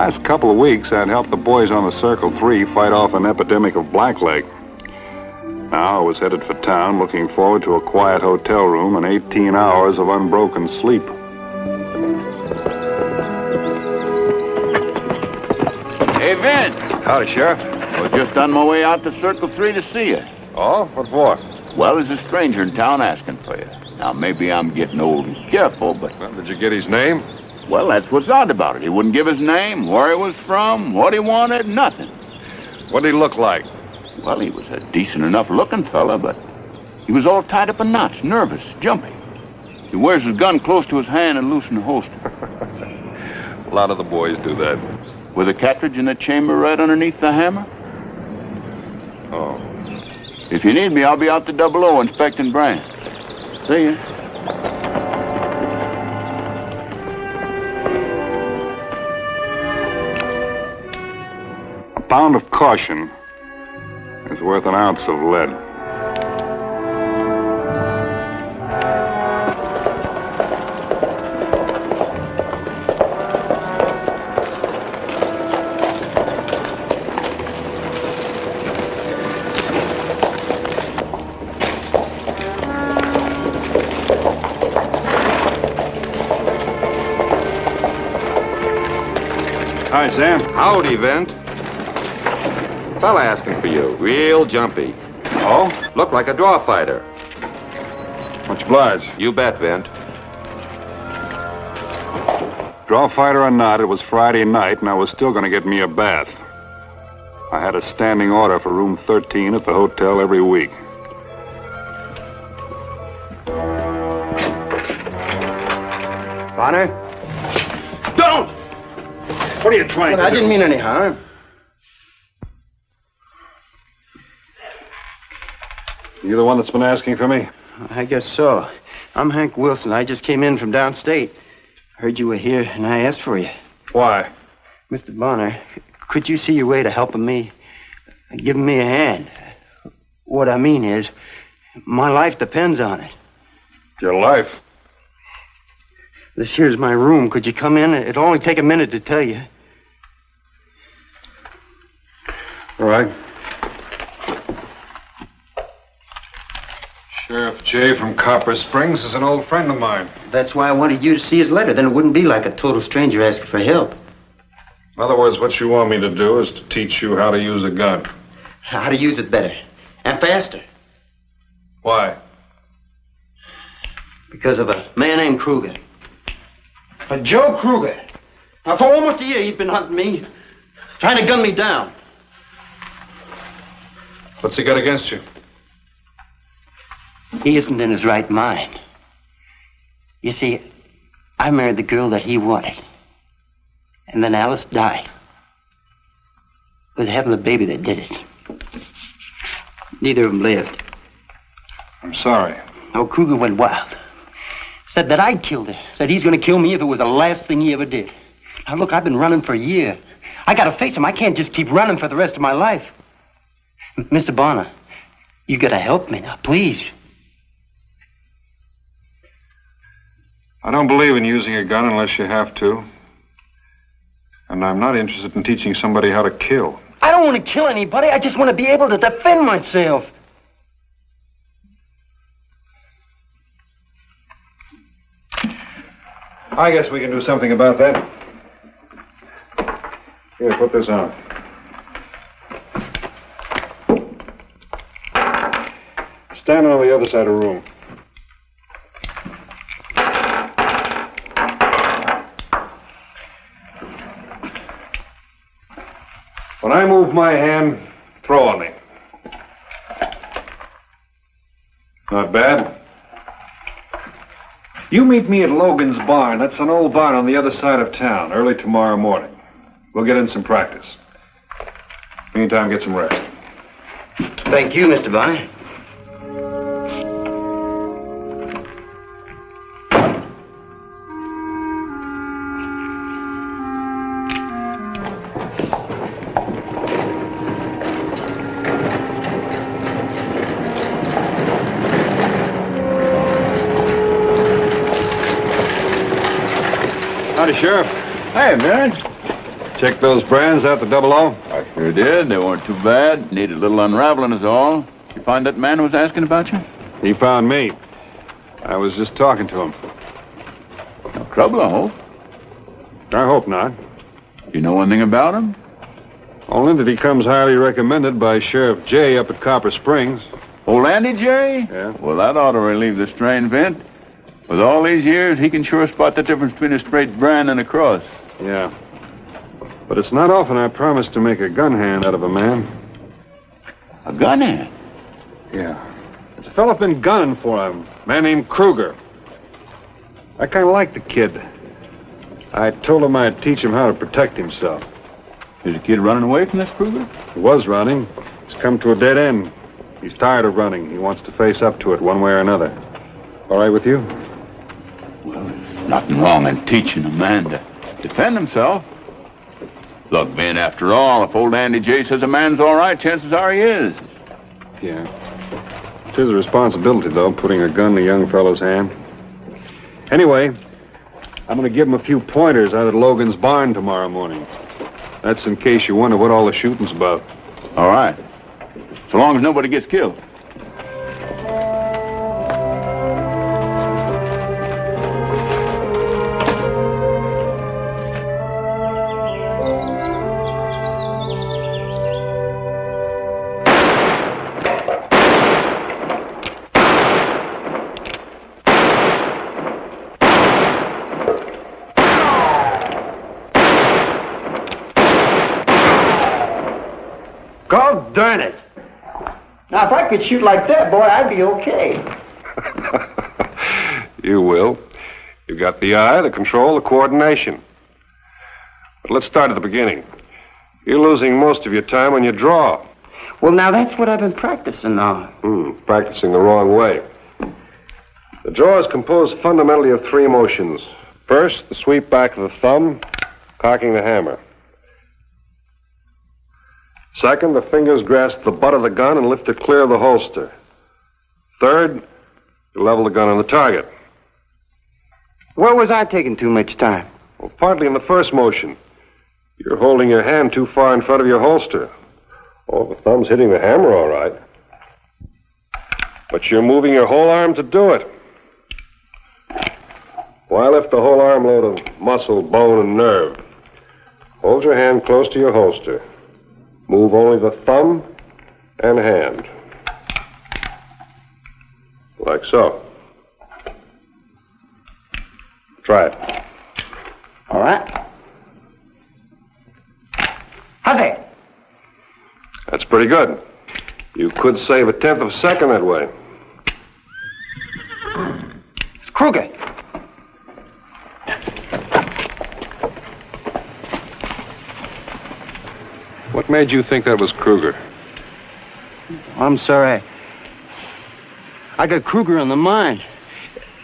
last couple of weeks, I'd helped the boys on the Circle 3 fight off an epidemic of blackleg. Now I was headed for town, looking forward to a quiet hotel room and 18 hours of unbroken sleep. Hey, Vince. Howdy, Sheriff. I was just on my way out to Circle 3 to see you. Oh? What for? Well, there's a stranger in town asking for you. Now, maybe I'm getting old and careful, but... Well, did you get his name? Well, that's what's odd about it. He wouldn't give his name, where he was from, what he wanted, nothing. What did he look like? Well, he was a decent enough looking fella, but he was all tied up in knots, nervous, jumpy. He wears his gun close to his hand and loose in the holster. A lot of the boys do that. With a cartridge in the chamber right underneath the hammer? Oh. If you need me, I'll be out to 00 inspecting branch. See ya. A pound of caution is worth an ounce of lead. Hi, Sam. Howdy, Vent. Fella asking for you. Real jumpy. Oh? Look like a draw fighter. Much obliged. You bet, Vent. Draw fighter or not, it was Friday night, and I was still going to get me a bath. I had a standing order for room 13 at the hotel every week. Bonner? Don't! What are you trying to do? I didn't mean any harm. You the one that's been asking for me? I guess so. I'm Hank Wilson. I just came in from downstate. Heard you were here, and I asked for you. Why? Mr. Bonner, could you see your way to helping me? Giving me a hand? What I mean is, my life depends on it. Your life? This here's my room. Could you come in? It'll only take a minute to tell you. All right. Sheriff Jay from Copper Springs is an old friend of mine. That's why I wanted you to see his letter. Then it wouldn't be like a total stranger asking for help. In other words, what you want me to do is to teach you how to use a gun. How to use it better. And faster. Why? Because of a man named Kruger. Joe Kruger. Now, for almost a year, he's been hunting me. Trying to gun me down. What's he got against you? He isn't in his right mind. You see, I married the girl that he wanted. And then Alice died. It was having the baby that did it. Neither of them lived. I'm sorry. Oh, Kruger went wild. Said that I'd killed her. Said he's going to kill me if it was the last thing he ever did. Now, look, I've been running for a year. I got to face him. I can't just keep running for the rest of my life. Mr. Bonner, you got to help me now, please. I don't believe in using a gun unless you have to. And I'm not interested in teaching somebody how to kill. I don't want to kill anybody. I just want to be able to defend myself. I guess we can do something about that. Here, put this on. Stand on the other side of the room. When I move my hand, throw on me. Not bad. You meet me at Logan's barn. That's an old barn on the other side of town, early tomorrow morning. We'll get in some practice. Meantime, get some rest. Thank you, Mr. Bonner. Howdy, Sheriff. Hey, man. Check those brands out the 00? I sure did. They weren't too bad. Needed a little unraveling is all. You find that man who was asking about you? He found me. I was just talking to him. No trouble, I hope. I hope not. You know anything about him? Only that he comes highly recommended by Sheriff Jay up at Copper Springs. Old Andy J? Yeah. Well, that ought to relieve the strain, Vint. With all these years, he can sure spot the difference between a straight brand and a cross. Yeah. But it's not often I promise to make a gun hand out of a man. A gun hand? Yeah. There's a fella been gunning for him, a man named Kruger. I kind of like the kid. I told him I'd teach him how to protect himself. Is the kid running away from this Kruger? He was running. He's come to a dead end. He's tired of running. He wants to face up to it one way or another. All right with you? Well, there's nothing wrong in teaching a man to defend himself. Look, Ben, after all, if old Andy J says a man's all right, chances are he is. Yeah. It is a responsibility, though, putting a gun in a young fellow's hand. Anyway, I'm going to give him a few pointers out at Logan's barn tomorrow morning. That's in case you wonder what all the shooting's about. All right. So long as nobody gets killed. God darn it. Now, if I could shoot like that, boy, I'd be okay. You will. You've got the eye, the control, the coordination. But let's start at the beginning. You're losing most of your time when you draw. Well, now, that's what I've been practicing on. Practicing the wrong way. The draw is composed fundamentally of three motions. First, the sweep back of the thumb, cocking the hammer. Second, the fingers grasp the butt of the gun and lift it clear of the holster. Third, you level the gun on the target. Where was I taking too much time? Well, partly in the first motion. You're holding your hand too far in front of your holster. Oh, the thumb's hitting the hammer all right. But you're moving your whole arm to do it. Why lift the whole arm load of muscle, bone, and nerve? Hold your hand close to your holster. Move only the thumb and hand. Like so. Try it. All right. How's that? That's pretty good. You could save a tenth of a second that way. It's Kruger. What made you think that was Kruger? I'm sorry. I got Kruger on the mind.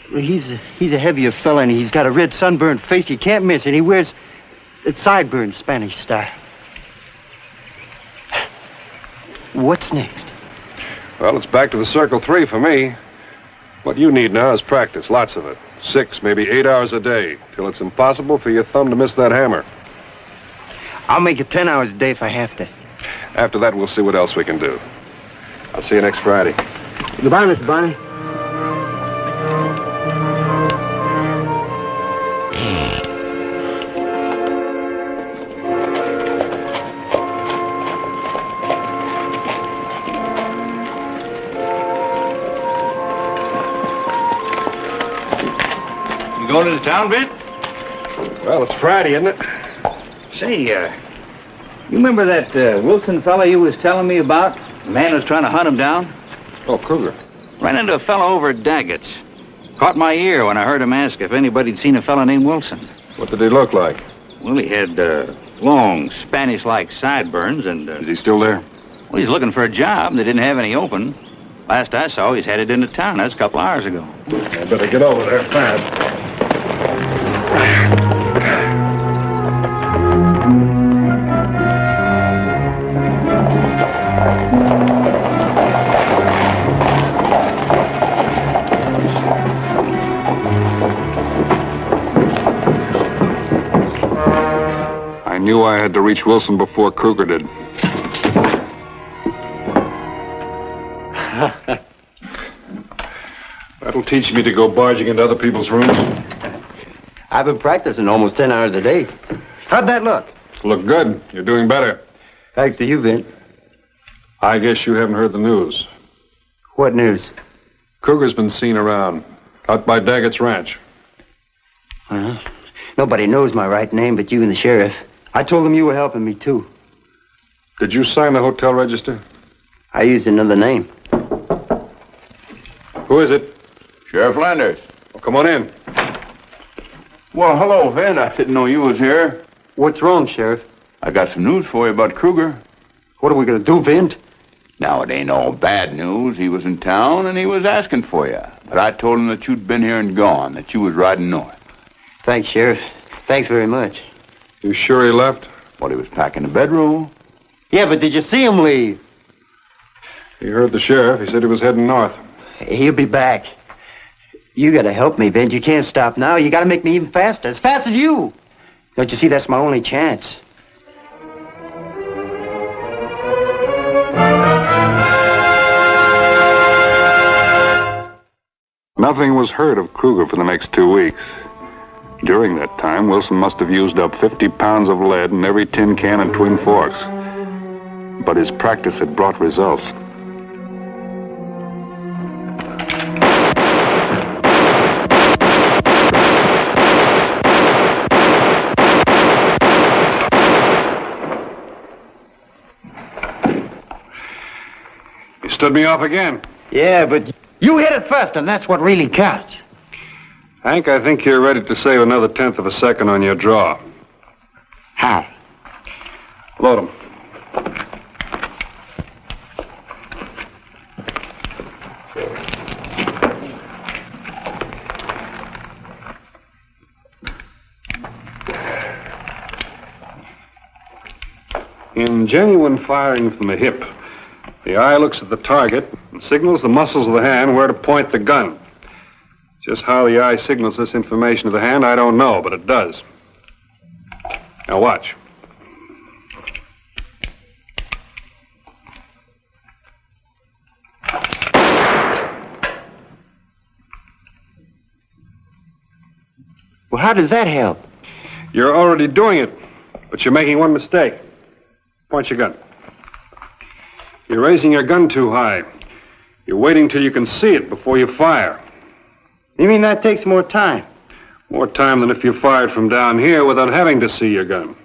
He's a heavier fella, and he's got a red sunburned face you can't miss, and he wears it sideburns Spanish style. What's next? Well, it's back to the Circle 3 for me. What you need now is practice, lots of it. 6, maybe 8 hours a day, till it's impossible for your thumb to miss that hammer. I'll make it 10 hours a day if I have to. After that, we'll see what else we can do. I'll see you next Friday. Goodbye, Mr. Barney. You going into town, Vint? Well, it's Friday, isn't it? Say, you remember that Wilson fella you was telling me about? The man who was trying to hunt him down? Oh, Kruger. Ran into a fella over at Daggett's. Caught my ear when I heard him ask if anybody'd seen a fella named Wilson. What did he look like? Well, he had long, Spanish-like sideburns and... Is he still there? Well, he's looking for a job. They didn't have any open. Last I saw, he's headed into town. That's a couple hours ago. I better get over there fast. I knew I had to reach Wilson before Kruger did. That'll teach me to go barging into other people's rooms. I've been practicing almost 10 hours a day. How'd that look? Look good. You're doing better. Thanks to you, Vint. I guess you haven't heard the news. What news? Kruger's been seen around, out by Daggett's ranch. Nobody knows my right name but you and the sheriff. I told them you were helping me, too. Did you sign the hotel register? I used another name. Who is it? Sheriff Landers. Well, come on in. Well, hello, Vin. I didn't know you was here. What's wrong, Sheriff? I got some news for you about Kruger. What are we going to do, Vint? Now, it ain't all bad news. He was in town, and he was asking for you. But I told him that you'd been here and gone, that you was riding north. Thanks, Sheriff. Thanks very much. You sure he left? Well, he was packing the bedroll. Yeah, but did you see him leave? He heard the sheriff. He said he was heading north. He'll be back. You got to help me, Vint. You can't stop now. You got to make me even faster. As fast as you. Don't you see, that's my only chance. Nothing was heard of Kruger for the next 2 weeks. During that time, Wilson must have used up 50 pounds of lead in every tin can in Twin Forks. But his practice had brought results. You stood me off again. Yeah, but you hit it first, and that's what really counts. Hank, I think you're ready to save another 1/10 of a second on your draw. How? Load 'em. In genuine firing from the hip, the eye looks at the target and signals the muscles of the hand where to point the gun. Just how the eye signals this information to the hand, I don't know, but it does. Now watch. Well, how does that help? You're already doing it, but you're making one mistake. Point your gun. You're raising your gun too high. You're waiting till you can see it before you fire. You mean that takes more time? More time than if you fired from down here without having to see your gun.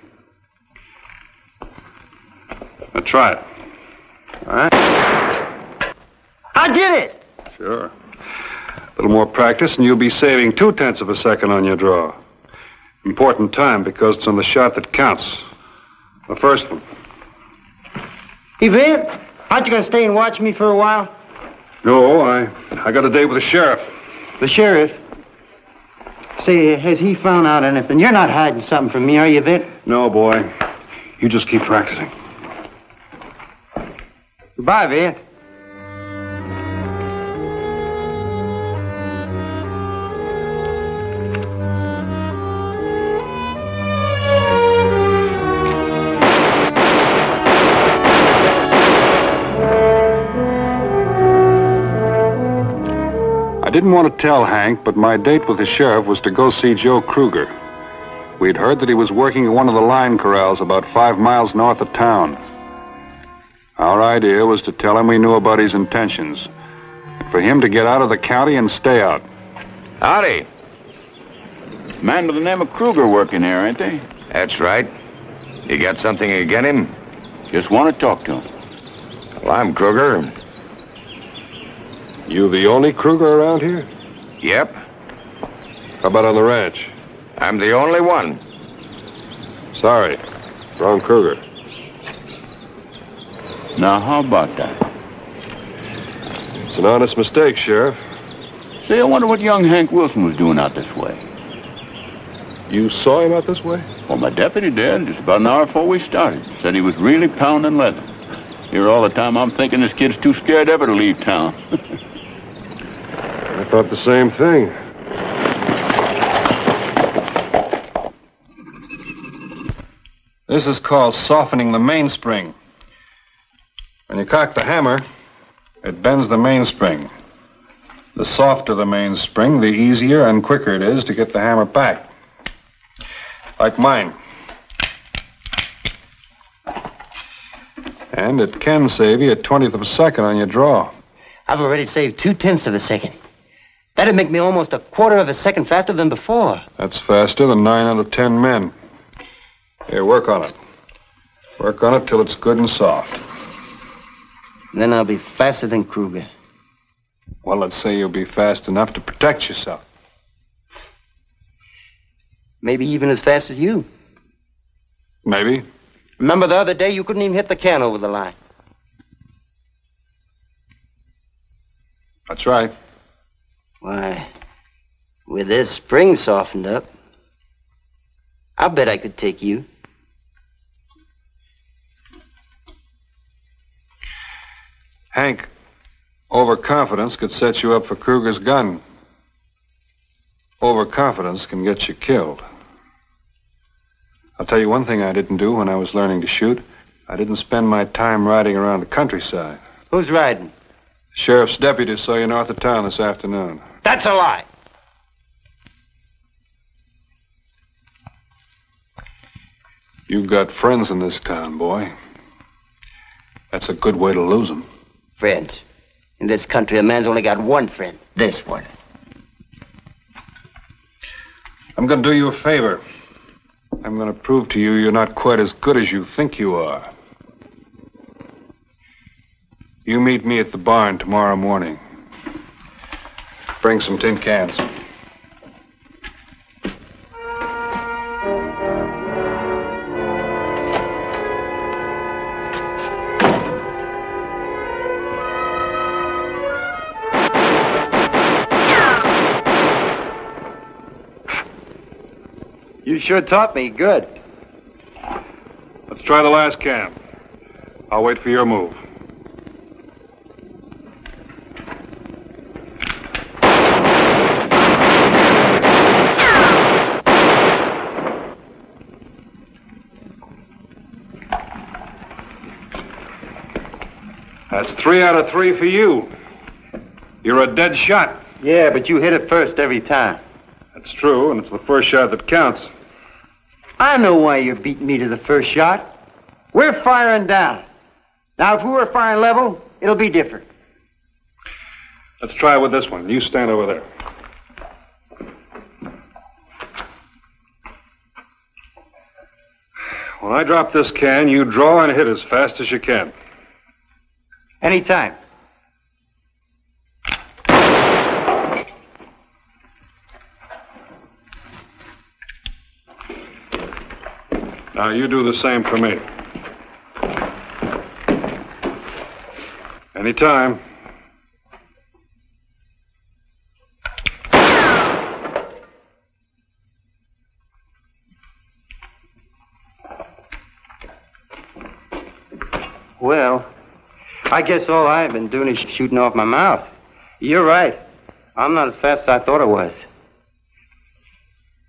Now try it. All right. I did it! Sure. A little more practice and you'll be saving 2/10 of a second on your draw. Important time because it's on the shot that counts. The first one. Hey, Vint, aren't you going to stay and watch me for a while? No, I got a date with the sheriff. The sheriff? Say, has he found out anything? You're not hiding something from me, are you, Vint? No, boy. You just keep practicing. Goodbye, Vint. I didn't want to tell Hank, but my date with the sheriff was to go see Joe Kruger. We'd heard that he was working at one of the line corrals about 5 miles north of town. Our idea was to tell him we knew about his intentions, and for him to get out of the county and stay out. Howdy. Man by the name of Kruger working here, ain't they? That's right. You got something against him? Just want to talk to him. Well, I'm Kruger. You the only Kruger around here? Yep. How about on the ranch? I'm the only one. Sorry, wrong Kruger. Now, how about that? It's an honest mistake, Sheriff. Say, I wonder what young Hank Wilson was doing out this way. You saw him out this way? Well, my deputy did, just about an hour before we started. Said he was really pounding leather. Here all the time, I'm thinking this kid's too scared ever to leave town. I thought the same thing. This is called softening the mainspring. When you cock the hammer, it bends the mainspring. The softer the mainspring, the easier and quicker it is to get the hammer back. Like mine. And it can save you a 1/20th of a second on your draw. I've already saved 2/10 of a second. That'd make me almost a 1/4 of a second faster than before. That's faster than 9 out of 10 men. Here, work on it. Work on it till it's good and soft. Then I'll be faster than Kruger. Well, let's say you'll be fast enough to protect yourself. Maybe even as fast as you. Maybe. Remember the other day you couldn't even hit the can over the line. That's right. Why, with this spring softened up, I bet I could take you. Hank, overconfidence could set you up for Kruger's gun. Overconfidence can get you killed. I'll tell you one thing I didn't do when I was learning to shoot. I didn't spend my time riding around the countryside. Who's riding? The sheriff's deputy saw you north of town this afternoon. That's a lie. You've got friends in this town, boy. That's a good way to lose them. Friends. In this country, a man's only got one friend. This one. I'm going to do you a favor. I'm going to prove to you you're not quite as good as you think you are. You meet me at the barn tomorrow morning. Bring some tin cans. You sure taught me good. Let's try the last can. I'll wait for your move. That's 3 out of 3 for you. You're a dead shot. Yeah, but you hit it first every time. That's true, and it's the first shot that counts. I know why you're beating me to the first shot. We're firing down. Now, if we were firing level, it'll be different. Let's try with this one. You stand over there. When I drop this can, you draw and hit as fast as you can. Anytime. Now, you do the same for me. Anytime. Well, I guess all I've been doing is shooting off my mouth. You're right. I'm not as fast as I thought I was.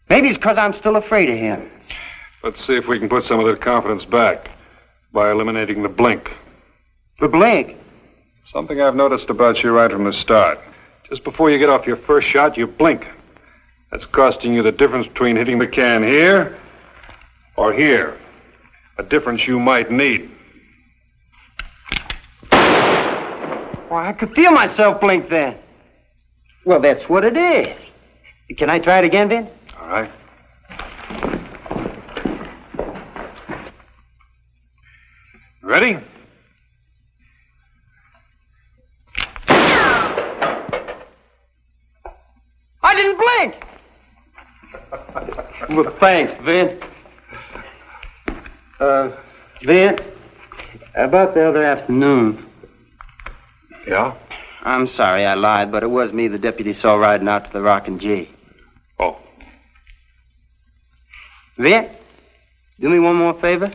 Maybe it's because I'm still afraid of him. Let's see if we can put some of that confidence back by eliminating the blink. The blink? Something I've noticed about you right from the start. Just before you get off your first shot, you blink. That's costing you the difference between hitting the can here or here. A difference you might need. Well, I could feel myself blink then. Well, that's what it is. Can I try it again, Ben? All right. Ready? I didn't blink. Well, thanks, Vin. Vin, about the other afternoon. Yeah? I'm sorry I lied, but it was me the deputy saw riding out to the Rockin' J. Oh. Vin, do me one more favor.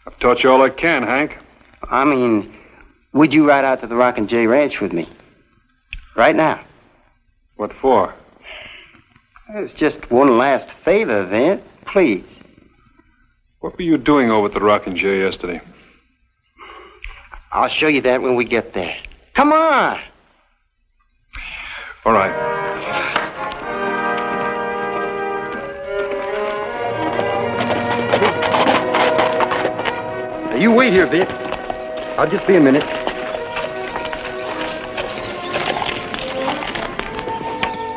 I've taught you all I can, Hank. I mean, would you ride out to the Rockin' J Ranch with me? Right now. What for? It's just one last favor, Vin. Please. What were you doing over at the Rockin' Chair yesterday? I'll show you that when we get there. Come on! All right. Now, you wait here, Vic. I'll just be a minute.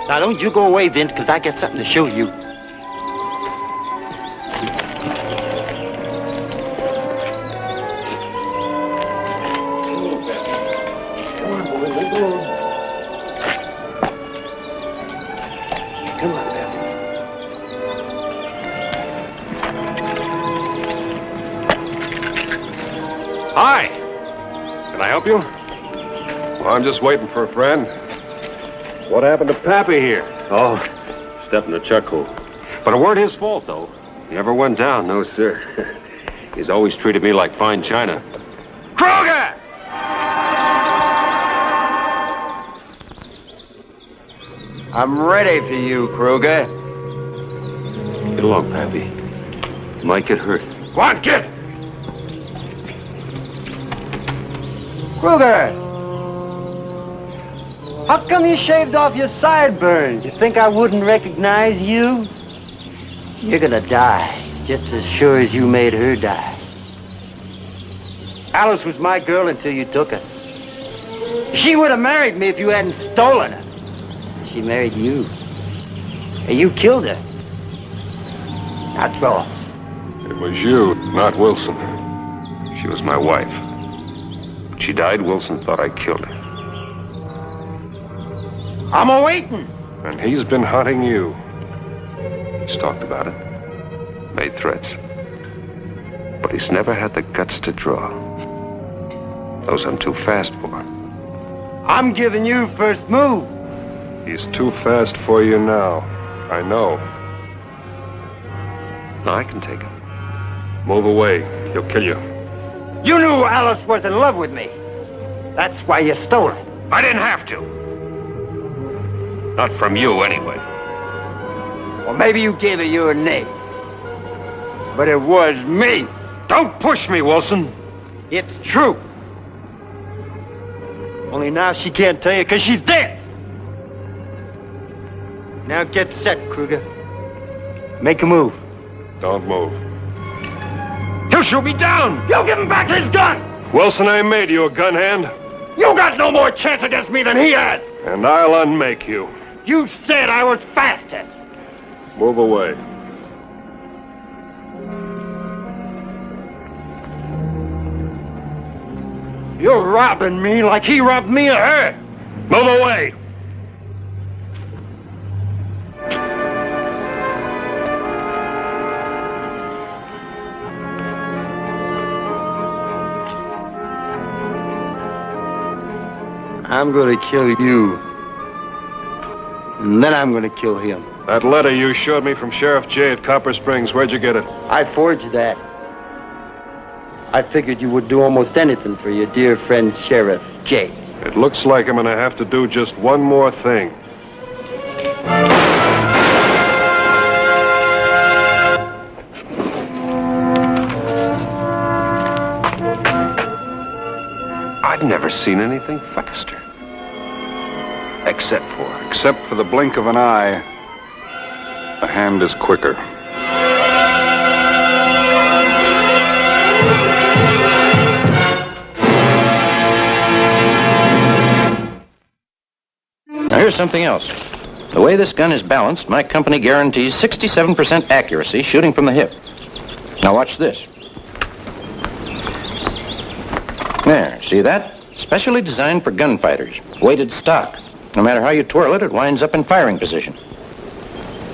Now, don't you go away, Vince, because I got something to show you. Hi. Can I help you? Well, I'm just waiting for a friend. What happened to Pappy here? Oh, stepped in a chuck hole. But it weren't his fault, though. He never went down, no, sir. He's always treated me like fine china. Kruger! I'm ready for you, Kruger. Get along, Pappy. You might get hurt. Go on, get! Kruger! How come you shaved off your sideburns? You think I wouldn't recognize you? You're gonna die, just as sure as you made her die. Alice was my girl until you took her. She would have married me if you hadn't stolen her. She married you. And you killed her. That's all. It was you, not Wilson. She was my wife. When she died, Wilson thought I killed her. I'm a-waiting. And he's been hunting you. He's talked about it. Made threats. But he's never had the guts to draw. Those I'm too fast for. I'm giving you first move. He's too fast for you now. I know. Now I can take him. Move away. He'll kill you. You knew Alice was in love with me. That's why you stole her. I didn't have to. Not from you, anyway. Or maybe you gave her your name. But it was me. Don't push me, Wilson. It's true. Only now she can't tell you because she's dead. Now get set, Kruger. Make a move. Don't move. He'll shoot me down. You give him back his gun. Wilson, I made you a gun hand. You got no more chance against me than he has. And I'll unmake you. You said I was faster. Move away. You're robbing me like he robbed me of her. Move away. I'm going to kill you. And then I'm going to kill him. That letter you showed me from Sheriff J at Copper Springs, where'd you get it? I forged that. I figured you would do almost anything for your dear friend Sheriff J. It looks like I'm going to have to do just one more thing. I've never seen anything faster. Except for the blink of an eye, the hand is quicker. Now here's something else. The way this gun is balanced, my company guarantees 67% accuracy shooting from the hip. Now watch this. There, see that? Specially designed for gunfighters. Weighted stock. No matter how you twirl it, it winds up in firing position.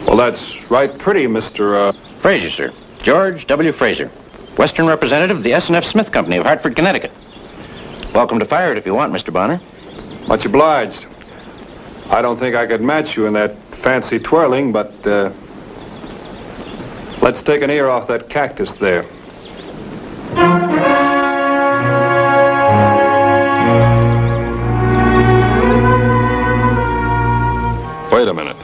Well, that's right pretty, Mr. Fraser, sir. George W. Fraser. Western representative of the S&F Smith Company of Hartford, Connecticut. Welcome to fire it if you want, Mr. Bonner. Much obliged. I don't think I could match you in that fancy twirling, but, let's take an ear off that cactus there. Wait a minute.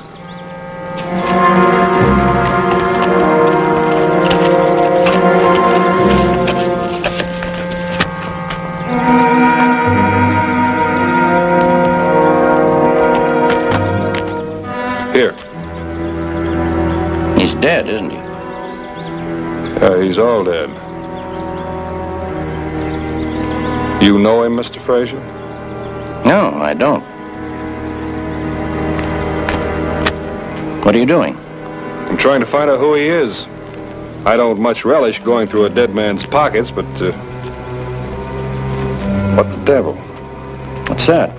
Here. He's dead, isn't he? Yeah, he's all dead. You know him, Mr. Fraser? No, I don't. What are you doing? I'm trying to find out who he is. I don't much relish going through a dead man's pockets, but, what the devil? What's that?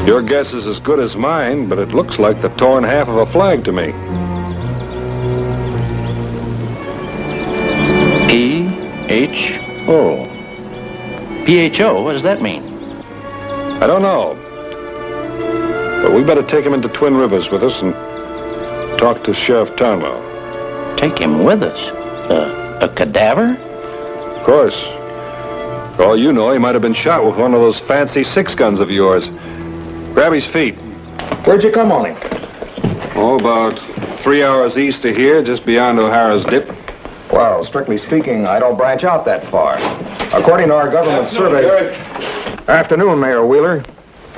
Your guess is as good as mine, but it looks like the torn half of a flag to me. P-H-O. P-H-O? What does that mean? I don't know. But we better take him into Twin Rivers with us and talk to Sheriff Townlow. Take him with us? A cadaver? Of course. For all you know, he might have been shot with one of those fancy 6-guns of yours. Grab his feet. Where'd you come on him? Oh, about 3 hours east of here, just beyond O'Hara's Dip. Well, strictly speaking, I don't branch out that far. According to our government survey... Afternoon, Mayor Wheeler.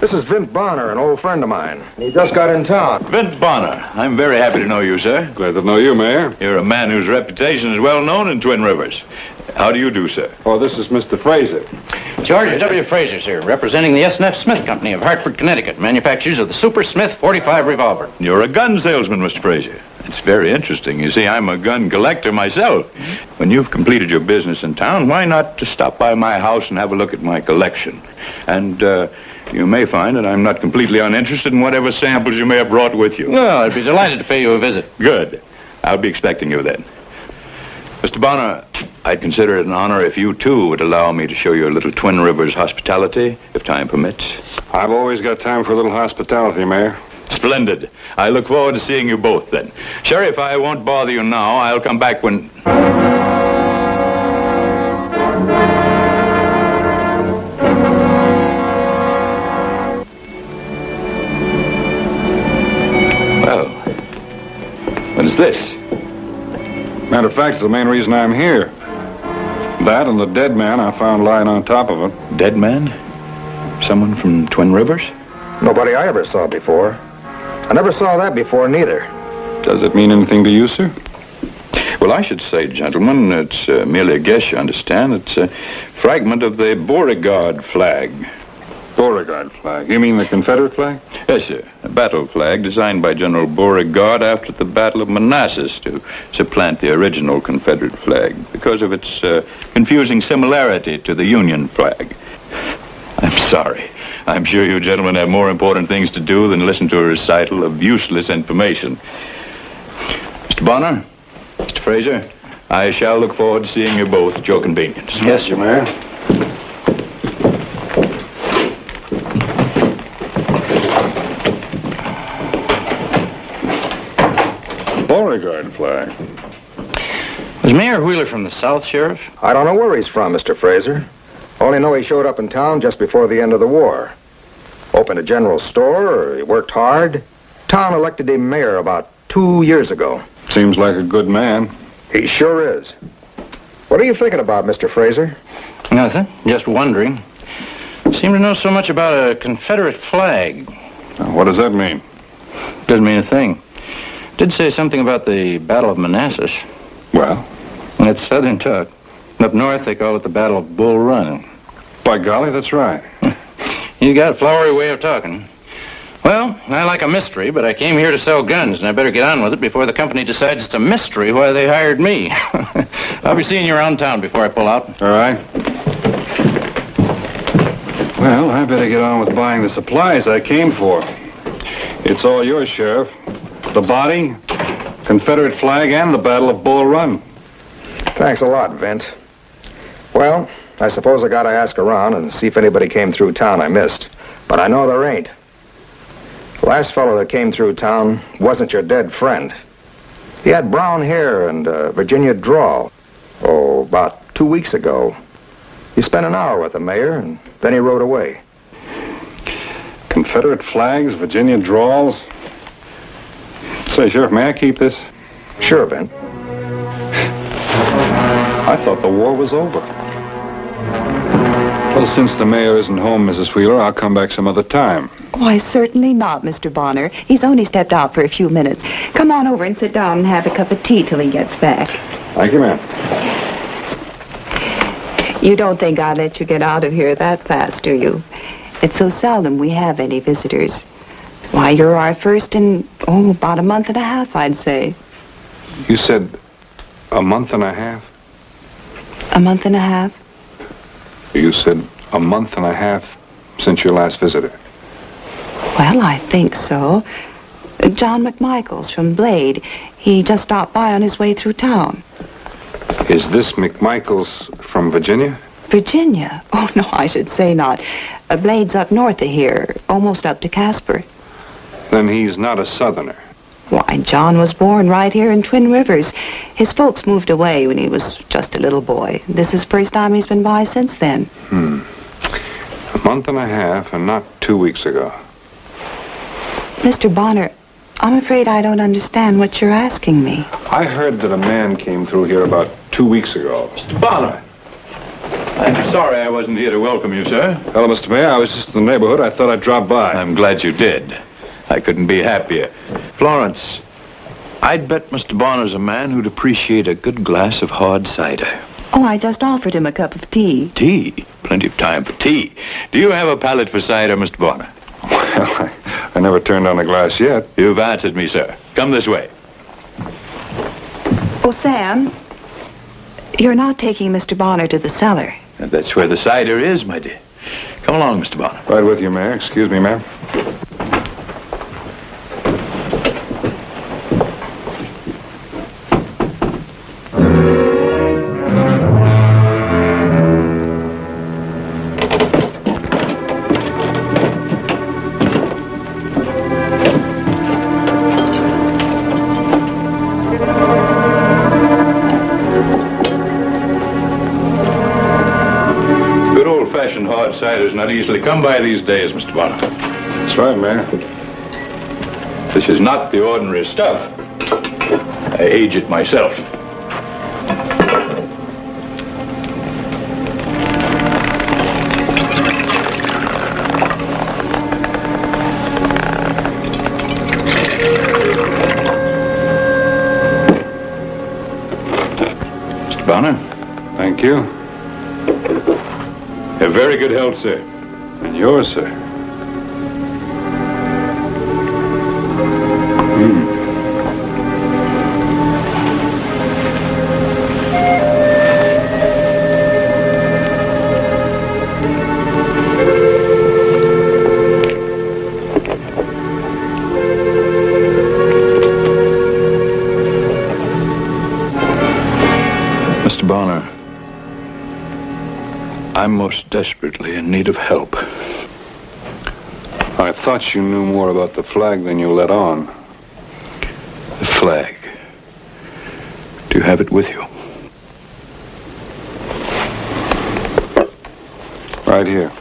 This is Vint Bonner, an old friend of mine. He just got in town. Vint Bonner. I'm very happy to know you, sir. Glad to know you, Mayor. You're a man whose reputation is well known in Twin Rivers. How do you do, sir? Oh, this is Mr. Fraser. George W. Fraser's here, representing the S&F Smith Company of Hartford, Connecticut, manufacturers of the Super Smith 45 revolver. You're a gun salesman, Mr. Fraser. It's very interesting. You see, I'm a gun collector myself. When you've completed your business in town, why not stop by my house and have a look at my collection? And, you may find that I'm not completely uninterested in whatever samples you may have brought with you. Well, I'd be delighted to pay you a visit. Good. I'll be expecting you then. Mr. Bonner, I'd consider it an honor if you, too, would allow me to show you a little Twin Rivers hospitality, if time permits. I've always got time for a little hospitality, Mayor. Splendid. I look forward to seeing you both then. Sheriff, I won't bother you now. I'll come back when... Well, what is this? Matter of fact, it's the main reason I'm here. That and the dead man I found lying on top of it. Dead man? Someone from Twin Rivers? Nobody I ever saw before. I never saw that before, neither. Does it mean anything to you, sir? Well, I should say, gentlemen, it's merely a guess, you understand. It's a fragment of the Beauregard flag. Beauregard flag? You mean the Confederate flag? Yes, sir. A battle flag designed by General Beauregard after the Battle of Manassas to supplant the original Confederate flag because of its confusing similarity to the Union flag. I'm sorry. I'm sure you gentlemen have more important things to do than listen to a recital of useless information. Mr. Bonner, Mr. Fraser, I shall look forward to seeing you both at your convenience. Yes, sir, Mayor. Beauregard flag. Was Mayor Wheeler from the South, Sheriff? I don't know where he's from, Mr. Fraser. Only know he showed up in town just before the end of the war. Opened a general store, he worked hard. Town elected him mayor about 2 years ago. Seems like a good man. He sure is. What are you thinking about, Mr. Fraser? Nothing. Just wondering. Seem to know so much about a Confederate flag. Now, what does that mean? Doesn't mean a thing. Did say something about the Battle of Manassas. Well? That's southern talk. Up north, they call it the Battle of Bull Run. By golly, that's right. You got a flowery way of talking. Well, I like a mystery, but I came here to sell guns, and I better get on with it before the company decides it's a mystery why they hired me. I'll be seeing you around town before I pull out. All right. Well, I better get on with buying the supplies I came for. It's all yours, Sheriff. The body, Confederate flag, and the Battle of Bull Run. Thanks a lot, Vint. Well, I suppose I gotta ask around and see if anybody came through town I missed. But I know there ain't. The last fellow that came through town wasn't your dead friend. He had brown hair and a Virginia drawl. Oh, about 2 weeks ago. He spent an hour with the mayor, and then he rode away. Confederate flags, Virginia drawls. Say, Sheriff, may I keep this? Sure, Vint. I thought the war was over. Well, since the mayor isn't home, Mrs. Wheeler, I'll come back some other time. Why, certainly not, Mr. Bonner. He's only stepped out for a few minutes. Come on over and sit down and have a cup of tea till he gets back. Thank you, ma'am. You don't think I'd let you get out of here that fast, do you? It's so seldom we have any visitors. Why, you're our first in, about a month and a half, I'd say. You said a month and a half? A month and a half? You said a month and a half since your last visitor. Well, I think so. John McMichaels from Blade. He just stopped by on his way through town. Is this McMichaels from Virginia? Virginia? Oh, no, I should say not. Blade's up north of here, almost up to Casper. Then he's not a Southerner. Why, John was born right here in Twin Rivers. His folks moved away when he was just a little boy. This is the first time he's been by since then. A month and a half, and not 2 weeks ago. Mr. Bonner, I'm afraid I don't understand what you're asking me. I heard that a man came through here about 2 weeks ago. Mr. Bonner. I'm sorry I wasn't here to welcome you, sir. Hello, Mr. Mayor. I was just in the neighborhood. I thought I'd drop by. I'm glad you did. I couldn't be happier. Florence, I'd bet Mr. Bonner's a man who'd appreciate a good glass of hard cider. Oh, I just offered him a cup of tea. Tea? Plenty of time for tea. Do you have a palate for cider, Mr. Bonner? Well, I never turned on a glass yet. You've answered me, sir. Come this way. Oh, Sam, you're not taking Mr. Bonner to the cellar. And that's where the cider is, my dear. Come along, Mr. Bonner. Right with you, Mayor. Excuse me, ma'am. Hard cider's not easily come by these days, Mr. Bonner. That's right, Mayor. This is not the ordinary stuff. I age it myself. Mr. Bonner? Thank you. A very good health, sir. And yours, sir. Mr. Bonner, I'm most desperately in need of help. I thought you knew more about the flag than you let on. The flag. Do you have it with you? Right here.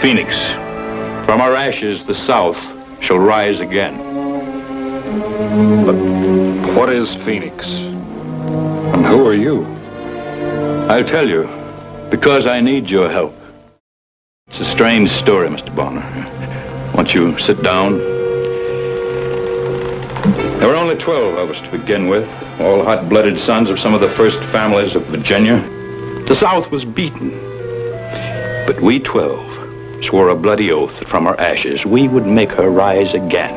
Phoenix, from our ashes the South shall rise again. But what is Phoenix? And who are you? I'll tell you, because I need your help. It's a strange story, Mr. Bonner. Won't you sit down? There were only 12 of us to begin with, all hot-blooded sons of some of the first families of Virginia. The South was beaten, but we 12 swore a bloody oath that from our ashes we would make her rise again.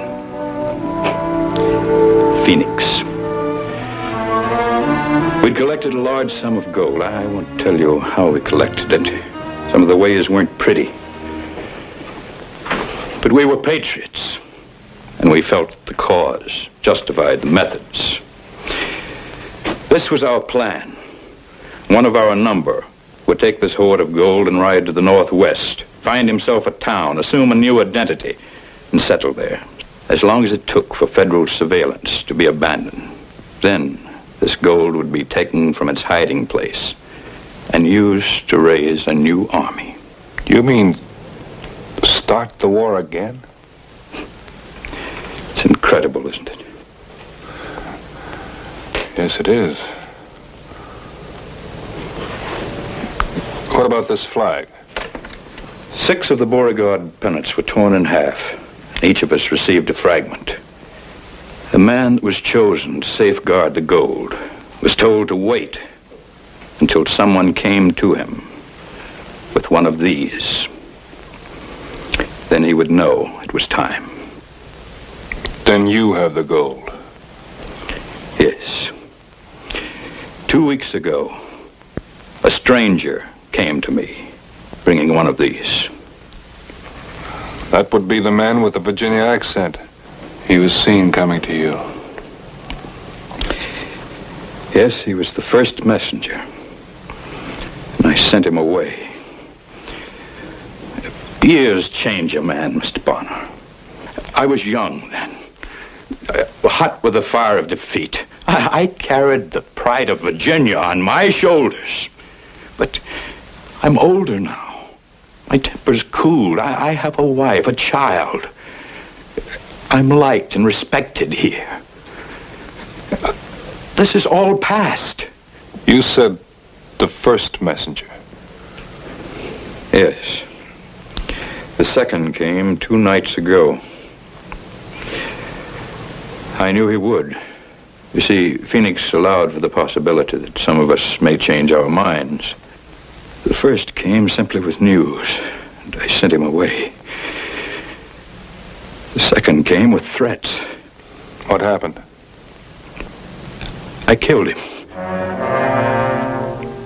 Phoenix. We'd collected a large sum of gold. I won't tell you how we collected it. Some of the ways weren't pretty. But we were patriots. and we felt that the cause justified the methods. This was our plan. One of our number would take this hoard of gold and ride to the northwest, find himself a town, assume a new identity, and settle there, as long as it took for federal surveillance to be abandoned. Then this gold would be taken from its hiding place and used to raise a new army. You mean start the war again? It's incredible, isn't it? Yes, it is. What about this flag? 6 of the Beauregard pennants were torn in half. Each of us received a fragment. The man that was chosen to safeguard the gold was told to wait until someone came to him with one of these. Then he would know it was time. Then you have the gold. Yes. 2 weeks ago, a stranger came to me, bringing one of these. That would be the man with the Virginia accent. He was seen coming to you. Yes, he was the first messenger. And I sent him away. Years change a man, Mr. Bonner. I was young then, hot with the fire of defeat. I carried the pride of Virginia on my shoulders. But I'm older now. My temper's cooled. I have a wife, a child. I'm liked and respected here. This is all past. You said the first messenger. Yes. The second came 2 nights ago. I knew he would. You see, Phoenix allowed for the possibility that some of us may change our minds. The first came simply with news, and I sent him away. The second came with threats. What happened? I killed him.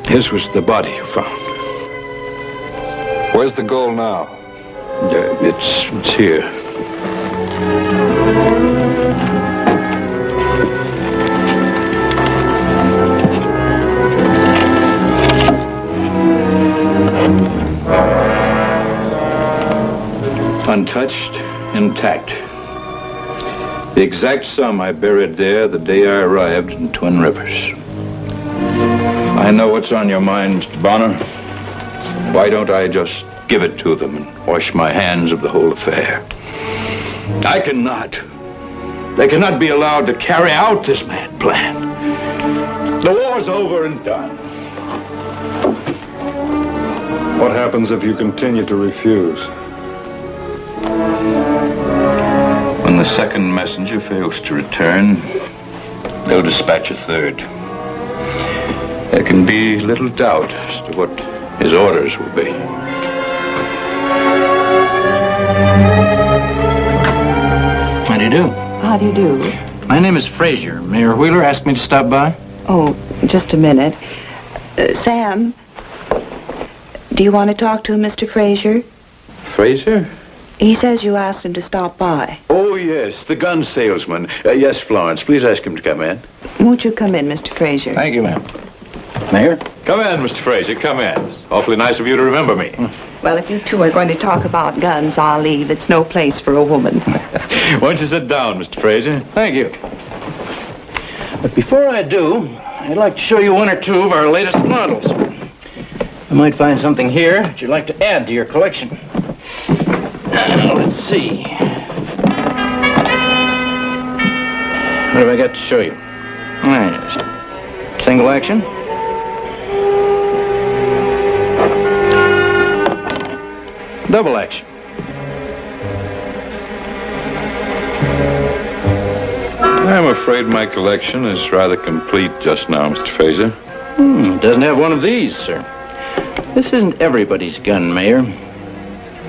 His was the body you found. Where's the gold now? It's here. Untouched, intact. The exact sum I buried there the day I arrived in Twin Rivers. I know what's on your mind, Mr. Bonner. Why don't I just give it to them and wash my hands of the whole affair? I cannot. They cannot be allowed to carry out this mad plan. The war's over and done. What happens if you continue to refuse? When the second messenger fails to return, they'll dispatch a third. There can be little doubt as to what his orders will be. How do you do? How do you do? My name is Frazier. Mayor Wheeler asked me to stop by. Oh, just a minute. Sam, do you want to talk to him, Mr. Frazier? Frazier? He says you asked him to stop by. Oh, yes, the gun salesman. Yes, Florence, please ask him to come in. Won't you come in, Mr. Frazier? Thank you, ma'am. Mayor? Come in, Mr. Frazier, come in. Awfully nice of you to remember me. Well, if you two are going to talk about guns, I'll leave. It's no place for a woman. Why don't you sit down, Mr. Frazier? Thank you. But before I do, I'd like to show you one or two of our latest models. I might find something here that you'd like to add to your collection. Let's see. What have I got to show you? Yes. Single action. Double action. I'm afraid my collection is rather complete just now, Mr. Frazier. It doesn't have one of these, sir. This isn't everybody's gun, Mayor.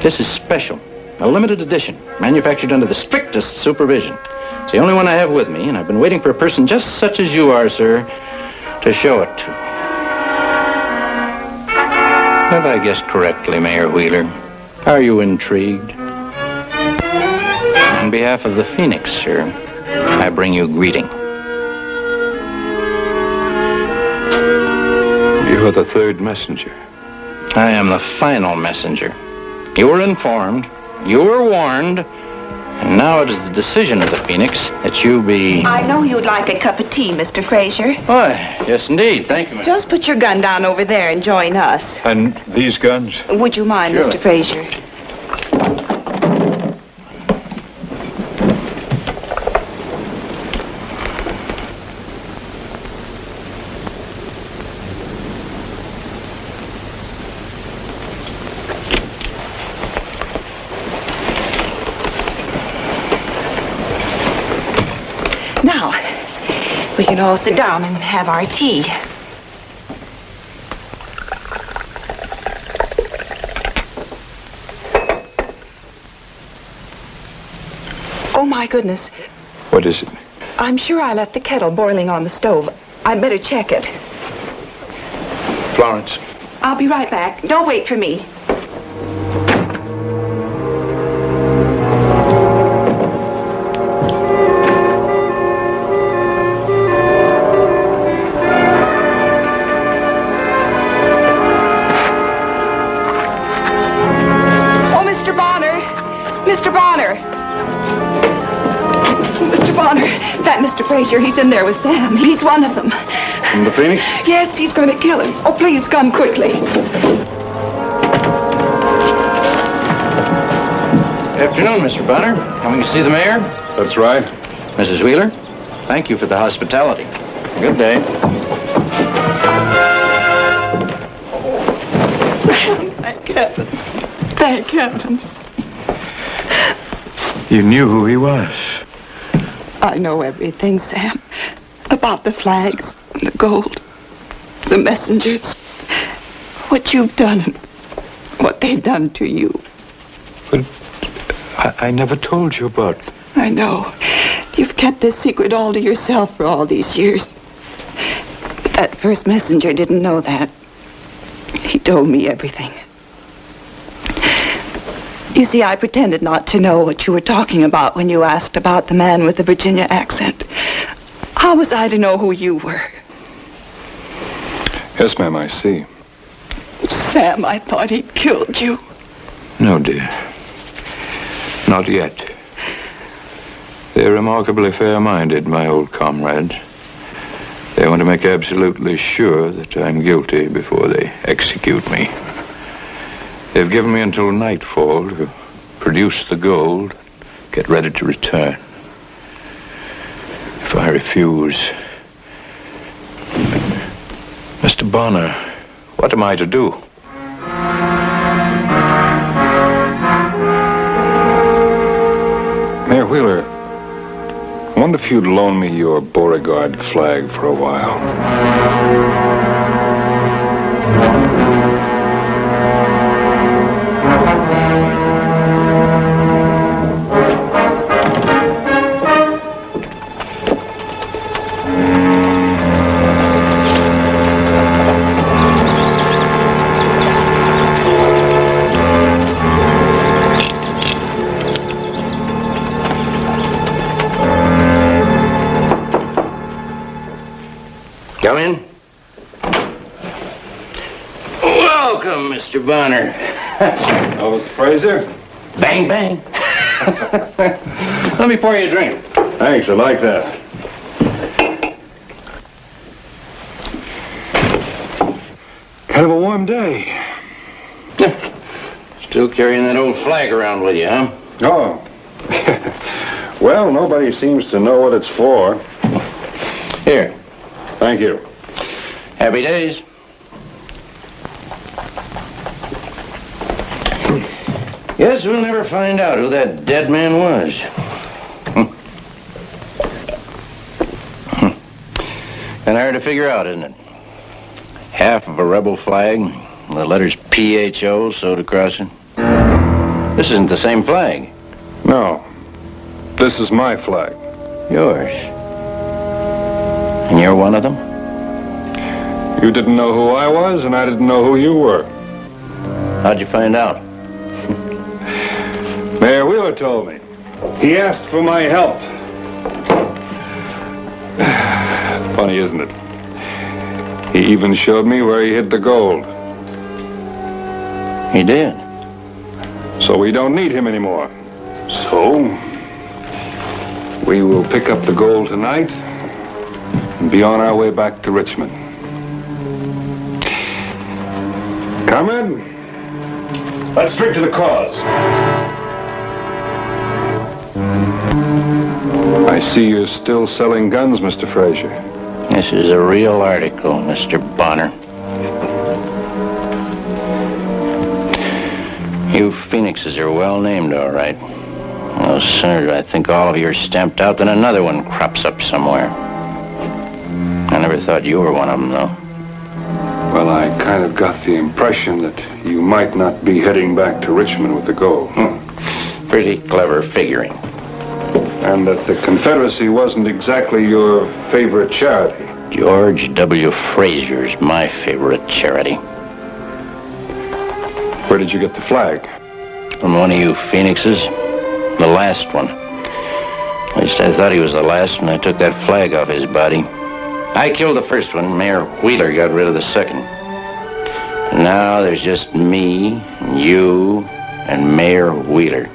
This is special. A limited edition, manufactured under the strictest supervision. It's the only one I have with me, and I've been waiting for a person just such as you are, sir, to show it to. Have I guessed correctly, Mayor Wheeler? Are you intrigued? on behalf of the Phoenix, sir, I bring you greeting. You are the third messenger. I am the final messenger. You were informed, you were warned, and now it is the decision of the Phoenix that you be... I know you'd like a cup of tea, Mr. Fraser. Why, yes, indeed. Thank you, ma'am. Just put your gun down over there and join us. And these guns? Would you mind, Sure. Mr. Fraser? Now, we can all sit down and have our tea. Oh, my goodness. What is it? I'm sure I left the kettle boiling on the stove. I'd better check it. Florence. I'll be right back. Don't wait for me. Oh, Mr. Bonner! Mr. Bonner! Mr. Bonner, that Mr. Fraser, he's in there with Sam. He's one of them. From the Phoenix? Yes, he's going to kill him. Oh, please, come quickly. Afternoon, Mr. Bonner. Coming to see the mayor? That's right. Mrs. Wheeler, thank you for the hospitality. Good day. Sam, thank heavens. Thank heavens. You knew who he was. I know everything, Sam. About the flags, the gold, the messengers. What you've done, and what they've done to you. But I never told you about... I know. You've kept this secret all to yourself for all these years. But that first messenger didn't know that. He told me everything. You see, I pretended not to know what you were talking about when you asked about the man with the Virginia accent. How was I to know who you were? Yes, ma'am, I see. Sam, I thought he'd killed you. No, dear. Not yet. They're remarkably fair-minded, my old comrades. They want to make absolutely sure that I'm guilty before they execute me. They've given me until nightfall to produce the gold, get ready to return. If I refuse... Mr. Bonner, what am I to do? Mayor Wheeler, I wonder if you'd loan me your Beauregard flag for a while. Come in. Welcome, Mr. Bonner. Oh, Mr. Fraser? Bang, bang. Let me pour you a drink. Thanks, I like that. Kind of a warm day. Still carrying that old flag around with you, huh? Oh. Well, nobody seems to know what it's for. Here. Thank you. Happy days. Guess we'll never find out who that dead man was. Kind of hard to figure out, isn't it? Half of a rebel flag, the letters PHO sewed across it. This isn't the same flag. No. This is my flag. Yours. And you're one of them? You didn't know who I was, and I didn't know who you were. How'd you find out? Mayor Wheeler told me. He asked for my help. Funny, isn't it? He even showed me where he hid the gold. He did. So we don't need him anymore. So, we will pick up the gold tonight and be on our way back to Richmond. Comrade, let's drink to the cause. I see you're still selling guns, Mr. Fraser. This is a real article, Mr. Bonner. You Phoenixes are well named, all right. No sooner do I think all of you are stamped out than another one crops up somewhere. I never thought you were one of them, though. Well, I kind of got the impression that you might not be heading back to Richmond with the gold. Pretty clever figuring. And that the Confederacy wasn't exactly your favorite charity. George W. Fraser's my favorite charity. Where did you get the flag? From one of you Phoenixes. The last one. At least I thought he was the last when I took that flag off his body. I killed the first one. Mayor Wheeler got rid of the second. And now there's just me, and you, and Mayor Wheeler.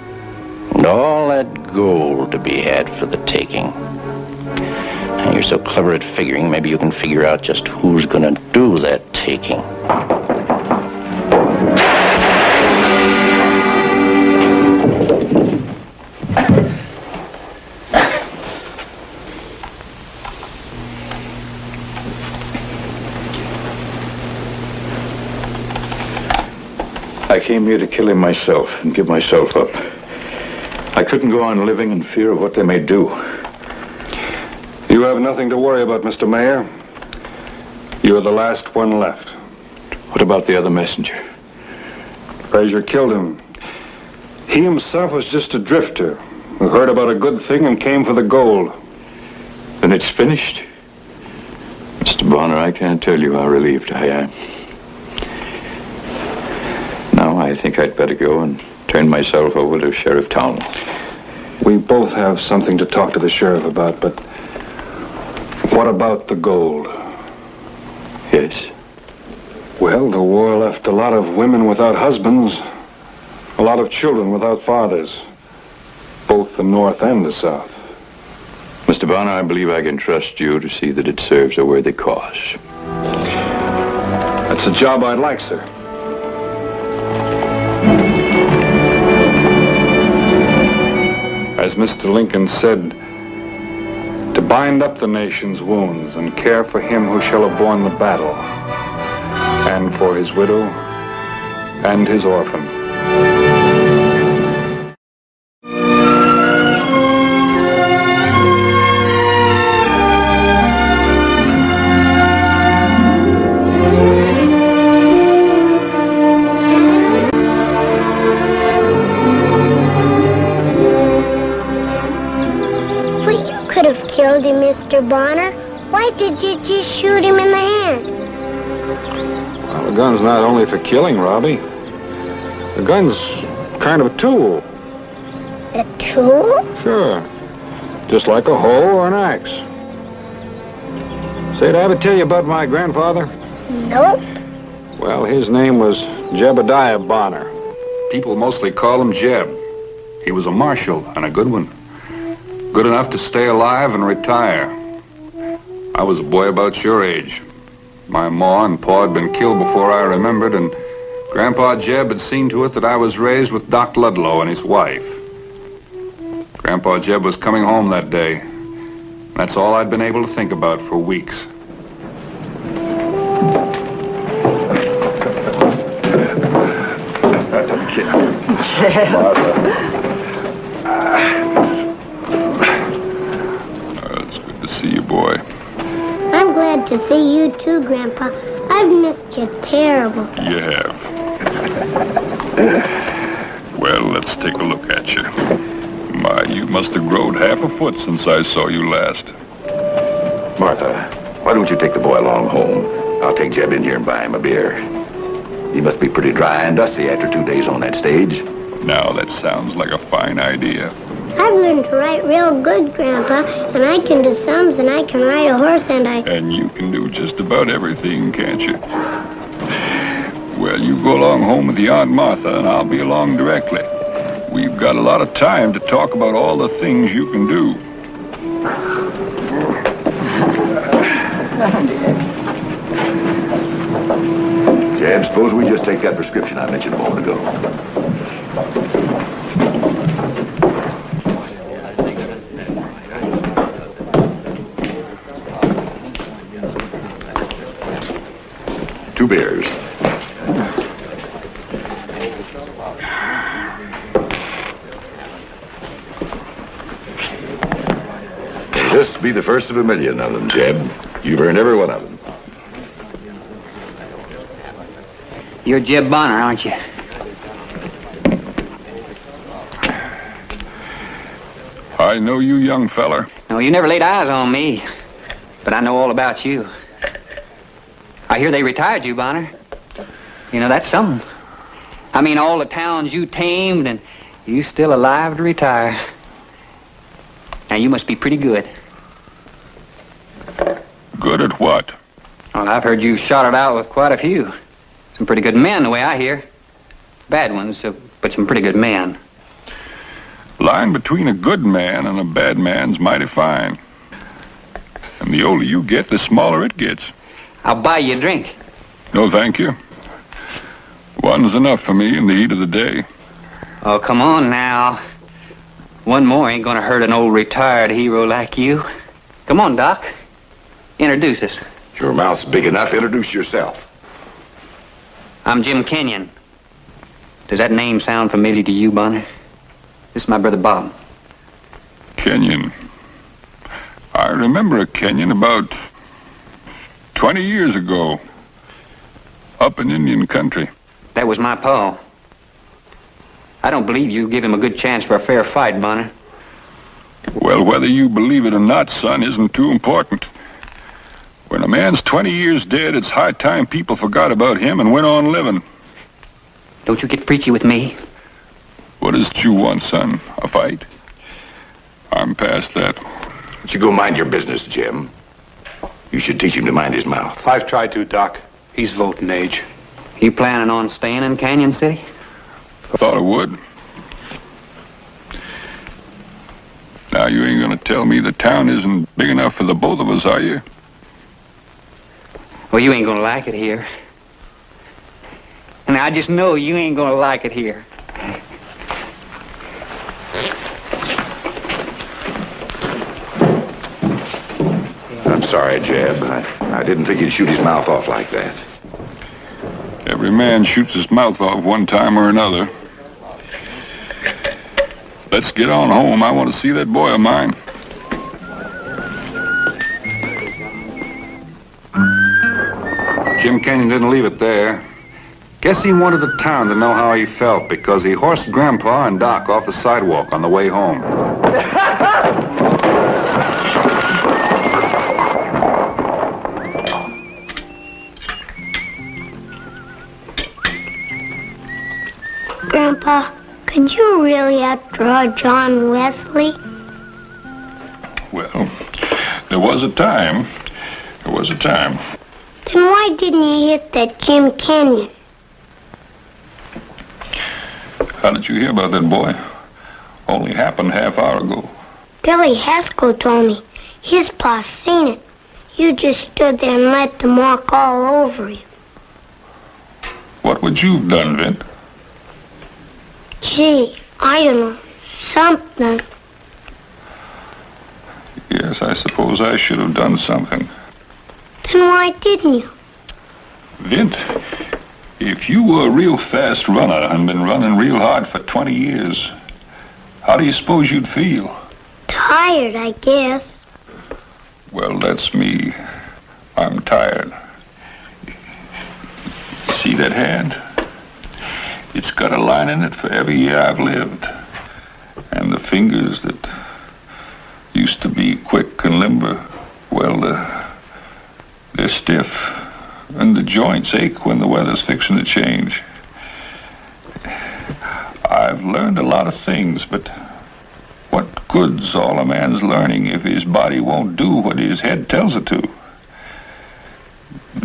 And all that gold to be had for the taking. And you're so clever at figuring, maybe you can figure out just who's gonna do that taking. I came here to kill him myself and give myself up. I couldn't go on living in fear of what they may do. You have nothing to worry about, Mr. Mayor. You're the last one left. What about the other messenger? Fraser killed him. He himself was just a drifter who heard about a good thing and came for the gold. Then it's finished? Mr. Bonner, I can't tell you how relieved I am. Now I think I'd better go and turn myself over to Sheriff Townley. We both have something to talk to the sheriff about, but what about the gold? Yes. Well, the war left a lot of women without husbands, a lot of children without fathers, both the North and the South. Mr. Bonner, I believe I can trust you to see that it serves a worthy cause. That's a job I'd like, sir. As Mr. Lincoln said, to bind up the nation's wounds and care for him who shall have borne the battle, and for his widow and his orphan. Killed him, Mr. Bonner. Why did you just shoot him in the hand? Well, the gun's not only for killing, Robbie. The gun's kind of a tool. A tool? Sure. Just like a hoe or an axe. Say, did I ever tell you about my grandfather? Nope. Well, his name was Jebediah Bonner. People mostly call him Jeb. He was a marshal and a good one. Good enough to stay alive and retire. I was a boy about your age. My ma and pa had been killed before I remembered, and Grandpa Jeb had seen to it that I was raised with Doc Ludlow and his wife. Grandpa Jeb was coming home that day. That's all I'd been able to think about for weeks. It's good to see you, boy. I'm glad to see you too, Grandpa. I've missed you terrible. You have. Well, let's take a look at you. My, you must have grown half a foot since I saw you last. Martha, why don't you take the boy along home? I'll take Jeb in here and buy him a beer. He must be pretty dry and dusty after 2 days on that stage. Now that sounds like a fine idea. I've learned to write real good, Grandpa, and I can do sums, and I can ride a horse, and I... And you can do just about everything, can't you? Well, you go along home with your Aunt Martha, and I'll be along directly. We've got a lot of time to talk about all the things you can do. Jeb, suppose we just take that prescription I mentioned a moment ago. Two beers. This will be the first of a million of them, Jeb. You've earned every one of them. You're Jeb Bonner, aren't you? I know you, young feller. No, you never laid eyes on me, but I know all about you. I hear they retired you, Bonner. You know, that's something. I mean, all the towns you tamed, and you still alive to retire. Now, you must be pretty good. Good at what? Well, I've heard you shot it out with quite a few. Some pretty good men, the way I hear. Bad ones, but some pretty good men. Line between a good man and a bad man's mighty fine. And the older you get, the smaller it gets. I'll buy you a drink. No, thank you. One's enough for me in the heat of the day. Oh, come on now. One more ain't gonna hurt an old retired hero like you. Come on, Doc. Introduce us. Your mouth's big enough. Introduce yourself. I'm Jim Kenyon. Does that name sound familiar to you, Bonner? This is my brother Bob. Kenyon. I remember a Kenyon about 20 years ago. Up in Indian country. That was my pa. I don't believe you give him a good chance for a fair fight, Bonner. Well, whether you believe it or not, son, isn't too important. When a man's 20 years dead, it's high time people forgot about him and went on living. Don't you get preachy with me. What is it you want, son? A fight? I'm past that. But you go mind your business, Jim. You should teach him to mind his mouth. I've tried to, Doc. He's voting age. You planning on staying in Canyon City? I thought I would. Now, you ain't gonna tell me the town isn't big enough for the both of us, are you? Well, you ain't gonna like it here. And I just know you ain't gonna like it here. I'm sorry, Jeb. I didn't think he'd shoot his mouth off like that. Every man shoots his mouth off one time or another. Let's get on home. I want to see that boy of mine. Jim Kenyon didn't leave it there. Guess he wanted the town to know how he felt because he horsed Grandpa and Doc off the sidewalk on the way home. Grandpa, could you really outdraw John Wesley? Well, there was a time. There was a time. Then why didn't you hit that Jim Kenyon? How did you hear about that boy? Only happened half hour ago. Billy Haskell told me. His pa seen it. You just stood there and let them walk all over you. What would you have done, Vint? Gee, I don't know. Something. Yes, I suppose I should have done something. Then why didn't you? Vint, if you were a real fast runner and been running real hard for 20 years, how do you suppose you'd feel? Tired, I guess. Well, that's me. I'm tired. See that hand? It's got a line in it for every year I've lived. And the fingers that used to be quick and limber, well, they're stiff. And the joints ache when the weather's fixing to change. I've learned a lot of things, but what good's all a man's learning if his body won't do what his head tells it to?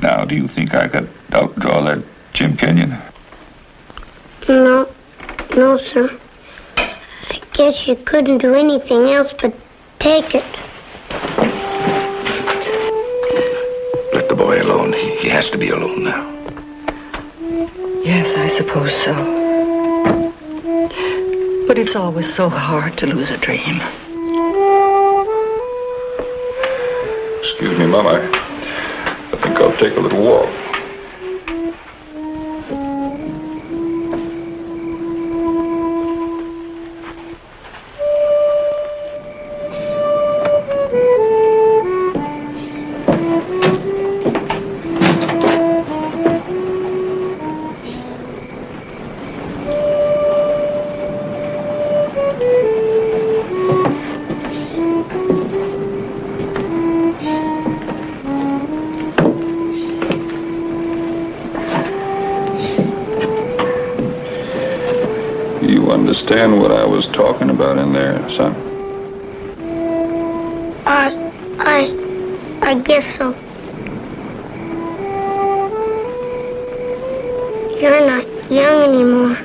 Now, do you think I could outdraw that Jim Kenyon? No, sir. I guess you couldn't do anything else but take it. Let the boy alone. He has to be alone now. Yes, I suppose so. But it's always so hard to lose a dream. Excuse me, Mom. I think I'll take a little walk. Understand what I was talking about in there, son? I guess so. You're not young anymore.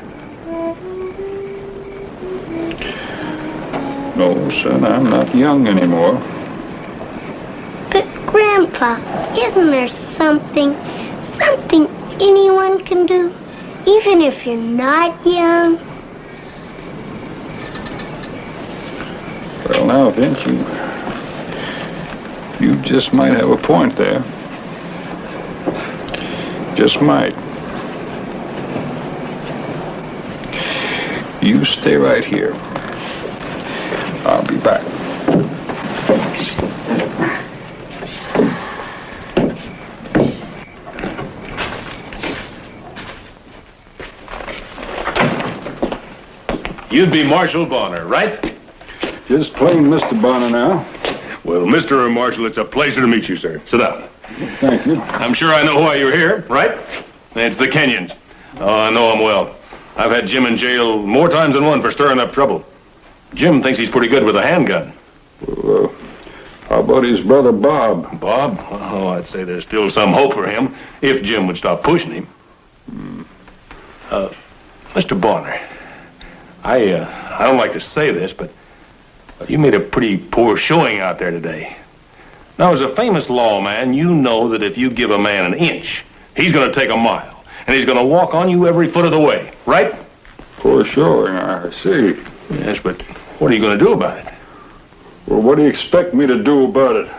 No, son, I'm not young anymore. But, Grandpa, isn't there something anyone can do, even if you're not young? Well, now, Vince, you just might have a point there. Just might. You stay right here. I'll be back. You'd be Marshal Bonner, right? Just plain Mr. Bonner now. Well, Mr. Marshal, it's a pleasure to meet you, sir. Sit down. Thank you. I'm sure I know why you're here, right? It's the Kenyons. Oh, I know them well. I've had Jim in jail more times than one for stirring up trouble. Jim thinks he's pretty good with a handgun. Well, how about his brother Bob? Bob? Oh, I'd say there's still some hope for him if Jim would stop pushing him. Mr. Bonner, I don't like to say this, but you made a pretty poor showing out there today. Now, as a famous lawman, you know that if you give a man an inch, he's going to take a mile, and he's going to walk on you every foot of the way, right? Poor showing, I see. Yes, but what are you going to do about it? Well, what do you expect me to do about it?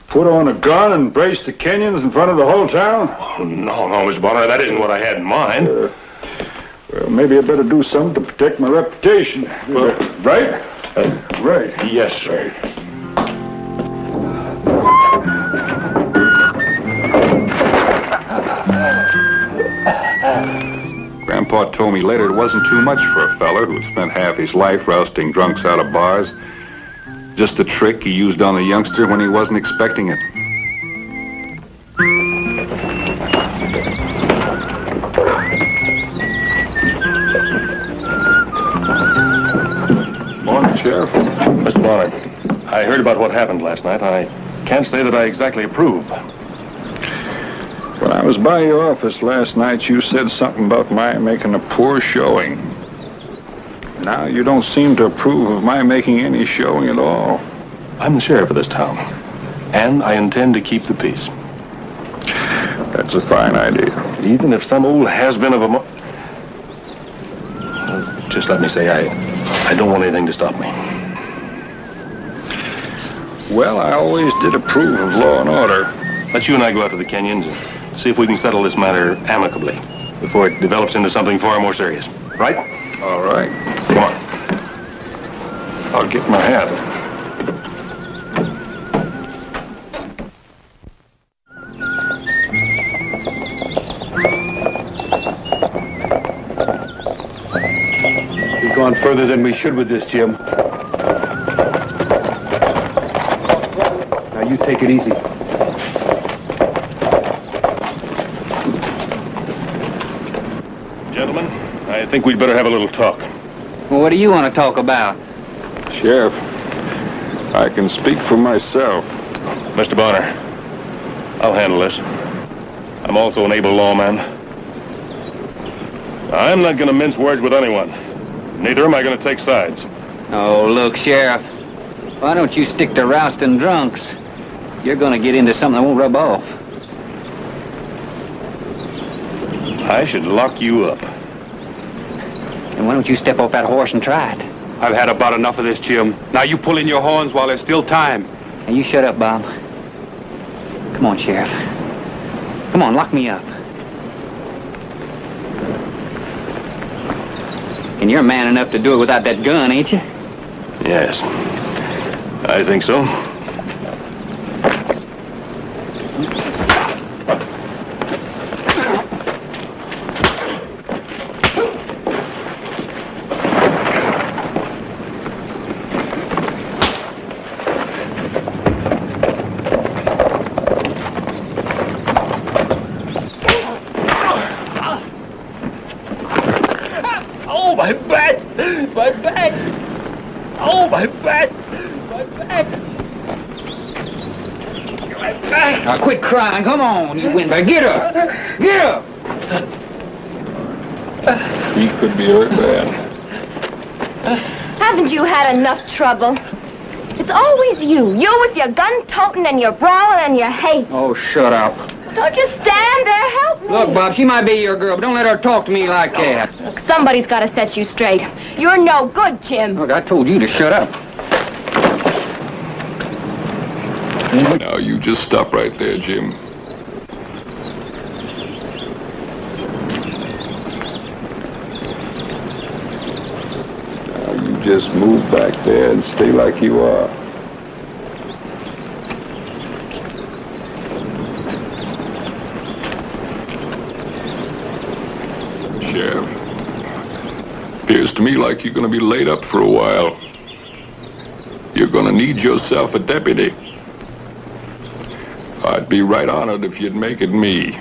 Put on a gun and brace the Kenyons in front of the whole town? Oh, no, Mr. Bonner, that isn't what I had in mind. Well, maybe I better do something to protect my reputation. Well, right? Right. Yes, sir. Grandpa told me later it wasn't too much for a feller who had spent half his life rousting drunks out of bars. Just a trick he used on the youngster when he wasn't expecting it. Morning, Sheriff. Mr. Bonner, I heard about what happened last night. I can't say that I exactly approve. When I was by your office last night, you said something about my making a poor showing. Now you don't seem to approve of my making any showing at all. I'm the sheriff of this town, and I intend to keep the peace. That's a fine idea. Even if some old has-been of a just let me say, I don't want anything to stop me. Well, I always did approve of law and order. Let you and I go out to the Kenyons and see if we can settle this matter amicably before it develops into something far more serious. Right? All right. Come on. I'll get my hat. We've gone further than we should with this, Jim. Now, you take it easy. Gentlemen, I think we'd better have a little talk. Well, what do you want to talk about? Sheriff, I can speak for myself. Mr. Bonner, I'll handle this. I'm also an able lawman. I'm not going to mince words with anyone. Neither am I going to take sides. Oh, look, Sheriff. Why don't you stick to rousting drunks? You're going to get into something that won't rub off. I should lock you up. And why don't you step off that horse and try it? I've had about enough of this, Jim. Now you pull in your horns while there's still time. Now you shut up, Bob. Come on, Sheriff. Come on, lock me up. And you're man enough to do it without that gun, ain't you? Yes, I think so. Oh, my back! My back! Oh, my back! My back! My back! Now quit crying. Come on, you windbag. Get up! Get up! He could be hurt bad. Haven't you had enough trouble? It's always you. You with your gun-toting and your brawling and your hate. Oh, shut up. Don't just stand there. Help me. Look, Bob, she might be your girl, but don't let her talk to me like that. Look, somebody's got to set you straight. You're no good, Jim. Look, I told you to shut up. Now, you just stop right there, Jim. Now, you just move back there and stay like you are. Sheriff, appears to me like you're going to be laid up for a while. You're going to need yourself a deputy. I'd be right honored if you'd make it me.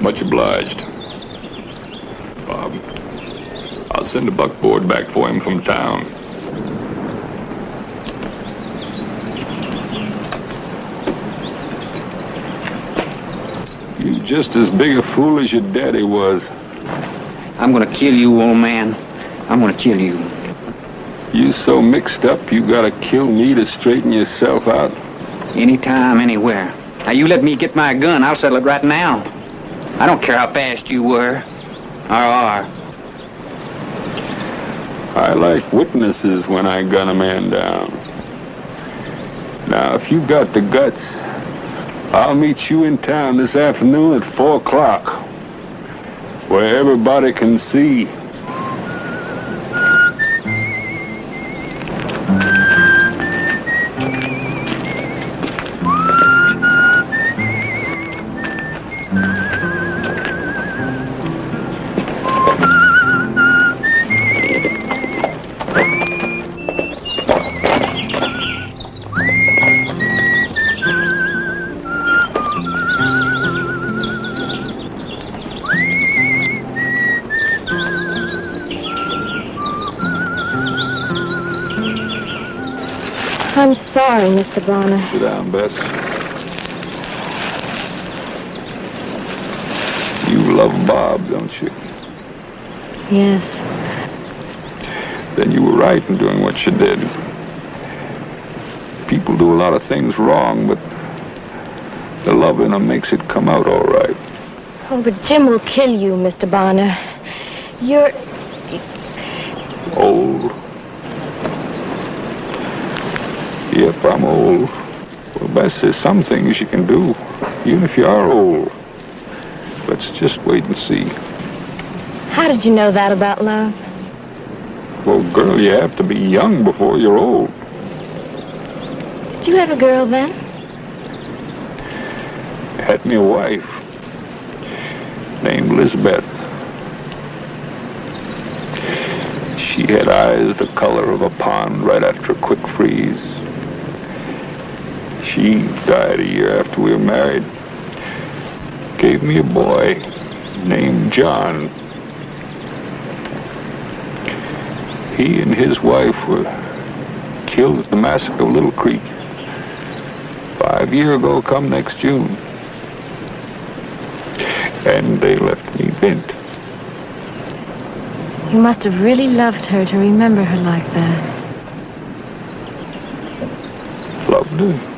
Much obliged. Bob, I'll send a buckboard back for him from town. You're just as big a fool as your daddy was. I'm gonna kill you, old man. I'm gonna kill you. You so mixed up, you gotta kill me to straighten yourself out. Anytime, anywhere. Now, you let me get my gun, I'll settle it right now. I don't care how fast you were, or are. I like witnesses when I gun a man down. Now, if you got the guts, I'll meet you in town this afternoon at 4 o'clock, where everybody can see. I'm sorry, Mr. Bonner. Sit down, Bess. You love Bob, don't you? Yes. Then you were right in doing what you did. People do a lot of things wrong, but the love in them makes it come out all right. Oh, but Jim will kill you, Mr. Bonner. You're... Old. Yep, I'm old. Well, Bess, there's some things you can do, even if you are old. Let's just wait and see. How did you know that about love? Well, girl, you have to be young before you're old. Did you have a girl then? Had me a wife named Lisbeth. She had eyes the color of a pond right after a quick freeze. She died a year after we were married. Gave me a boy named John. He and his wife were killed at the massacre of Little Creek 5 years ago come next June. And they left me bent. You must have really loved her to remember her like that. Loved her?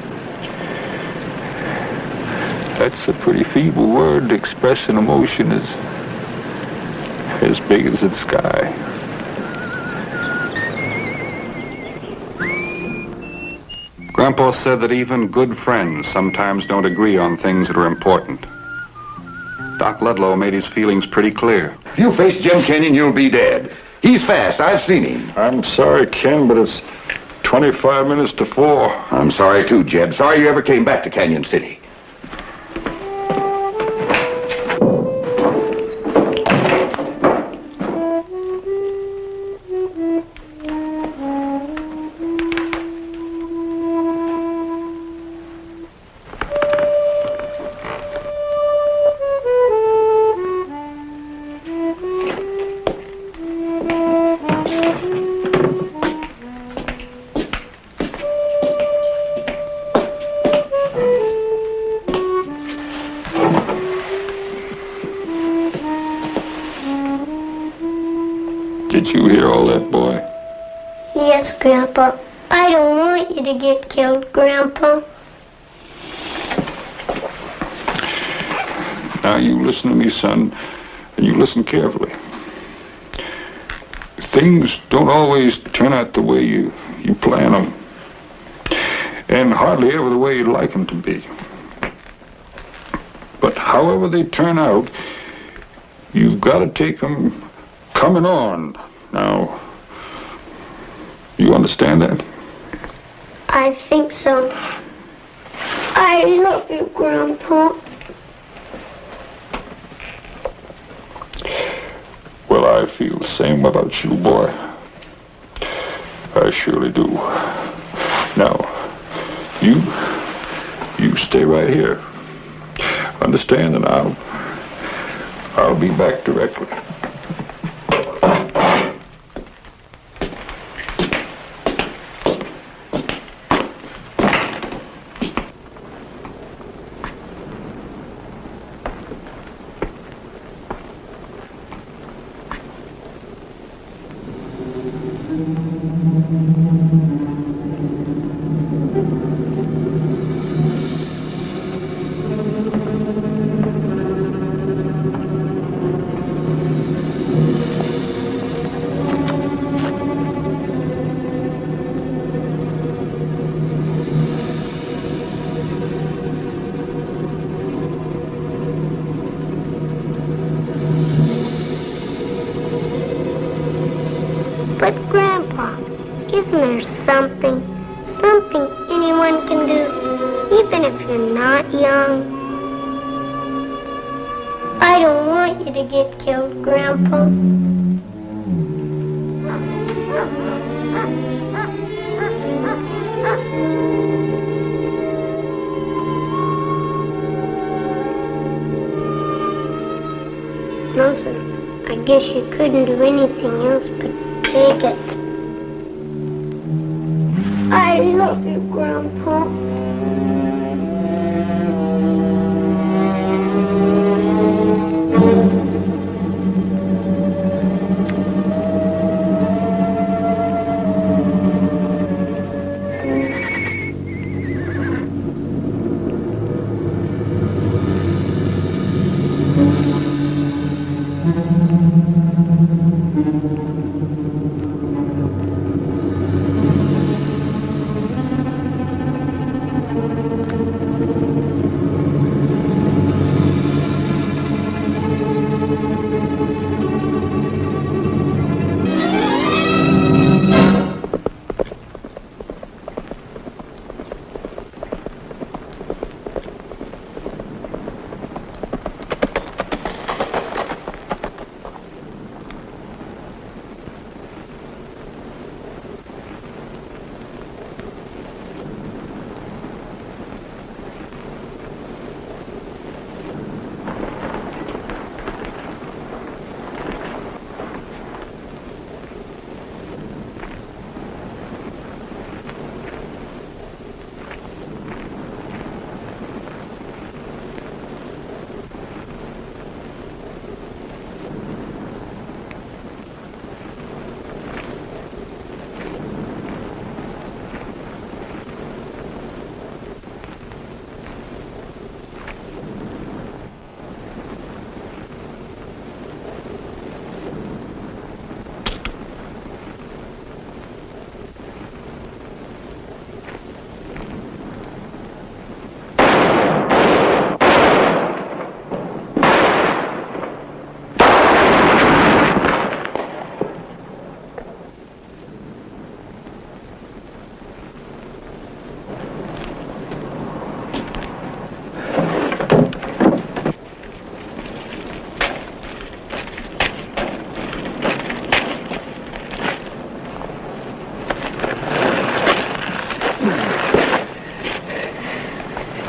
That's a pretty feeble word to express an emotion as big as the sky. Grandpa said that even good friends sometimes don't agree on things that are important. Doc Ludlow made his feelings pretty clear. If you face Jim Kenyon, you'll be dead. He's fast. I've seen him. I'm sorry, Ken, but it's 25 minutes to 4. I'm sorry, too, Jeb. Sorry you ever came back to Canyon City. Did you hear all that, boy? Yes, Grandpa. I don't want you to get killed, Grandpa. Now you listen to me, son, and you listen carefully. Things don't always turn out the way you plan them, and hardly ever the way you'd like them to be. But however they turn out, you've got to take them coming on. Now, you understand that? I think so. I love you, Grandpa. Well, I feel the same about you, boy. I surely do. Now, you stay right here. Understand, and I'll be back directly. But, Grandpa, isn't there something anyone can do, even if you're not young? I don't want you to get killed, Grandpa. No, sir. I guess you couldn't do anything else but take it. I love you, Grandpa.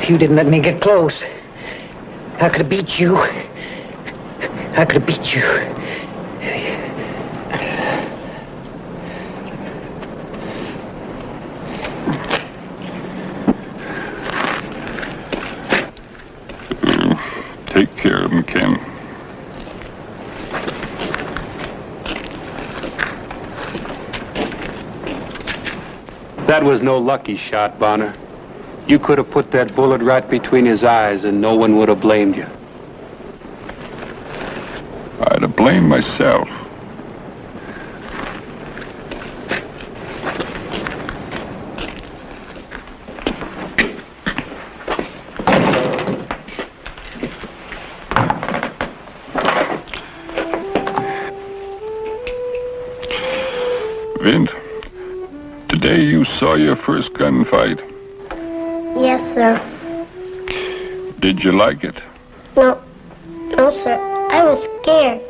You didn't let me get close. I could have beat you. I could have beat you. Take care of him, Ken. That was no lucky shot, Bonner. You could have put that bullet right between his eyes and no one would have blamed you. I'd have blamed myself. Vint, today you saw your first gunfight. Yes, sir. Did you like it? No, sir. I was scared.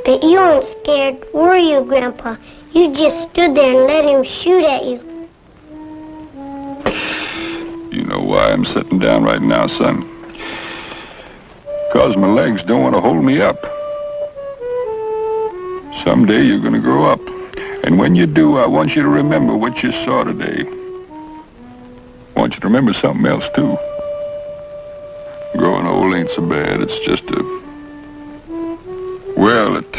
But you weren't scared, were you, Grandpa? You just stood there and let him shoot at you. You know why I'm sitting down right now, son? 'Cause my legs don't want to hold me up. Someday you're going to grow up. And when you do, I want you to remember what you saw today. I want you to remember something else, too. Growing old ain't so bad. It's just well, it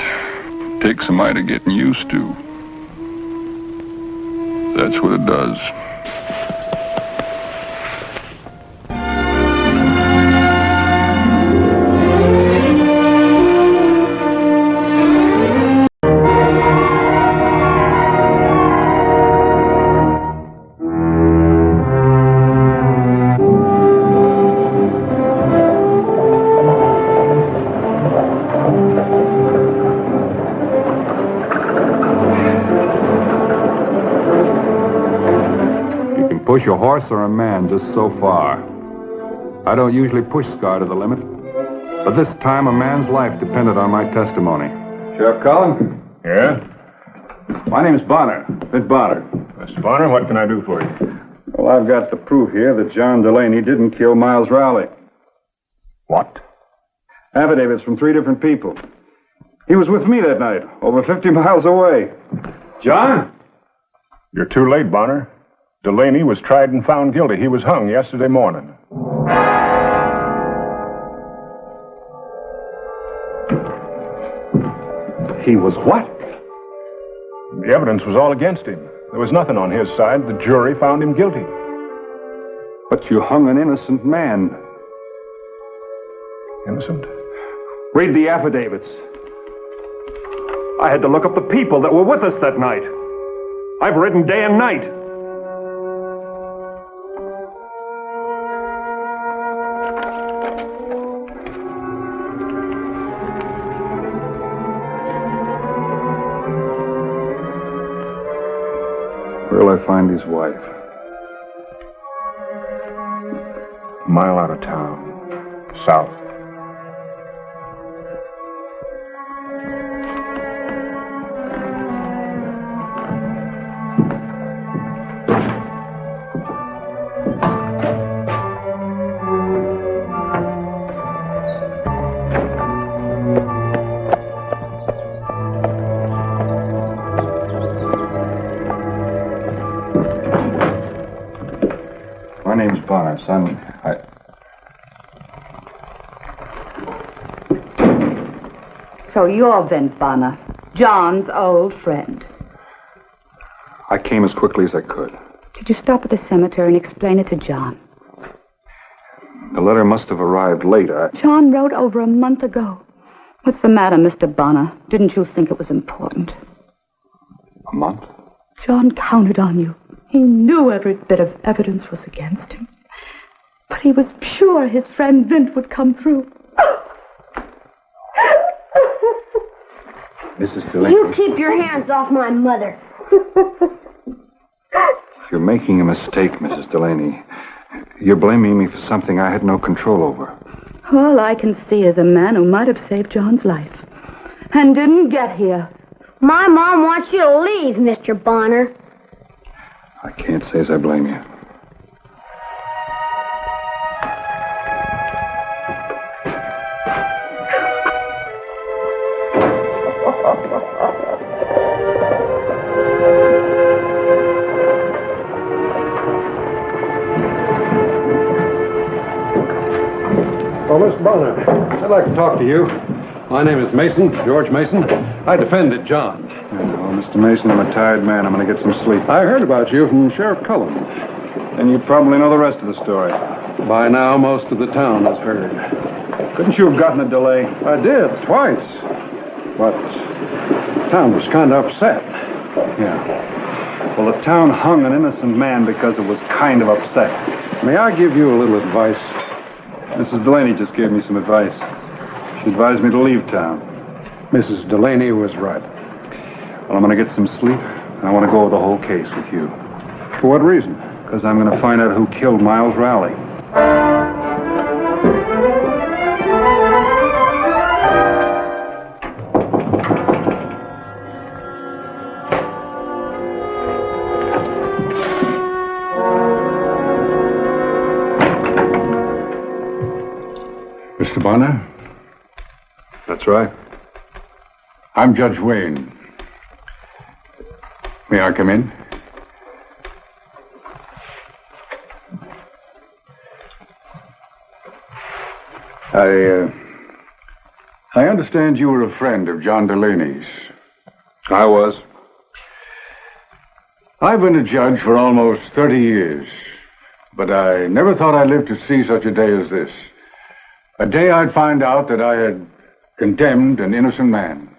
takes a mite of getting used to. That's what it does. Push a horse or a man just so far. I don't usually push Scar to the limit, but this time a man's life depended on my testimony. Sheriff Cullen? Yeah? My name's Bonner, Vint Bonner. Mr. Bonner, what can I do for you? Well, I've got the proof here that John Delaney didn't kill Miles Rowley. What? Affidavits from 3 different people. He was with me that night, over 50 miles away. John? You're too late, Bonner. Delaney was tried and found guilty. He was hung yesterday morning. He was what? The evidence was all against him. There was nothing on his side. The jury found him guilty. But you hung an innocent man. Innocent? Read the affidavits. I had to look up the people that were with us that night. I've ridden day and night. Where'll I find his wife? A mile out of town. South. My name's Bonner, son. So you're Vint Bonner, John's old friend. I came as quickly as I could. Did you stop at the cemetery and explain it to John? The letter must have arrived late. John wrote over a month ago. What's the matter, Mr. Bonner? Didn't you think it was important? A month? John counted on you. He knew every bit of evidence was against him. But he was sure his friend Vint would come through. Mrs. Delaney. You keep your hands off my mother. You're making a mistake, Mrs. Delaney. You're blaming me for something I had no control over. All I can see is a man who might have saved John's life. And didn't get here. My mom wants you to leave, Mr. Bonner. I can't say as I blame you. Oh, Miss Bonner, I'd like to talk to you. My name is Mason, George Mason. I defended John. Well, Mr. Mason, I'm a tired man. I'm going to get some sleep. I heard about you from Sheriff Cullen. And you probably know the rest of the story. By now, most of the town has heard. Couldn't you have gotten a delay? I did, twice. But the town was kind of upset. Yeah. Well, the town hung an innocent man because it was kind of upset. May I give you a little advice? Mrs. Delaney just gave me some advice. She advised me to leave town. Mrs. Delaney was right. Well, I'm going to get some sleep, and I want to go over the whole case with you. For what reason? Because I'm going to find out who killed Miles Rowley. Mr. Bonner? That's right. I'm Judge Wayne. May I come in? I understand you were a friend of John Delaney's. I was. I've been a judge for almost 30 years, but I never thought I'd live to see such a day as this. A day I'd find out that I had condemned an innocent man.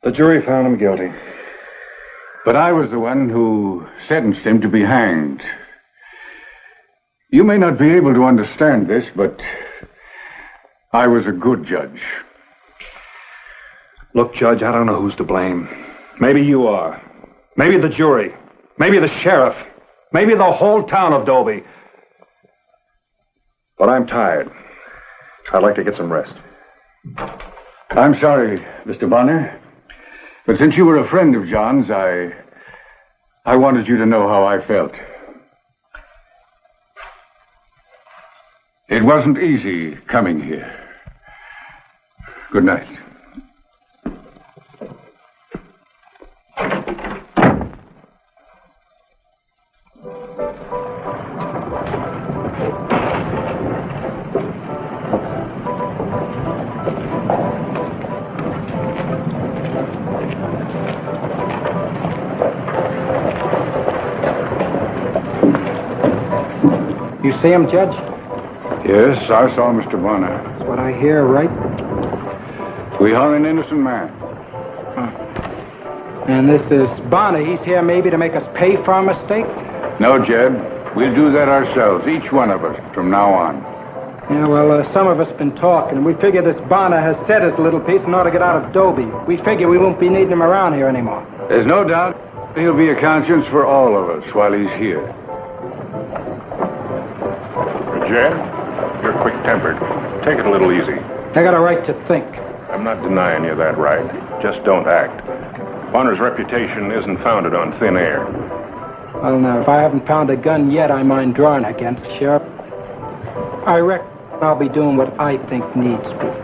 The jury found him guilty. But I was the one who sentenced him to be hanged. You may not be able to understand this, but I was a good judge. Look, Judge, I don't know who's to blame. Maybe you are. Maybe the jury. Maybe the sheriff. Maybe the whole town of Dobie. But I'm tired. I'd like to get some rest. I'm sorry, Mr. Bonner. But since you were a friend of John's, I wanted you to know how I felt. It wasn't easy coming here. Good night. You see him, Judge? Yes, I saw Mr. Bonner. That's what I hear, right? We hung an innocent man. And this is Bonner. He's here maybe to make us pay for our mistake? No, Jed. We'll do that ourselves, each one of us, from now on. Yeah, well, some of us been talking, and we figure this Bonner has said his little piece in order to get out of Dobie. We figure we won't be needing him around here anymore. There's no doubt he'll be a conscience for all of us while he's here. Jed, you're quick-tempered. Take it a little easy. I got a right to think. I'm not denying you that right. Just don't act. Bonner's reputation isn't founded on thin air. Well, now, if I haven't found a gun yet, I mind drawing against, Sheriff. I reckon I'll be doing what I think needs to be done.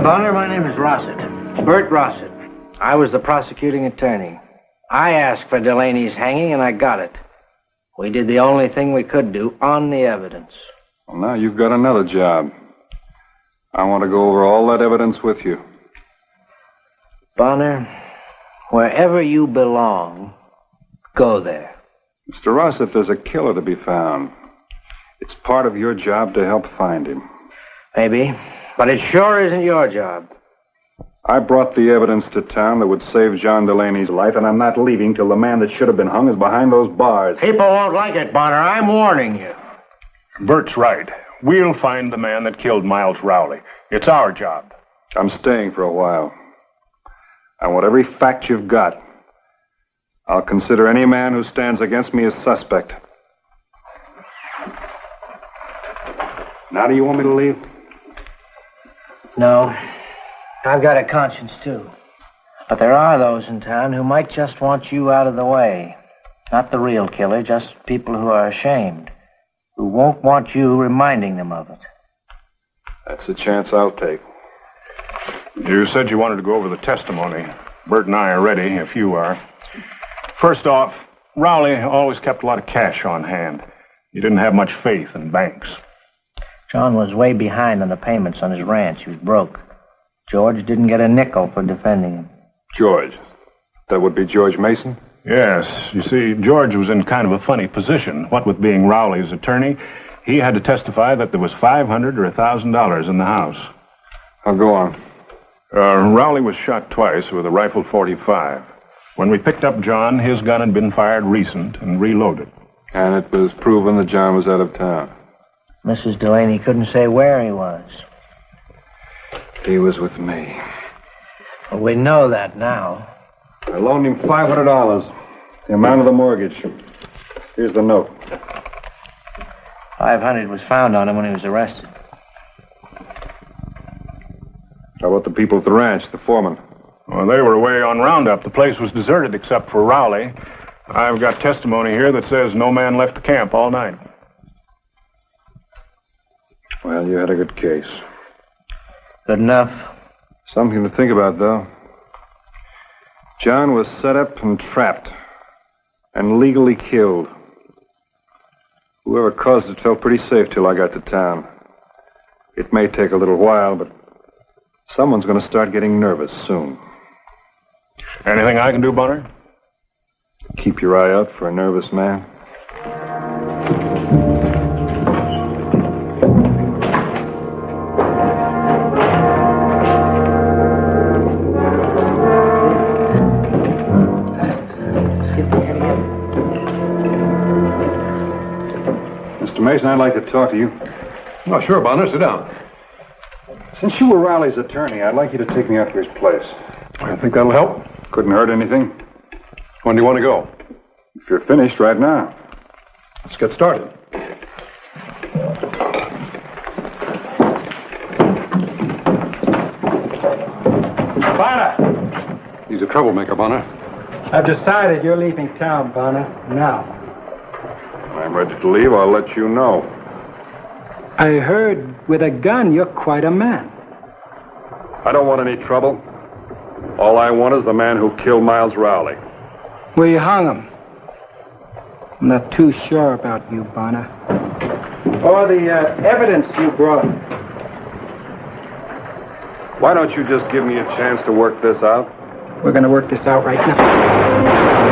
Bonner, my name is Rossett. Bert Rossett. I was the prosecuting attorney. I asked for Delaney's hanging, and I got it. We did the only thing we could do on the evidence. Well, now you've got another job. I want to go over all that evidence with you. Bonner, wherever you belong, go there. Mr. Rossett, there's a killer to be found. It's part of your job to help find him. Maybe, but it sure isn't your job. I brought the evidence to town that would save John Delaney's life, and I'm not leaving till the man that should have been hung is behind those bars. People won't like it, Bonner. I'm warning you. Bert's right. We'll find the man that killed Miles Rowley. It's our job. I'm staying for a while. I want every fact you've got. I'll consider any man who stands against me as suspect. Now, do you want me to leave? No. I've got a conscience, too. But there are those in town who might just want you out of the way. Not the real killer, just people who are ashamed, who won't want you reminding them of it. That's a chance I'll take. You said you wanted to go over the testimony. Bert and I are ready, if you are. First off, Rowley always kept a lot of cash on hand. He didn't have much faith in banks. John was way behind on the payments on his ranch. He was broke. George didn't get a nickel for defending him. George? That would be George Mason? Yes. You see, George was in kind of a funny position. What with being Rowley's attorney, he had to testify that there was $500 or $1,000 in the house. I'll go on. Rowley was shot twice with a rifle .45. When we picked up John, his gun had been fired recent and reloaded. And it was proven that John was out of town. Mrs. Delaney couldn't say where he was. He was with me. Well, we know that now. I loaned him $500, the amount of the mortgage. Here's the note. $500 was found on him when he was arrested. How about the people at the ranch, the foreman? Well, they were away on roundup. The place was deserted except for Rowley. I've got testimony here that says no man left the camp all night. Well, you had a good case. Good enough. Something to think about, though. John was set up and trapped and legally killed. Whoever caused it felt pretty safe till I got to town. It may take a little while, but someone's going to start getting nervous soon. Anything I can do, Bonner? Keep your eye out for a nervous man. Mr. Mason, I'd like to talk to you. Oh, sure, Bonner. Sit down. Since you were Rowley's attorney, I'd like you to take me out to his place. I think that'll help. Couldn't hurt anything. When do you want to go? If you're finished right now. Let's get started. Bonner! He's a troublemaker, Bonner. I've decided you're leaving town, Bonner. Now. When I'm ready to leave, I'll let you know. I heard with a gun you're quite a man. I don't want any trouble. All I want is the man who killed Miles Rowley. We hung him. I'm not too sure about you, Bonner. Or the evidence you brought. Why don't you just give me a chance to work this out? We're going to work this out right now.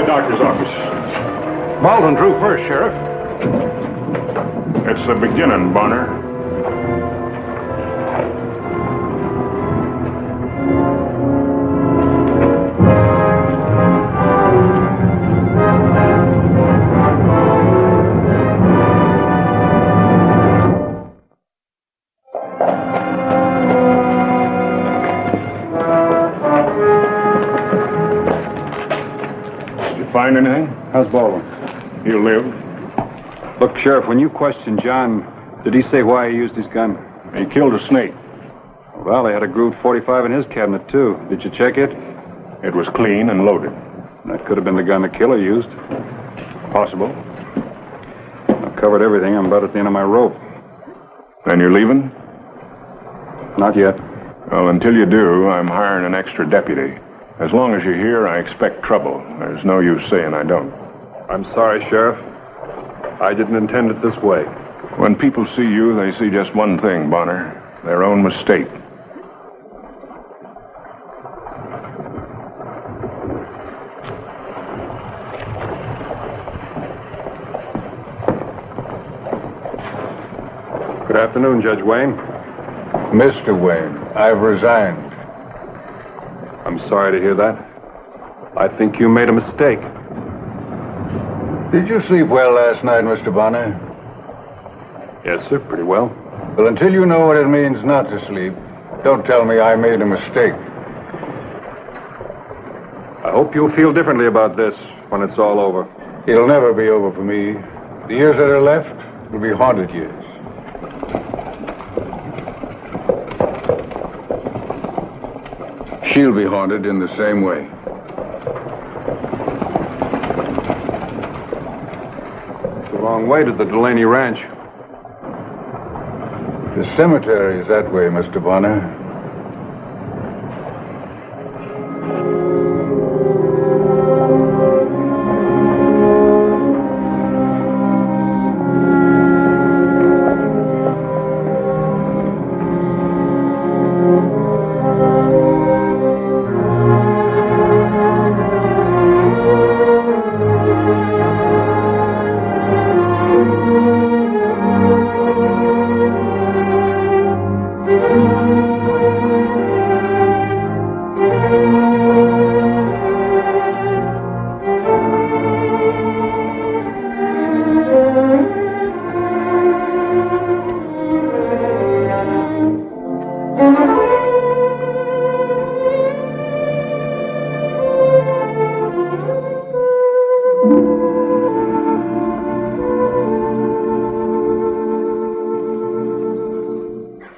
Doctor's office. Baldwin drew first, Sheriff. It's the beginning, Bonner. Find anything? How's Baldwin? He'll live. Look, Sheriff, when you questioned John, did he say why he used his gun? He killed a snake. Well, he had a Groot 45 in his cabinet, too. Did you check it? It was clean and loaded. That could have been the gun the killer used. Possible. I've covered everything. I'm about at the end of my rope. Then you're leaving? Not yet. Well, until you do, I'm hiring an extra deputy. As long as you're here, I expect trouble. There's no use saying I don't. I'm sorry, Sheriff. I didn't intend it this way. When people see you, they see just one thing, Bonner. Their own mistake. Good afternoon, Judge Wayne. Mr. Wayne, I've resigned. I'm sorry to hear that. I think you made a mistake. Did you sleep well last night, Mr. Bonner? Yes, sir, pretty well. Well, until you know what it means not to sleep, don't tell me I made a mistake. I hope you'll feel differently about this when it's all over. It'll never be over for me. The years that are left will be haunted years. She'll be haunted in the same way. It's a long way to the Delaney Ranch. The cemetery is that way, Mr. Bonner.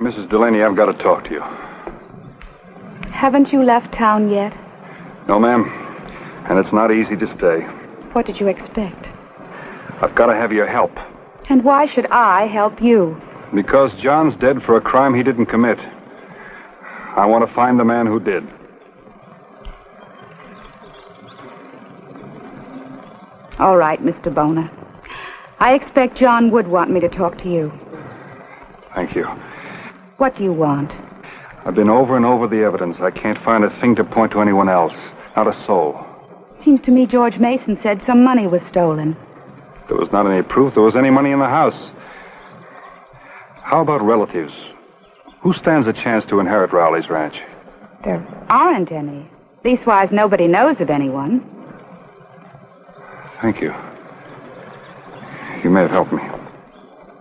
Mrs. Delaney, I've got to talk to you. Haven't you left town yet? No, ma'am. And it's not easy to stay. What did you expect? I've got to have your help. And why should I help you? Because John's dead for a crime he didn't commit. I want to find the man who did. All right, Mr. Bonner. I expect John would want me to talk to you. Thank you. What do you want? I've been over and over the evidence. I can't find a thing to point to anyone else. Not a soul. Seems to me George Mason said some money was stolen. There was not any proof there was any money in the house. How about relatives? Who stands a chance to inherit Rowley's ranch? There aren't any. Leastwise, nobody knows of anyone. Thank you. You may have helped me.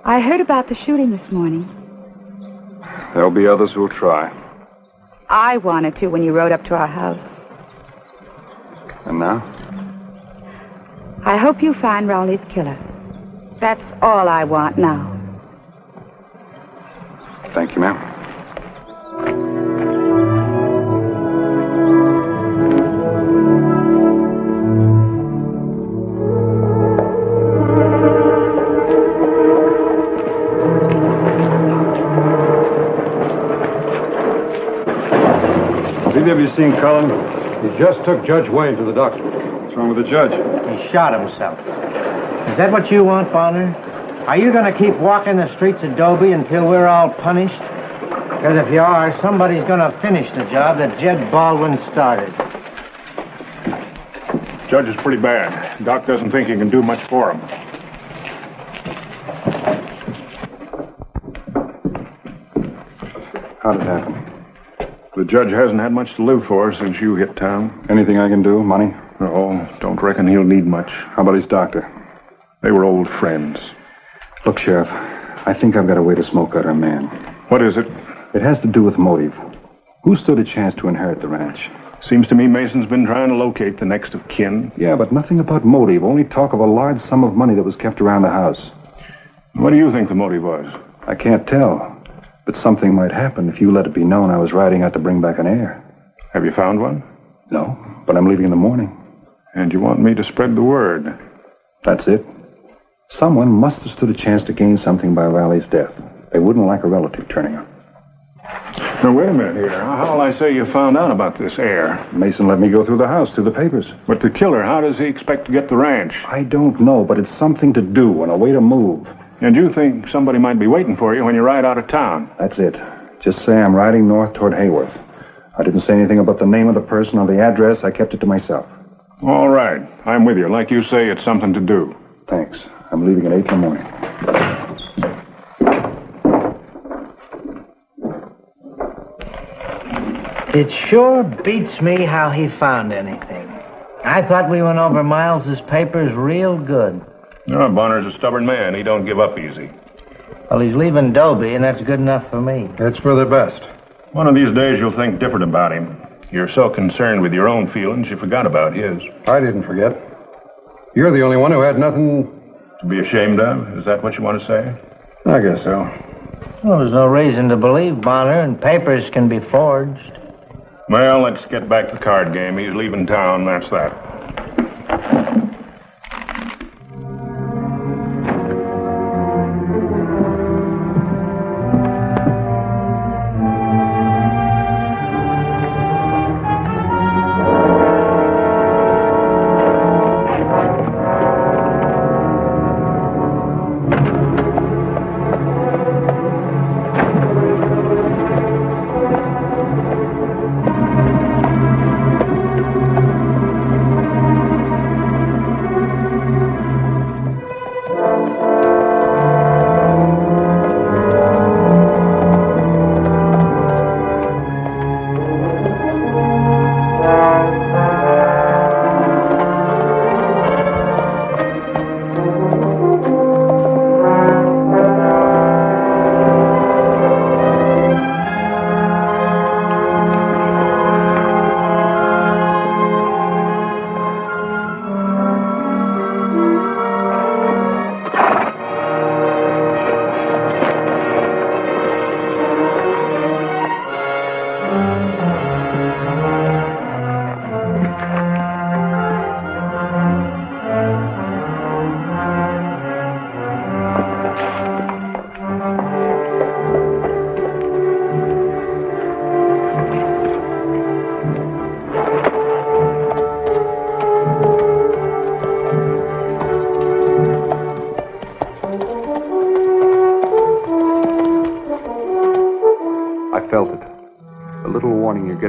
I heard about the shooting this morning. There'll be others who'll try. I wanted to when you rode up to our house. And now? I hope you find Rowley's killer. That's all I want now. Thank you, ma'am. Have you seen Cullen? He just took Judge Wayne to the doctor. What's wrong with the judge? He shot himself. Is that what you want, Bonner? Are you going to keep walking the streets of Dobie until we're all punished? Because if you are, somebody's going to finish the job that Jed Baldwin started. Judge is pretty bad. Doc doesn't think he can do much for him. How did it happen? The judge hasn't had much to live for since you hit town. Anything I can do? Money? No, don't reckon he'll need much. How about his doctor? They were old friends. Look, Sheriff, I think I've got a way to smoke out our man. What is it? It has to do with motive. Who stood a chance to inherit the ranch? Seems to me Mason's been trying to locate the next of kin. Yeah, but nothing about motive. Only talk of a large sum of money that was kept around the house. What do you think the motive was? I can't tell. But something might happen if you let it be known I was riding out to bring back an heir. Have you found one? No, but I'm leaving in the morning. And you want me to spread the word? That's it. Someone must have stood a chance to gain something by Riley's death. They wouldn't like a relative turning up. Now, wait a minute here. How'll I say you found out about this heir? Mason let me go through the house, through the papers. But the killer, how does he expect to get the ranch? I don't know, but it's something to do and a way to move. And you think somebody might be waiting for you when you ride out of town? That's it. Just say I'm riding north toward Hayworth. I didn't say anything about the name of the person or the address. I kept it to myself. All right. I'm with you. Like you say, it's something to do. Thanks. I'm leaving at 8 in the morning. It sure beats me how he found anything. I thought we went over Miles's papers real good. No, Bonner's a stubborn man. He don't give up easy. Well, he's leaving Dobie, and that's good enough for me. It's for the best. One of these days you'll think different about him. You're so concerned with your own feelings, you forgot about his. I didn't forget. You're the only one who had nothing to be ashamed of? Is that what you want to say? I guess so. Well, there's no reason to believe Bonner, and papers can be forged. Well, let's get back to the card game. He's leaving town, that's that.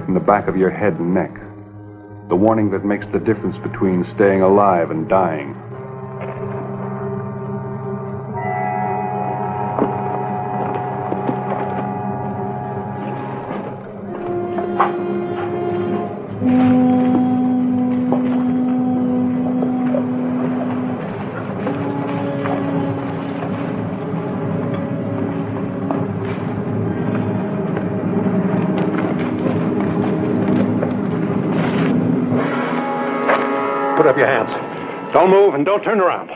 In the back of your head and neck. The warning that makes the difference between staying alive and dying. Put up your hands. Don't move and don't turn around.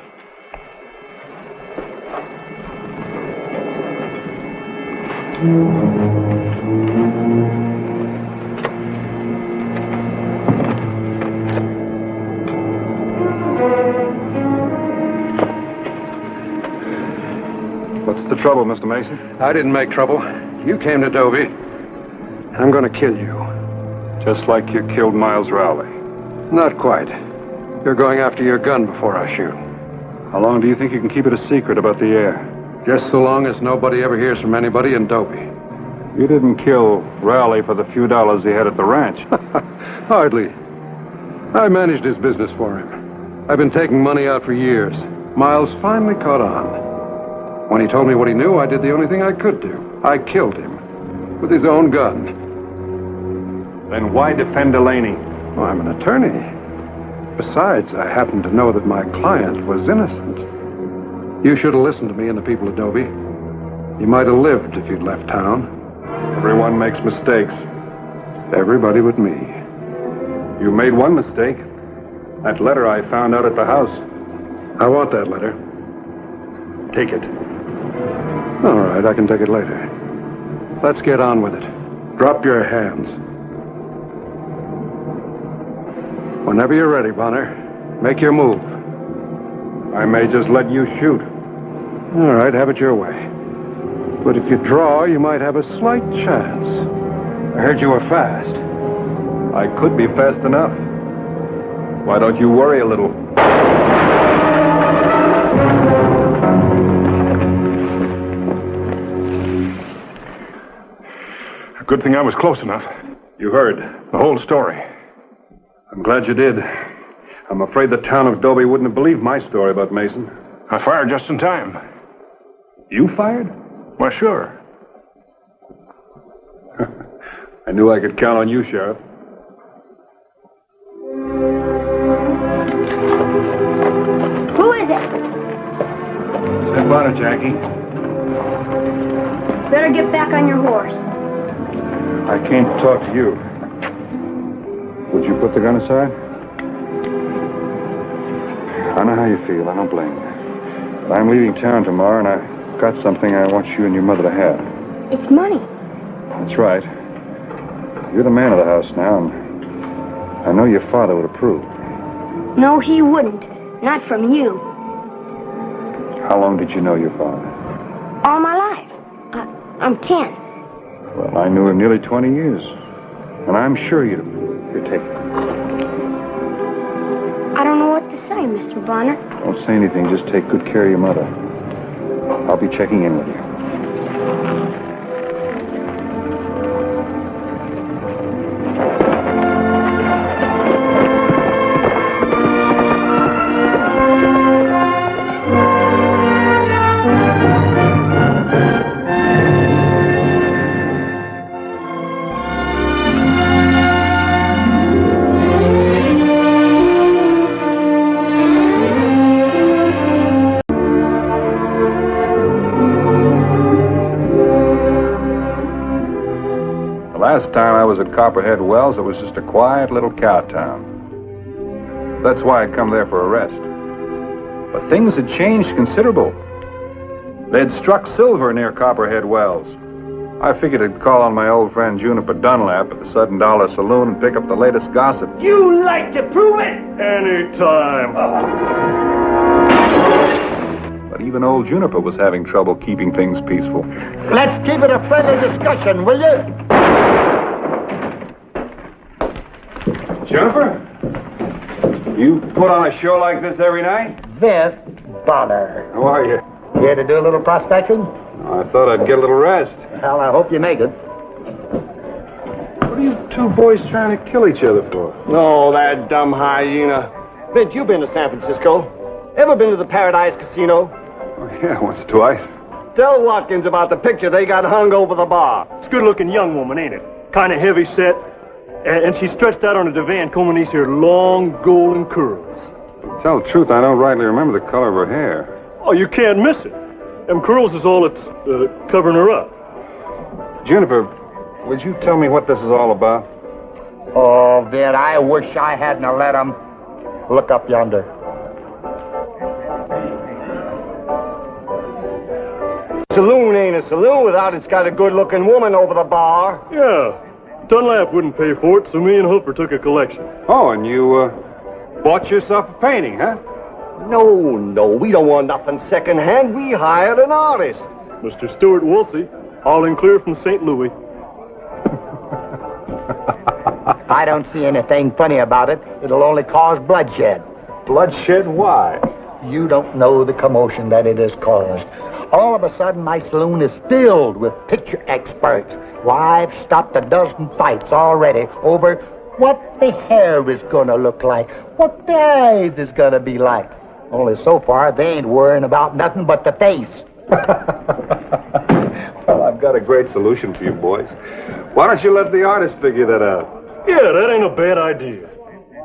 What's the trouble, Mr. Mason? I didn't make trouble. You came to Dobie, and I'm going to kill you. Just like you killed Miles Rowley. Not quite. You're going after your gun before I shoot. How long do you think you can keep it a secret about the air? Just so long as nobody ever hears from anybody in Dobie. You didn't kill Rowley for the few dollars he had at the ranch. Hardly. I managed his business for him. I've been taking money out for years. Miles finally caught on. When he told me what he knew, I did the only thing I could do. I killed him with his own gun. Then why defend Delaney? Oh, I'm an attorney. Besides, I happen to know that my client was innocent. You should have listened to me and the people of Dobie. You might have lived if you'd left town. Everyone makes mistakes. Everybody but me. You made one mistake. That letter I found out at the house. I want that letter. Take it. All right, I can take it later. Let's get on with it. Drop your hands. Whenever you're ready, Bonner, make your move. I may just let you shoot. All right, have it your way. But if you draw, you might have a slight chance. I heard you were fast. I could be fast enough. Why don't you worry a little? Good thing I was close enough. You heard the whole story. I'm glad you did. I'm afraid the town of Dobie wouldn't have believed my story about Mason. I fired just in time. You fired? Why, sure. I knew I could count on you, Sheriff. Who is it? Step on it, Jackie. came to talk to you. Would you put the gun aside? I know how you feel. I don't blame you. But I'm leaving town tomorrow, and I've got something I want you and your mother to have. It's money. That's right. You're the man of the house now, and I know your father would approve. No, he wouldn't. Not from you. How long did you know your father? All my life. I'm 10. Well, I knew him nearly 20 years, and I'm sure you'd approve. Here, take it. I don't know what to say, Mr. Bonner. Don't say anything. Just take good care of your mother. I'll be checking in with you. Last time I was at Copperhead Wells, it was just a quiet little cow town. That's why I'd come there for a rest. But things had changed considerable. They'd struck silver near Copperhead Wells. I figured I'd call on my old friend Juniper Dunlap at the Sudden Dollar Saloon and pick up the latest gossip. You like to prove it? Anytime. But even old Juniper was having trouble keeping things peaceful. Let's keep it a friendly discussion, will you? Juniper? You put on a show like this every night? Vince Bonner. How are you? Here to do a little prospecting? I thought I'd get a little rest. Well, I hope you make it. What are you two boys trying to kill each other for? Oh, that dumb hyena. Vince, you've been to San Francisco. Ever been to the Paradise Casino? Oh, yeah, once or twice. Tell Watkins about the picture they got hung over the bar. It's a good-looking young woman, ain't it? Kind of heavy set. And she's stretched out on a divan combing these here long golden curls. To tell the truth, I don't rightly remember the color of her hair. Oh, you can't miss it. Them curls is all that's covering her up. Juniper, would you tell me what this is all about? Oh, Vin, I wish I hadn't let him. Look up yonder. Saloon ain't a saloon without it's got a good-looking woman over the bar. Yeah. Dunlap wouldn't pay for it, so me and Hooper took a collection. Oh, and you, bought yourself a painting, huh? No, we don't want nothing secondhand. We hired an artist. Mr. Stuart Woolsey, all in clear from St. Louis. I don't see anything funny about it. It'll only cause bloodshed. Bloodshed? Why? You don't know the commotion that it has caused. All of a sudden, my saloon is filled with picture experts. Why, I've stopped a dozen fights already over what the hair is going to look like, what the eyes is going to be like. Only so far, they ain't worrying about nothing but the face. Well, I've got a great solution for you boys. Why don't you let the artist figure that out? Yeah, that ain't a bad idea.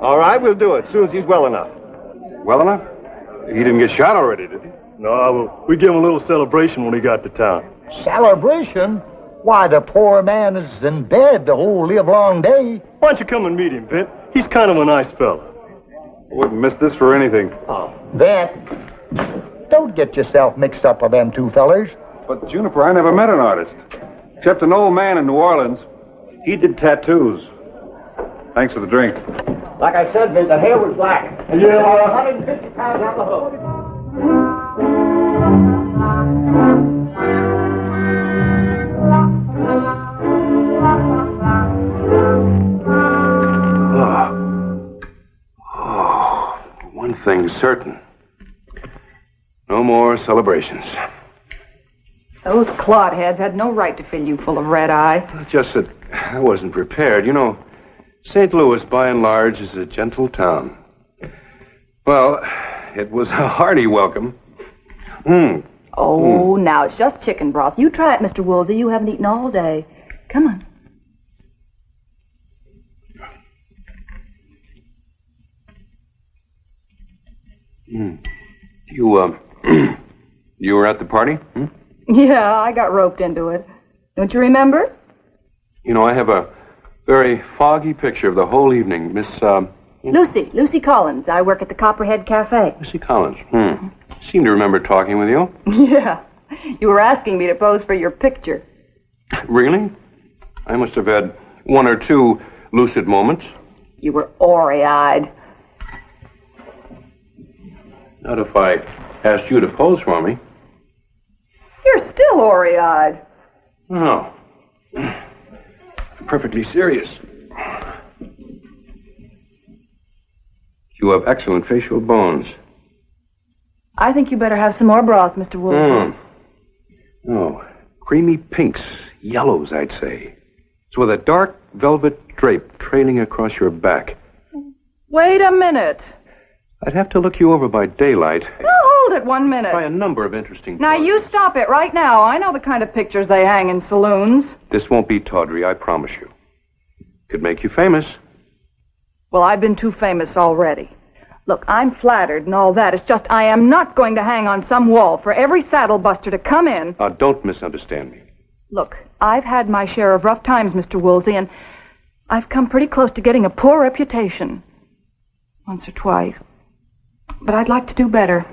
All right, we'll do it as soon as he's well enough. Well enough? He didn't get shot already, did he? No, well, we give him a little celebration when he got to town. Celebration? Why, the poor man is in bed the whole livelong day. Why don't you come and meet him, Vint? He's kind of a nice fella. I wouldn't miss this for anything. Oh, Vint, don't get yourself mixed up with them two fellers. But, Juniper, I never met an artist. Except an old man in New Orleans. He did tattoos. Thanks for the drink. Like I said, Vint, the hair was black. And you were 150 pounds out the hook. One thing's certain. No more celebrations. Those clodheads had no right to fill you full of red eye. It's just that I wasn't prepared. You know, St. Louis, by and large, is a gentle town. Well, it was a hearty welcome. Now it's just chicken broth. You try it, Mr. Woolsey. You haven't eaten all day. Come on. You were at the party? Yeah, I got roped into it. Don't you remember? You know, I have a very foggy picture of the whole evening. Miss, Lucy Collins. I work at the Copperhead Cafe. Lucy Collins. Seem to remember talking with you. Yeah. You were asking me to pose for your picture. Really? I must have had one or two lucid moments. You were ory-eyed. Not if I asked you to pose for me. You're still ory-eyed. No. I'm perfectly serious. You have excellent facial bones. I think you better have some more broth, Mr. Woolsey. Oh, creamy pinks, yellows, I'd say. It's with a dark velvet drape trailing across your back. Wait a minute. I'd have to look you over by daylight. Now hold it 1 minute. Try a number of interesting Now poses. you stop it right now. I know the kind of pictures they hang in saloons. This won't be tawdry, I promise you. Could make you famous. Well, I've been too famous already. Look, I'm flattered and all that. It's just I am not going to hang on some wall for every saddle buster to come in. Don't misunderstand me. Look, I've had my share of rough times, Mr. Woolsey, and I've come pretty close to getting a poor reputation. Once or twice. But I'd like to do better.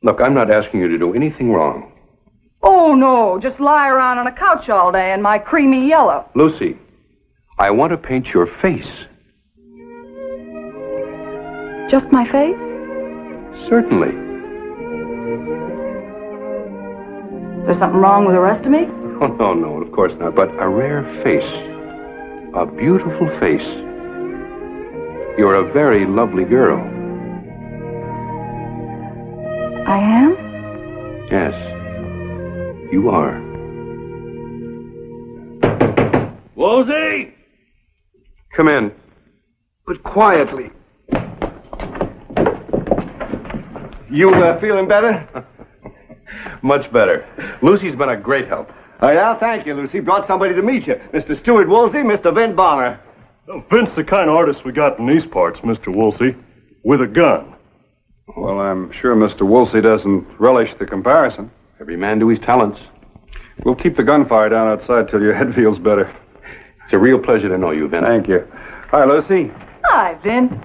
Look, I'm not asking you to do anything wrong. Oh, no, just lie around on a couch all day in my creamy yellow. Lucy, I want to paint your face. Just my face? Certainly. Is there something wrong with the rest of me? Oh, no, of course not. But a rare face. A beautiful face. You're a very lovely girl. I am? Yes, you are. Woolsey! Come in. But quietly. You feeling better? Much better. Lucy's been a great help. Oh, yeah? Thank you, Lucy. Brought somebody to meet you. Mr. Stuart Woolsey, Mr. Vint Bonner. Vince's the kind of artist we got in these parts, Mr. Woolsey. With a gun. Well, I'm sure Mr. Woolsey doesn't relish the comparison. Every man to his talents. We'll keep the gunfire down outside till your head feels better. It's a real pleasure to know you, Vin. Thank you. Hi, Lucy. Hi, Vin.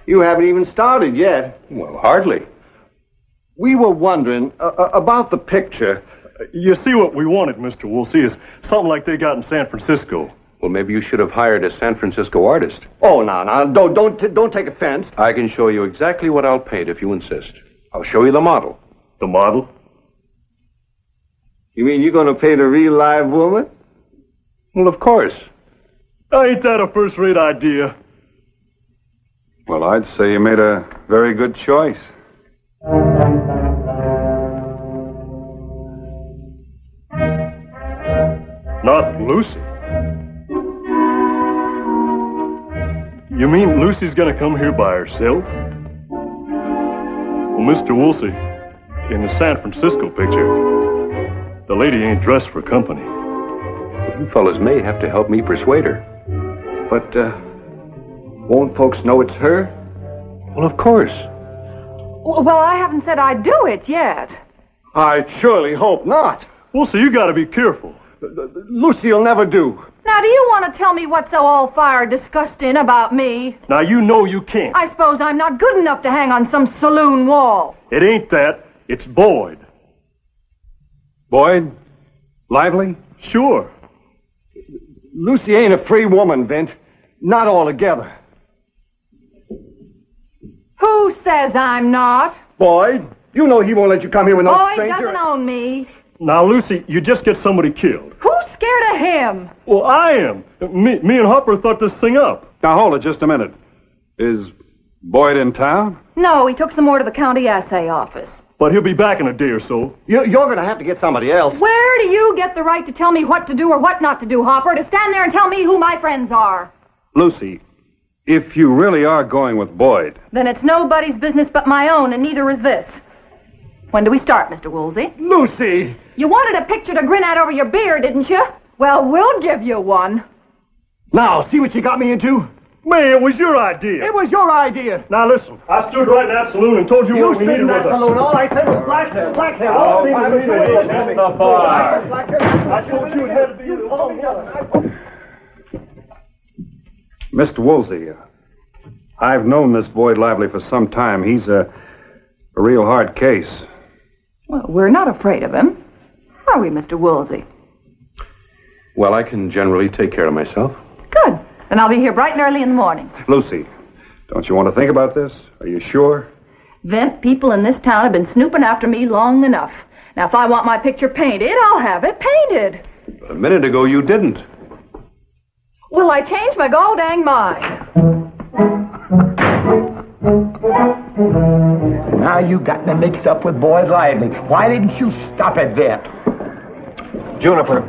You haven't even started yet. Well, hardly. We were wondering about the picture. You see, what we wanted, Mr. Woolsey, is something like they got in San Francisco. Well, maybe you should have hired a San Francisco artist. Oh, no, don't take offense. I can show you exactly what I'll paint if you insist. I'll show you the model. The model? You mean you're going to paint a real live woman? Well, of course. Ain't that a first-rate idea? Well, I'd say you made a very good choice. Not Lucy. You mean Lucy's gonna come here by herself? Well, Mr. Woolsey, in the San Francisco picture, the lady ain't dressed for company. You fellas may have to help me persuade her. But, won't folks know it's her? Well, of course. Well, I haven't said I'd do it yet. I surely hope not. Woolsey, you gotta be careful. Lucy'll never do. Now, do you want to tell me what's so all-fire disgusting about me? Now, you know you can't. I suppose I'm not good enough to hang on some saloon wall. It ain't that. It's Boyd. Boyd? Lively? Sure. Lucy ain't a free woman, Vint. Not altogether. Who says I'm not? Boyd, you know he won't let you come here with no Boyd stranger. doesn't own me. Now, Lucy, you just get somebody killed. Who's scared of him? Well, I am. Me and Hopper thought this thing up. Now, hold it just a minute. Is Boyd in town? No, he took some more to the county assay office. But he'll be back in a day or so. You're going to have to get somebody else. Where do you get the right to tell me what to do or what not to do, Hopper? To stand there and tell me who my friends are? Lucy, if you really are going with Boyd... Then it's nobody's business but my own, and neither is this. When do we start, Mr. Woolsey? Lucy! You wanted a picture to grin at over your beer, didn't you? Well, we'll give you one. Now, see what you got me into? Man, it was your idea. It was your idea. Now listen, I stood right in that saloon and told you what we needed in that was saloon. All I said was black hair, black hair. Oh, All I was that's the bar. Black hair. I told you it had to be the long hair. Mr. Woolsey, I've known this Boyd Lively for some time. He's a real hard case. Well, we're not afraid of him. Are we, Mr. Woolsey? Well, I can generally take care of myself. Good. Then I'll be here bright and early in the morning. Lucy, don't you want to think about this? Are you sure? Vint, people in this town have been snooping after me long enough. Now, if I want my picture painted, I'll have it painted. But a minute ago, you didn't. Will I change my gall-dang mind? Now you got me mixed up with Boyd Lively. Why didn't you stop it then? Juniper,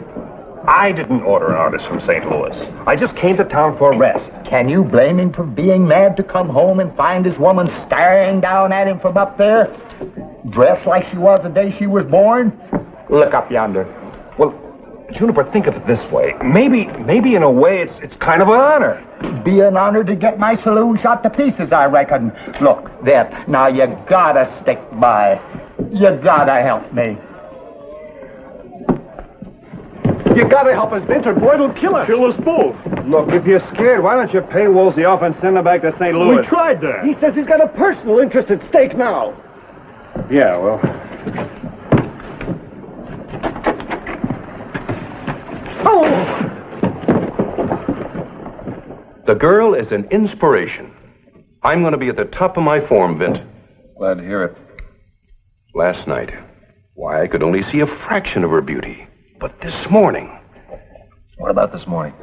I didn't order an artist from St. Louis. I just came to town for a rest. Can you blame him for being mad to come home and find his woman staring down at him from up there? Dressed like she was the day she was born? Look up yonder. Well, Juniper, think of it this way. Maybe in a way it's kind of an honor. Be an honor to get my saloon shot to pieces, I reckon. Look, Vep, now you gotta stick by. You gotta help me. You gotta help us, Vince, or Boyd will kill us. Kill us both. Look, if you're scared, why don't you pay Woolsey off and send him back to St. Louis? We tried that. He says he's got a personal interest at stake now. Yeah, well... Oh! The girl is an inspiration. I'm going to be at the top of my form, Vint. Glad to hear it. Last night, why, I could only see a fraction of her beauty. But this morning... What about this morning?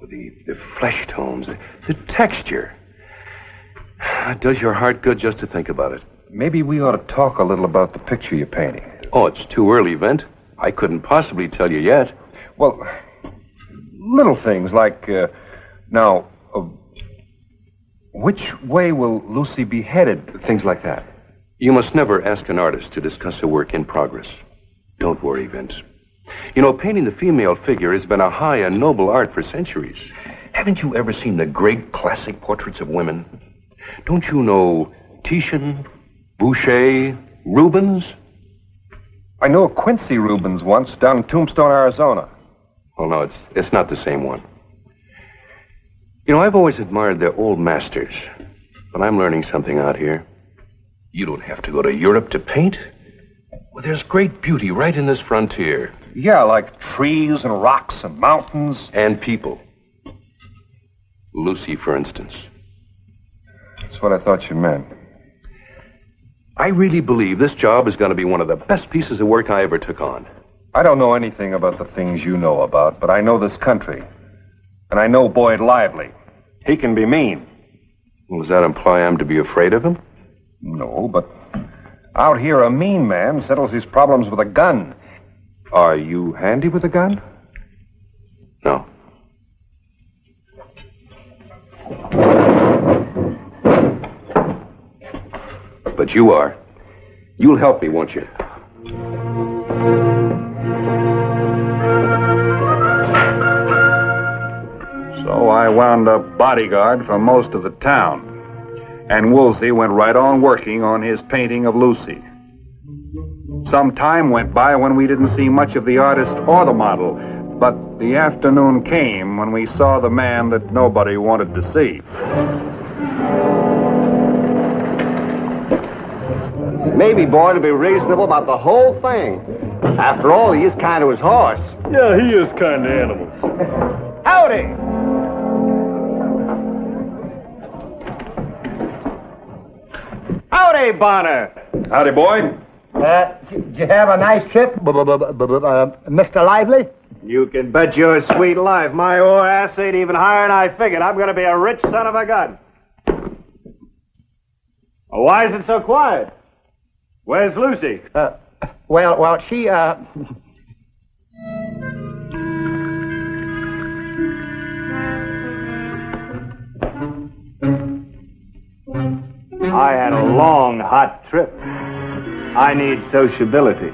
The flesh tones, the texture. It does your heart good just to think about it. Maybe we ought to talk a little about the picture you're painting. Oh, it's too early, Vint. I couldn't possibly tell you yet. Well, little things like, which way will Lucy be headed? Things like that. You must never ask an artist to discuss a work in progress. Don't worry, Vince. You know, painting the female figure has been a high and noble art for centuries. Haven't you ever seen the great classic portraits of women? Don't you know Titian, Boucher, Rubens? I know Quincy Rubens once down in Tombstone, Arizona. Oh, no, it's not the same one. You know, I've always admired their old masters, but I'm learning something out here. You don't have to go to Europe to paint. Well, there's great beauty right in this frontier. Yeah, like trees and rocks and mountains. And people. Lucy, for instance. That's what I thought you meant. I really believe this job is going to be one of the best pieces of work I ever took on. I don't know anything about the things you know about, but I know this country. And I know Boyd Lively. He can be mean. Well, does that imply I'm to be afraid of him? No, but out here a mean man settles his problems with a gun. Are you handy with a gun? No. But you are. You'll help me, won't you? So I wound up bodyguard for most of the town. And Woolsey went right on working on his painting of Lucy. Some time went by when we didn't see much of the artist or the model, but the afternoon came when we saw the man that nobody wanted to see. Maybe Boyd will be reasonable about the whole thing. After all, he is kind of his horse. Yeah, he is kind of animals. Howdy! Howdy, Bonner. Howdy, Boyd. Did you have a nice trip, Mr. Lively? You can bet your sweet life my old ass ain't even higher than I figured. I'm going to be a rich son of a gun. Oh, why is it so quiet? Where's Lucy? Well, she, I had a long, hot trip. I need sociability.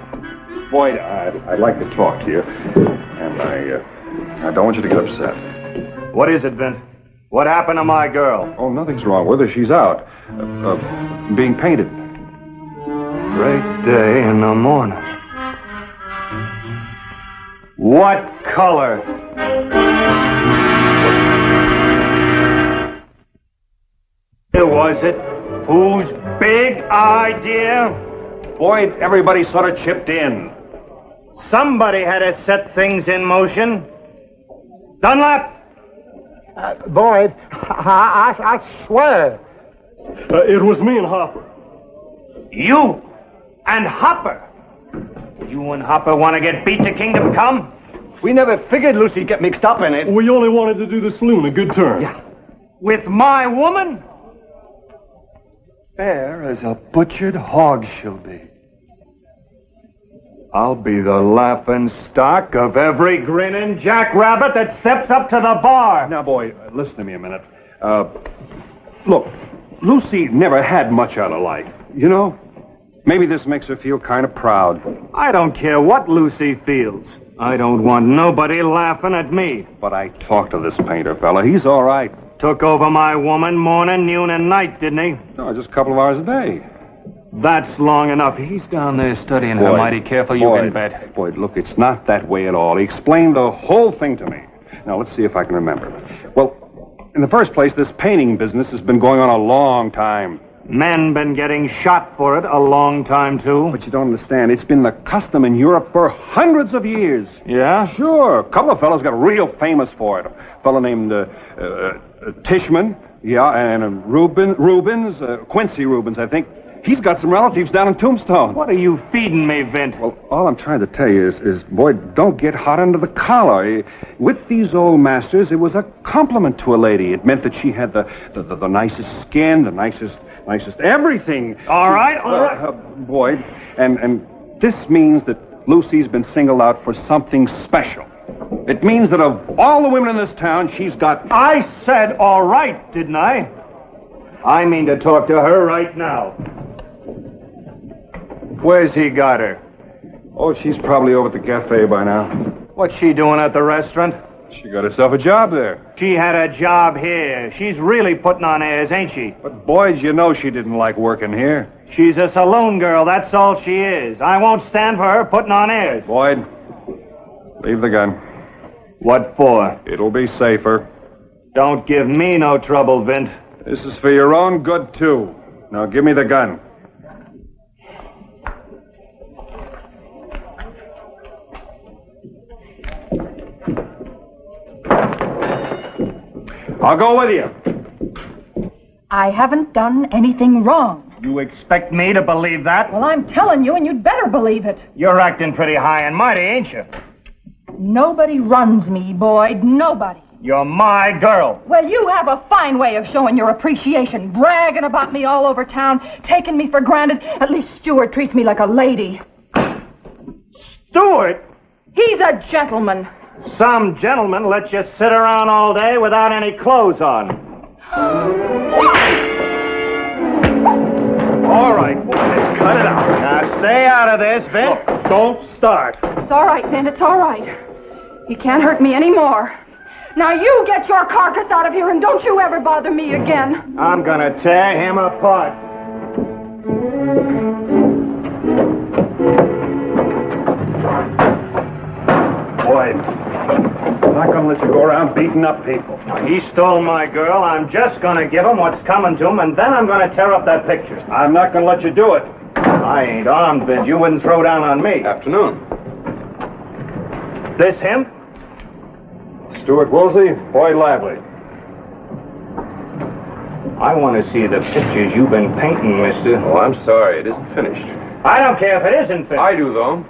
Boyd, I'd like to talk to you. And I don't want you to get upset. What is it, Vince? What happened to my girl? Oh, nothing's wrong with her. She's out. Being painted. Great day in the morning. What color? Who was it? Whose big idea? Boy, everybody sort of chipped in. Somebody had to set things in motion. Dunlap? Boyd, I swear. It was me and Hopper. You and Hopper? You and Hopper want to get beat to kingdom come? We never figured Lucy'd get mixed up in it. We only wanted to do the saloon a good turn. Yeah. With my woman? Fair as a butchered hog she'll be. I'll be the laughing stock of every grinning jackrabbit that steps up to the bar. Now, boy, listen to me a minute. Look, Lucy never had much out of life, you know? Maybe this makes her feel kind of proud. I don't care what Lucy feels. I don't want nobody laughing at me. But I talked to this painter fella. He's all right. Took over my woman morning, noon, and night, didn't he? No, just a couple of hours a day. That's long enough. He's down there studying her mighty careful, you can bet. Boyd, look, it's not that way at all. He explained the whole thing to me. Now, let's see if I can remember. Well, in the first place, this painting business has been going on a long time. Men been getting shot for it a long time, too. But you don't understand. It's been the custom in Europe for hundreds of years. Yeah? Sure. A couple of fellows got real famous for it. A fellow named Tishman, and Rubens, Quincy Rubens, I think. He's got some relatives down in Tombstone. What are you feeding me, Vint? Well, all I'm trying to tell you is, boy, don't get hot under the collar. With these old masters, it was a compliment to a lady. It meant that she had the nicest skin, the nicest everything. All right. Boyd, and this means that Lucy's been singled out for something special. It means that of all the women in this town, she's got... I said all right, didn't I? I mean to talk to her right now. Where's he got her? Oh, she's probably over at the cafe by now. What's she doing at the restaurant? She got herself a job there. She had a job here. She's really putting on airs, ain't she? But, Boyd, you know she didn't like working here. She's a saloon girl, that's all she is. I won't stand for her putting on airs. Boyd, leave the gun. What for? It'll be safer. Don't give me no trouble, Vint. This is for your own good, too. Now, give me the gun. I'll go with you. I haven't done anything wrong. You expect me to believe that? Well, I'm telling you, and you'd better believe it. You're acting pretty high and mighty, ain't you? Nobody runs me, Boyd. Nobody. You're my girl. Well, you have a fine way of showing your appreciation, bragging about me all over town, taking me for granted. At least Stuart treats me like a lady. Stuart? He's a gentleman. Some gentlemen let you sit around all day without any clothes on. All right, boys, cut it out. Now, stay out of this, Vint. Look, don't start. It's all right, Vin. It's all right. He can't hurt me anymore. Now you get your carcass out of here and don't you ever bother me again. I'm gonna tear him apart. Boy, I'm not gonna let you go around beating up people. Now, he stole my girl. I'm just gonna give him what's coming to him, and then I'm gonna tear up that picture. I'm not gonna let you do it. I ain't armed, Vint. You wouldn't throw down on me. Afternoon. This him? Stuart Woolsey, Boyd Lively. I want to see the pictures you've been painting, mister. Oh, I'm sorry. It isn't finished. I don't care if it isn't finished. I do, though.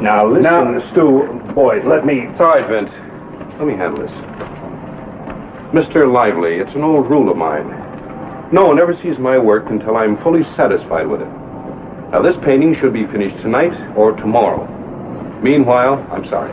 Now, listen. Now, Stu, Boyd, let me... It's all right, Vint. Let me handle this. Mr. Lively, it's an old rule of mine. No one ever sees my work until I'm fully satisfied with it. Now, this painting should be finished tonight or tomorrow. Meanwhile, I'm sorry.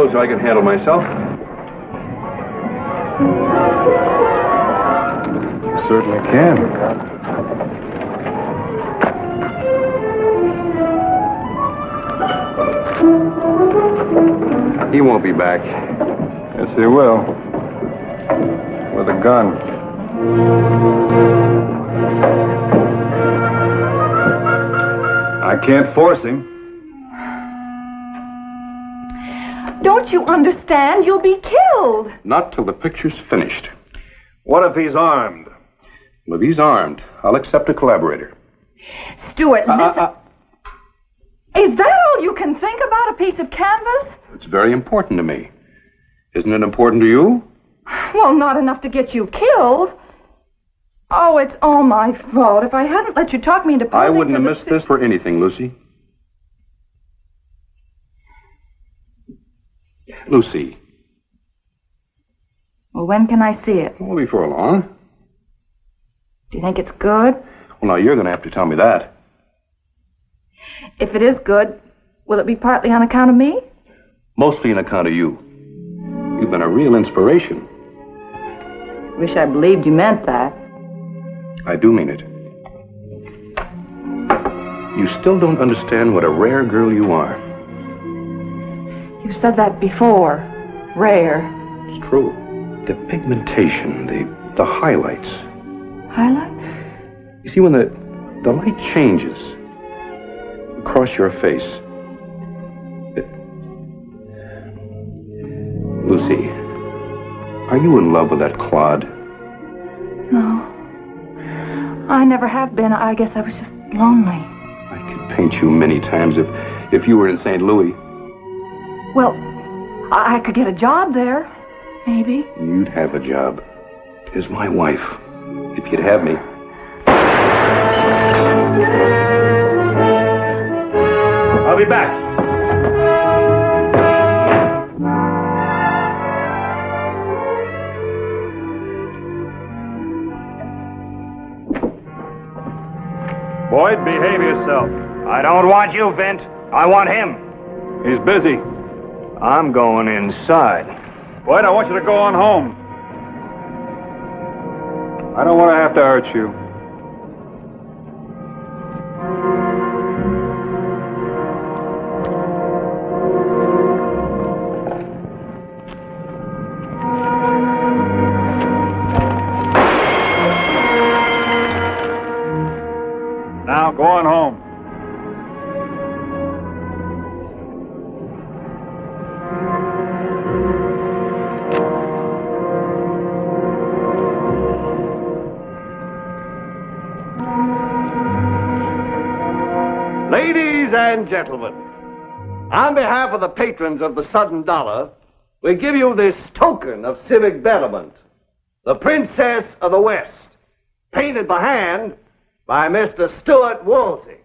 told you I can handle myself. You certainly can. He won't be back. Yes, he will. With a gun. I can't force him. Don't you understand? You'll be killed. Not till the picture's finished. What if he's armed? Well, if he's armed, I'll accept a collaborator. Stuart, listen. Is that all you can think about, a piece of canvas? It's very important to me. Isn't it important to you? Well, not enough to get you killed. Oh, it's all my fault. If I hadn't let you talk me into posing I wouldn't for have missed this for anything, Lucy. Lucy. Well, when can I see it? Well, before long. Do you think it's good? Well, now, you're going to have to tell me that. If it is good, will it be partly on account of me? Mostly on account of you. You've been a real inspiration. Wish I believed you meant that. I do mean it. You still don't understand what a rare girl you are. You said that before. Rare. It's true. The pigmentation, the highlights. Highlights? You see, when the light changes across your face, Lucy, are you in love with that clod? No. I never have been. I guess I was just lonely. I could paint you many times if you were in St. Louis. Well, I could get a job there. Maybe. You'd have a job. As my wife. If you'd have me. I'll be back. Boyd, behave yourself. I don't want you, Vint. I want him. He's busy. I'm going inside. Boyd, I want you to go on home. I don't want to have to hurt you. Now, go on home. Ladies and gentlemen, on behalf of the patrons of the Sudden Dollar, we give you this token of civic betterment, the Princess of the West, painted by hand by Mr. Stuart Woolsey.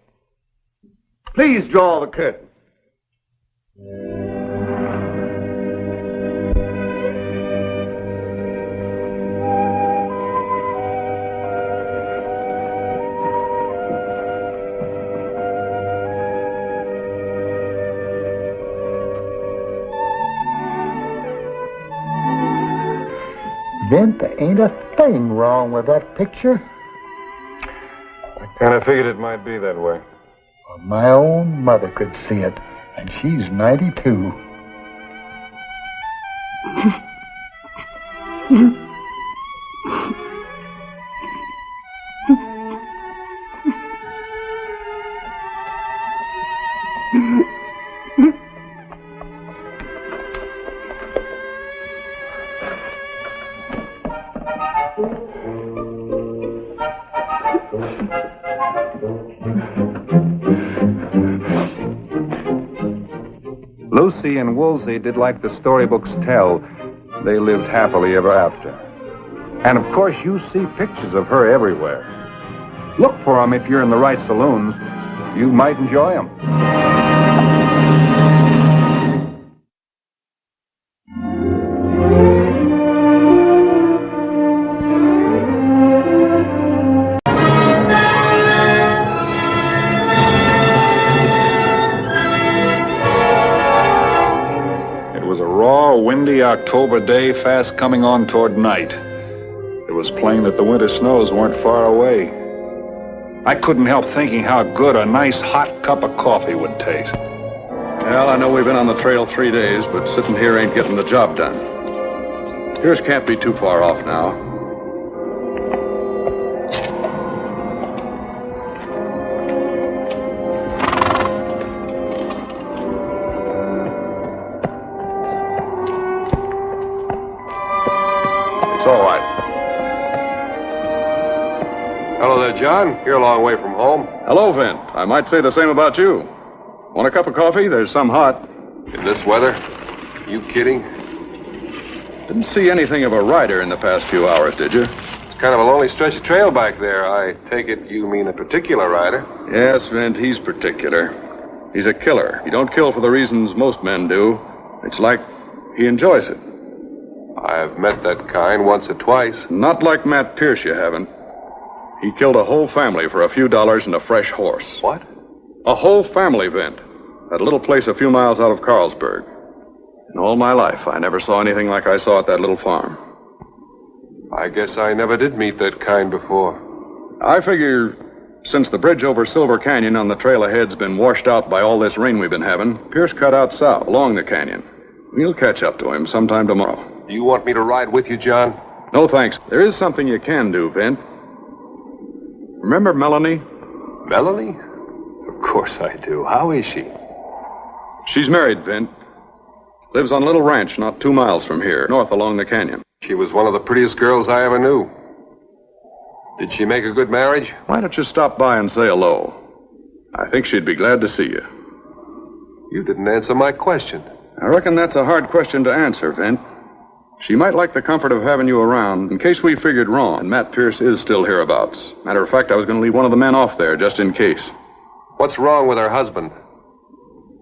Please draw the curtain. Vint, there ain't a thing wrong with that picture. Kind of figured it might be that way. Well, my own mother could see it, and she's 92. Lucy and Woolsey did like the storybooks tell. They lived happily ever after. And of course, you see pictures of her everywhere. Look for them if you're in the right saloons. You might enjoy them. raw, windy October day fast coming on toward night. It was plain that the winter snows weren't far away. I couldn't help thinking how good a nice hot cup of coffee would taste. Well, I know we've been on the trail 3 days, but sitting here ain't getting the job done. Yours can't be too far off now. It's all right. Hello there, John. You're a long way from home. Hello, Vint. I might say the same about you. Want a cup of coffee? There's some hot. In this weather? You kidding? Didn't see anything of a rider in the past few hours, did you? It's kind of a lonely stretch of trail back there. I take it you mean a particular rider. Yes, Vint, he's particular. He's a killer. He don't kill for the reasons most men do. It's like he enjoys it. I've met that kind once or twice. Not like Matt Pierce, you haven't. He killed a whole family for a few dollars and a fresh horse. What? A whole family, Vint. At a little place a few miles out of Carlsberg. In all my life, I never saw anything like I saw at that little farm. I guess I never did meet that kind before. I figure since the bridge over Silver Canyon on the trail ahead's been washed out by all this rain we've been having, Pierce cut out south along the canyon. We'll catch up to him sometime tomorrow. Do you want me to ride with you, John? No, thanks. There is something you can do, Vint. Remember Melanie? Melanie? Of course I do. How is she? She's married, Vint. Lives on a little ranch not 2 miles from here, north along the canyon. She was one of the prettiest girls I ever knew. Did she make a good marriage? Why don't you stop by and say hello? I think she'd be glad to see you. You didn't answer my question. I reckon that's a hard question to answer, Vint. She might like the comfort of having you around in case we figured wrong and Matt Pierce is still hereabouts. Matter of fact, I was going to leave one of the men off there just in case. What's wrong with her husband?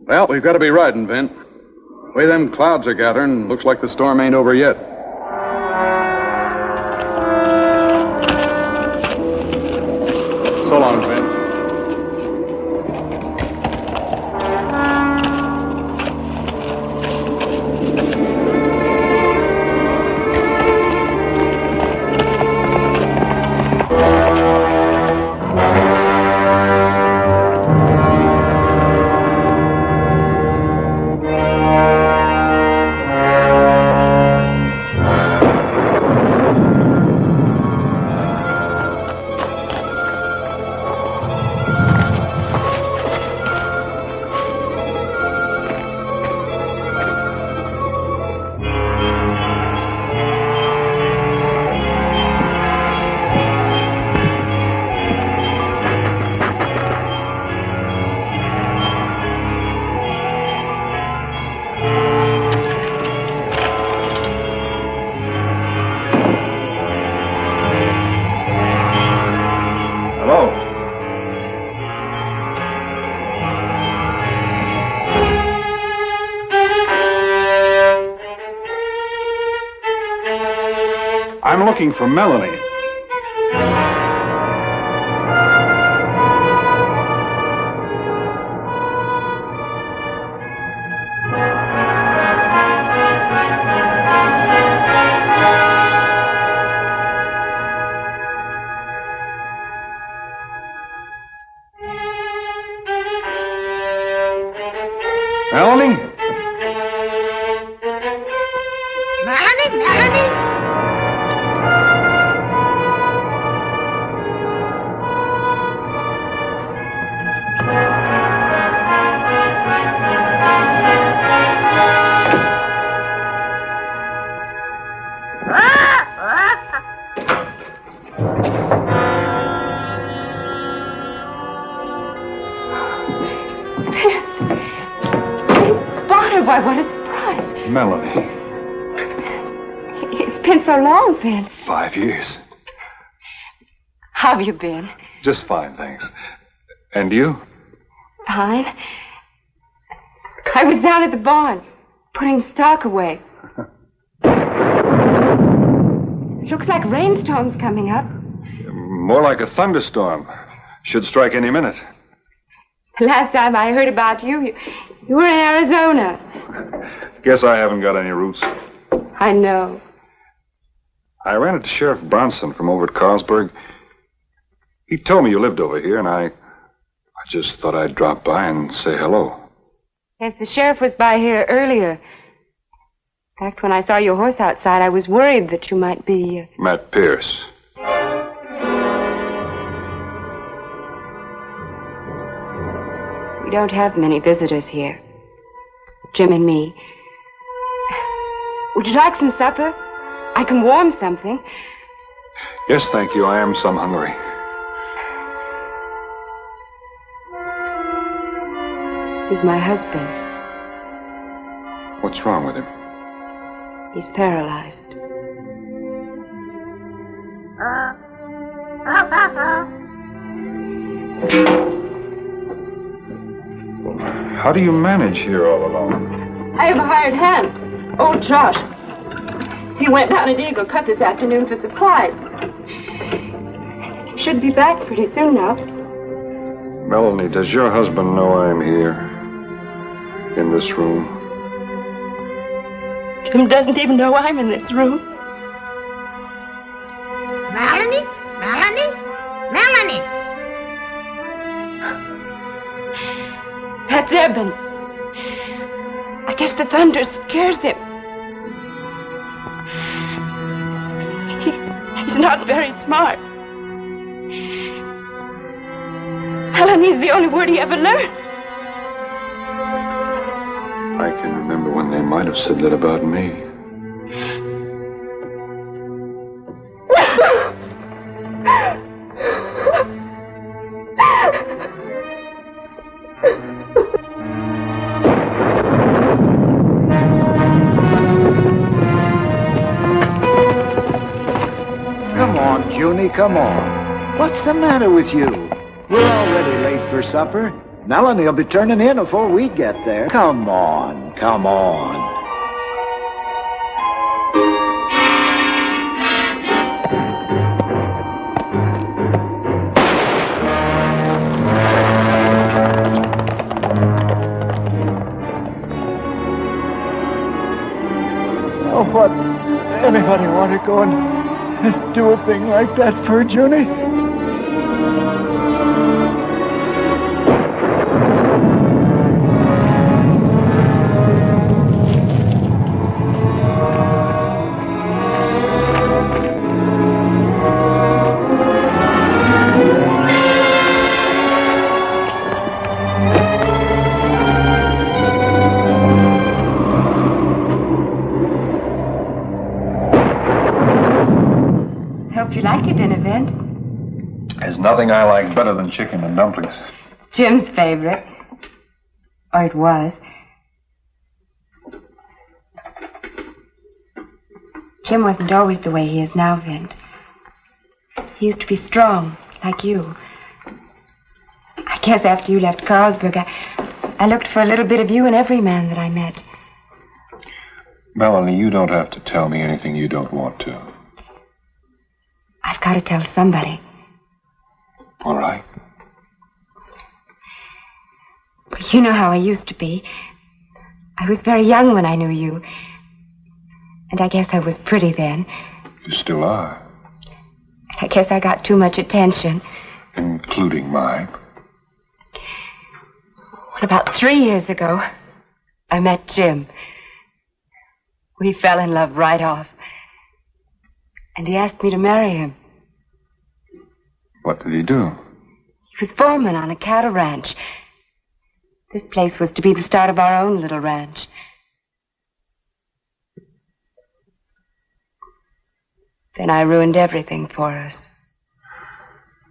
Well, we've got to be riding, Vint. The way them clouds are gathering, looks like the storm ain't over yet. So long, Vint. I'm looking for Melanie. Melanie? Melanie? Why, what a surprise. Melanie. It's been so long, Vin. 5 years. How have you been? Just fine, thanks. And you? Fine. I was down at the barn, putting stock away. Looks like rainstorm's coming up. More like a thunderstorm. Should strike any minute. The last time I heard about you, you were in Arizona. Guess I haven't got any roots. I know. I ran into Sheriff Bronson from over at Carlsberg. He told me you lived over here, and I just thought I'd drop by and say hello. Yes, the sheriff was by here earlier. In fact, when I saw your horse outside, I was worried that you might be... Matt Pierce. We don't have many visitors here. Jim and me. Would you like some supper? I can warm something. Yes, thank you. I am some hungry. He's my husband. What's wrong with him? He's paralyzed. How do you manage here all alone? I have a hired hand. Old Josh. He went down at Eagle Cut this afternoon for supplies. Should be back pretty soon now. Melanie, does your husband know I'm here? In this room? Jim doesn't even know I'm in this room. Melanie? Melanie? Melanie! That's Eben. I guess the thunder scares him. He's not very smart. Melanie's the only word he ever learned. I can remember when they might have said that about me. Come on, Junie, come on. What's the matter with you? We're already late for supper. Melanie will be turning in before we get there. Come on, come on. Oh, what? Anybody want to go and do a thing like that for Junie? Hope you liked your dinner, Vint. There's nothing I like better than chicken and dumplings. Jim's favorite. Or it was. Jim wasn't always the way he is now, Vint. He used to be strong, like you. I guess after you left Carlsberg, I looked for a little bit of you in every man that I met. Melanie, you don't have to tell me anything you don't want to. I've got to tell somebody. All right. But you know how I used to be. I was very young when I knew you. And I guess I was pretty then. You still are. I guess I got too much attention. Including mine. Well, about 3 years ago, I met Jim. We fell in love right off. And he asked me to marry him. What did he do? He was foreman on a cattle ranch. This place was to be the start of our own little ranch. Then I ruined everything for us.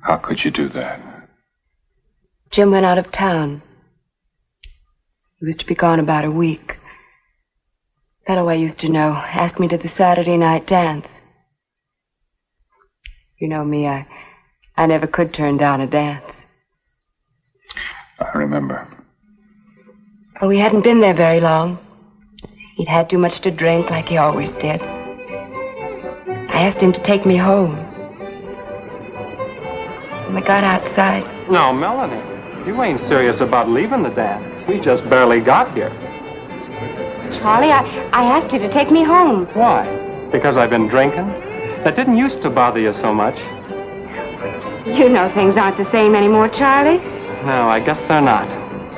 How could you do that? Jim went out of town. He was to be gone about a week. Fellow I used to know asked me to the Saturday night dance. You know me, I never could turn down a dance. I remember. Well, we hadn't been there very long. He'd had too much to drink, like he always did. I asked him to take me home. When we got outside... No, Melanie, you ain't serious about leaving the dance. We just barely got here. Charlie. I asked you to take me home. Why? Because I've been drinking? That didn't used to bother you so much. You know things aren't the same anymore, Charlie. No, I guess they're not.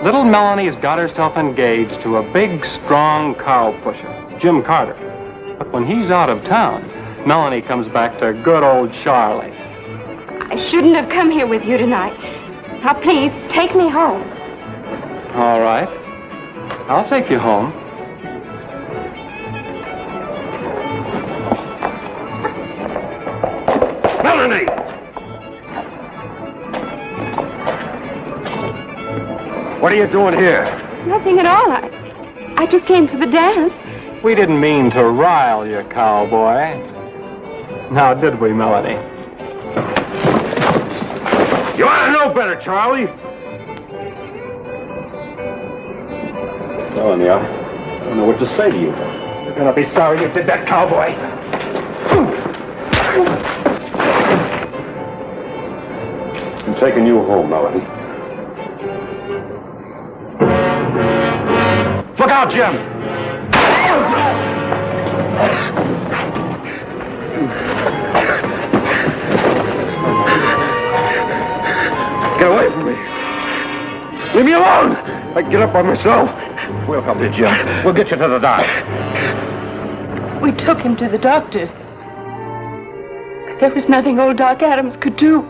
Little Melanie's got herself engaged to a big, strong cow pusher, Jim Carter. But when he's out of town, Melanie comes back to good old Charlie. I shouldn't have come here with you tonight. Now, please, take me home. All right. I'll take you home. Melanie! What are you doing here? Nothing at all. I just came for the dance. We didn't mean to rile you, cowboy. Now, did we, Melanie? You ought to know better, Charlie. Melanie, I don't know what to say to you. You're gonna be sorry you did that, cowboy. I'm taking you home, Melanie. Look out, Jim! Get away from me. Leave me alone. I can get up by myself. We'll help you, Jim. We'll get you to the doc. We took him to the doctors. But there was nothing old Doc Adams could do.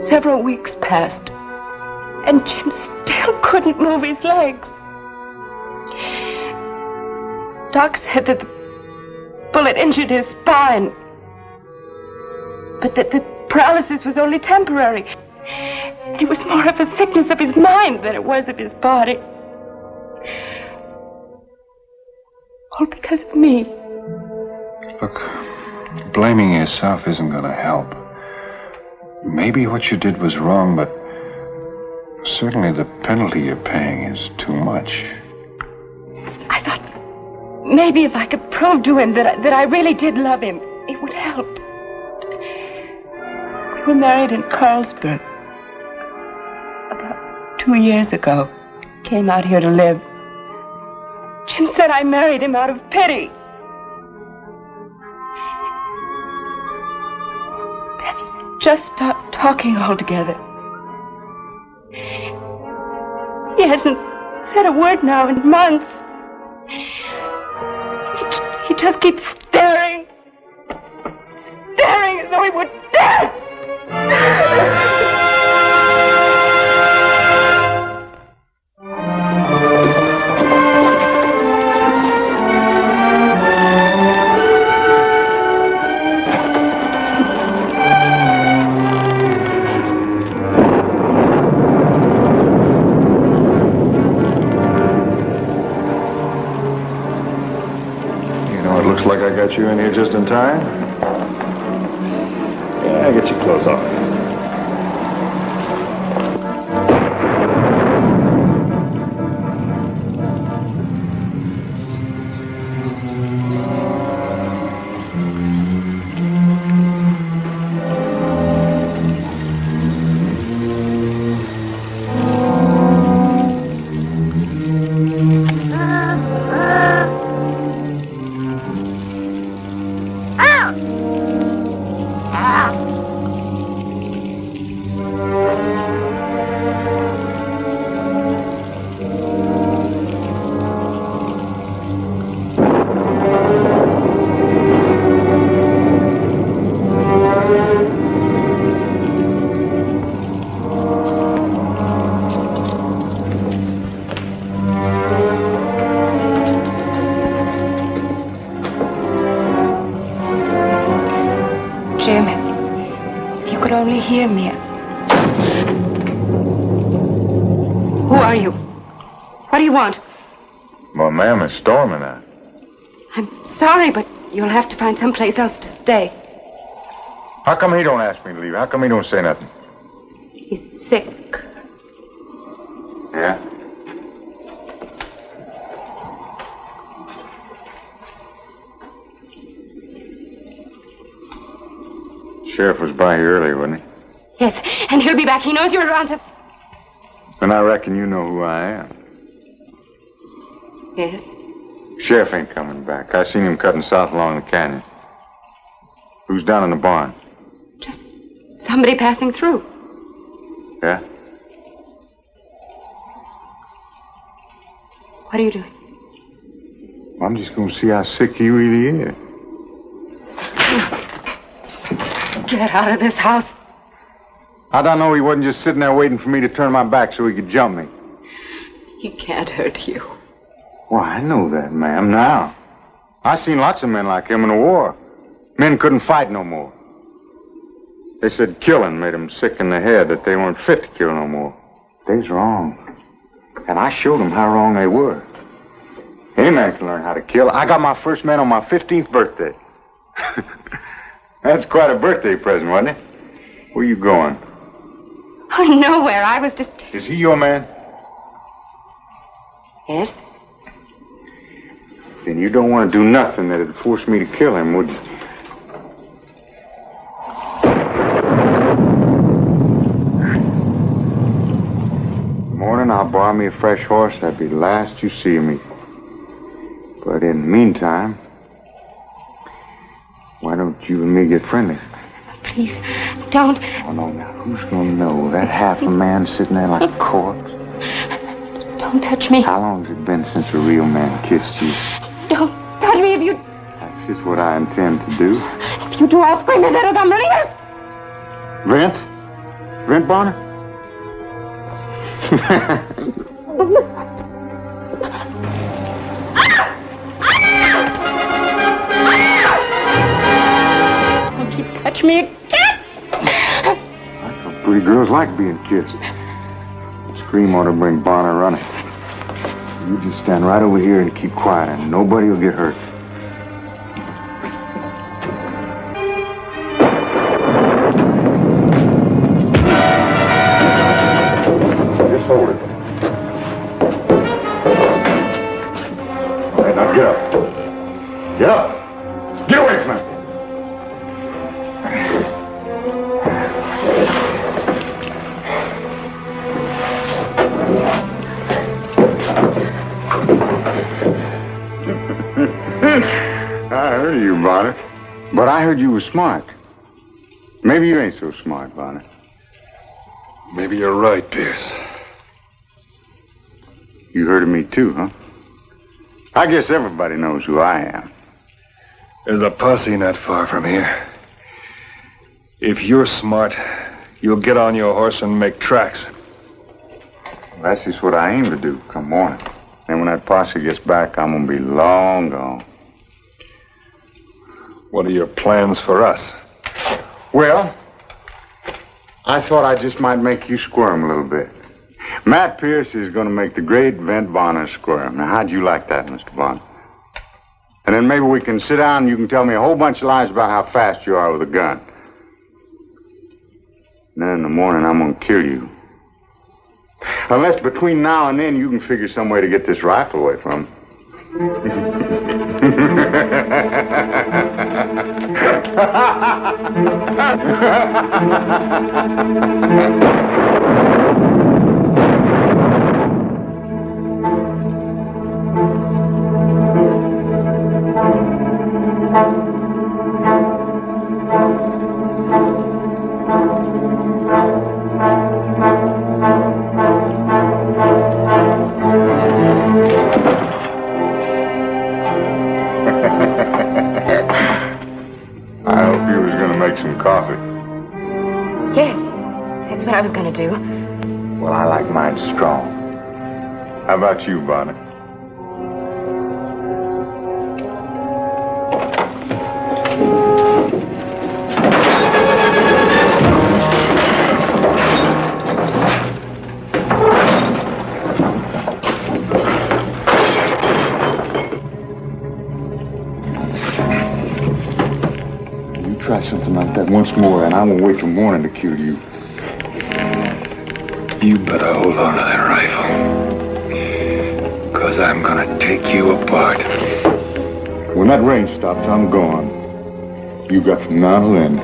Several weeks passed, and Jim still couldn't move his legs. Doc said that the bullet injured his spine, but that the paralysis was only temporary. It was more of a sickness of his mind than it was of his body. All because of me. Look, blaming yourself isn't going to help. Maybe what you did was wrong, but certainly the penalty you're paying is too much. I thought maybe if I could prove to him that I really did love him, it would help. We were married in Carlsbad. About 2 years ago, came out here to live. Jim said I married him out of pity. Then he just stopped talking altogether. He hasn't said a word now in months. He just keeps staring as though he would die. Looks like I got you in here just in time. Yeah, get your clothes off. Jim, if you could only hear me. Who are you? What do you want? Well, ma'am, it's storming out. I'm sorry, but you'll have to find someplace else to stay. How come he don't ask me to leave? How come he don't say nothing? He's sick. Yeah? Sheriff was by here earlier, wasn't he? Yes, and he'll be back. He knows you're around. And I reckon you know who I am. Yes? Sheriff ain't coming back. I seen him cutting south along the canyon. Who's down in the barn? Somebody passing through. Yeah? What are you doing? I'm just gonna see how sick he really is. Get out of this house. How'd I know he wasn't just sitting there waiting for me to turn my back so he could jump me? He can't hurt you. Well, I know that, ma'am, now. I seen lots of men like him in the war. Men couldn't fight no more. They said killing made them sick in the head, that they weren't fit to kill no more. They's wrong. And I showed them how wrong they were. Any man can learn how to kill. I got my first man on my 15th birthday. That's quite a birthday present, wasn't it? Where you going? Oh, nowhere. I was just... Is he your man? Yes? Then you don't want to do nothing that'd force me to kill him, would you? Morning, I'll borrow me a fresh horse. That'd be the last you see of me. But in the meantime, why don't you and me get friendly? Please, don't. Oh, no, now, who's gonna know? That half a man sitting there like a corpse? Don't touch me. How long's it been since a real man kissed you? Don't touch me. If you... That's just what I intend to do. If you do, I'll scream and it'll come really hurt. Vint? Vint Bonner? Don't you touch me again. That's what pretty girls like being kissed. Scream ought to bring Bonner running. You just stand right over here and keep quiet, and nobody will get hurt. Just hold it. All right, now get up. Get up. Get away from him. I heard of you, Bonner. But I heard you were smart. Maybe you ain't so smart, Bonner. Maybe you're right, Pierce. You heard of me too, huh? I guess everybody knows who I am. There's a posse not far from here. If you're smart, you'll get on your horse and make tracks. That's just what I aim to do come morning. And when that posse gets back, I'm gonna be long gone. What are your plans for us? Well, I thought I just might make you squirm a little bit. Matt Pierce is gonna make the great Vint Bonner squirm. Now, how'd you like that, Mr. Bonner? And then maybe we can sit down and you can tell me a whole bunch of lies about how fast you are with a gun. And then in the morning, I'm gonna kill you. Unless between now and then you can figure some way to get this rifle away from him. I hope you was going to make some coffee. Yes, that's what I was going to do. Well, I like mine strong. How about you, Bonner? Try something like that once more, and I won't wait till morning to kill you. You better hold on to that rifle. Because I'm gonna take you apart. When that rain stops, I'm gone. You got from now to then.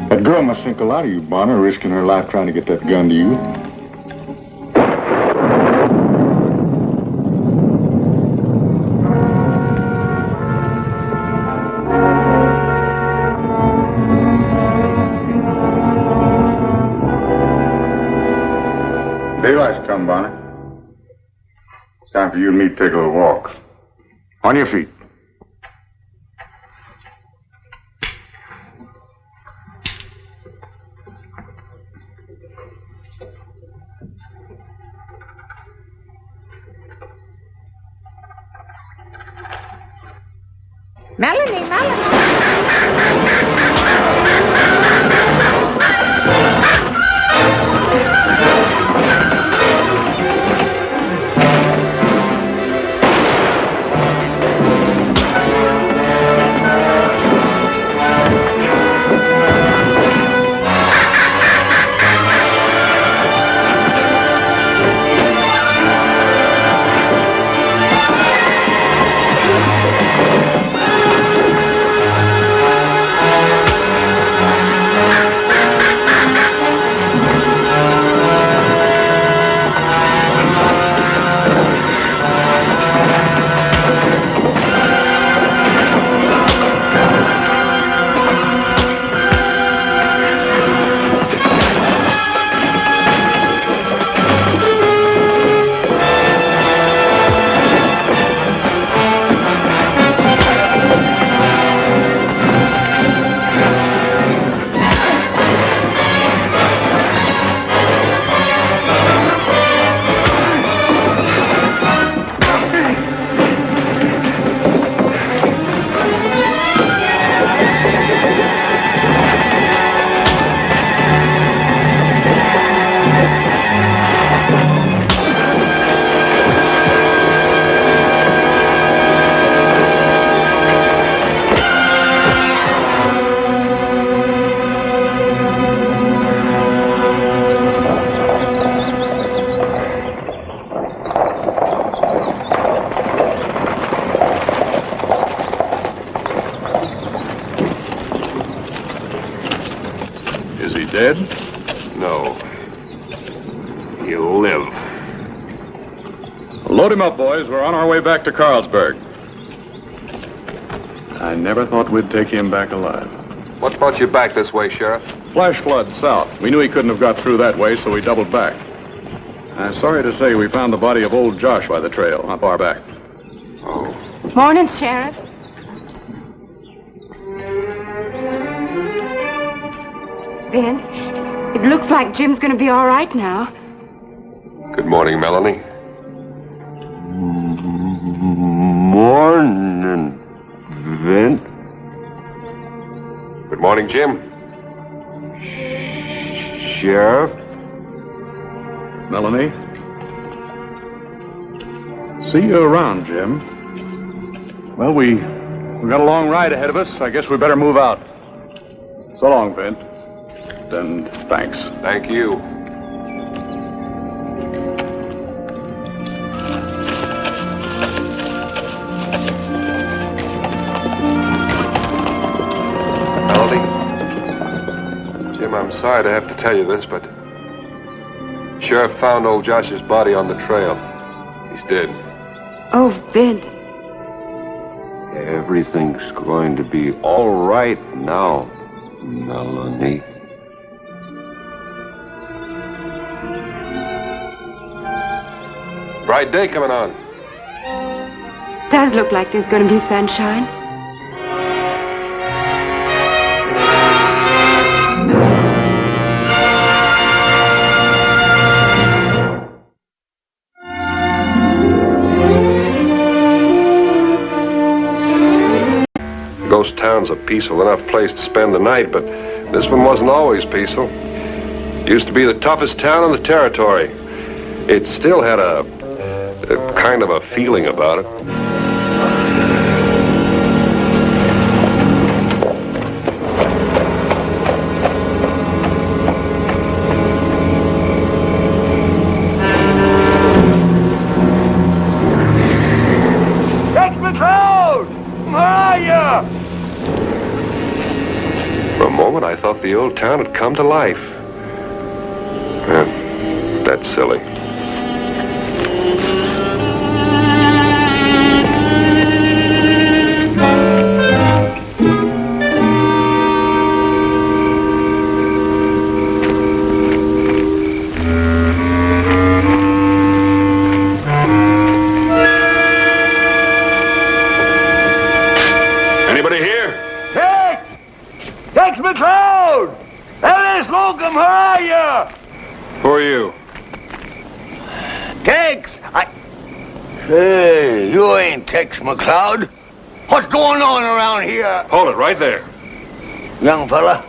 That girl must think a lot of you, Bonner, risking her life trying to get that gun to you. Flash come, Bonnie. It's time for you and me to take a little walk. On your feet. Melanie, Melanie. Dead? No. He'll live. Load him up, boys. We're on our way back to Carlsberg. I never thought we'd take him back alive. What brought you back this way, Sheriff? Flash flood south. We knew he couldn't have got through that way, so we doubled back. I'm sorry to say we found the body of old Josh by the trail, not far back. Oh. Morning, Sheriff. Ben, it looks like Jim's going to be all right now. Good morning, Melanie. Morning, Vint. Good morning, Jim. Sheriff? Melanie? See you around, Jim. Well, we got a long ride ahead of us. I guess we better move out. So long, Vint. And thanks. Thank you. Melody? Jim, I'm sorry to have to tell you this, but Sheriff found old Josh's body on the trail. He's dead. Oh, Vint. Everything's going to be all right now, Melanie. Bright day coming on. Does look like there's going to be sunshine. Ghost Town's a peaceful enough place to spend the night, but this one wasn't always peaceful. It used to be the toughest town in the territory. It still had a kind of a feeling about it. Where are you? For a moment, I thought the old town had come to life. That's silly. Jim, where are you? Who are you? Tex, Hey, you ain't Tex McCloud. What's going on around here? Hold it right there. Young fella,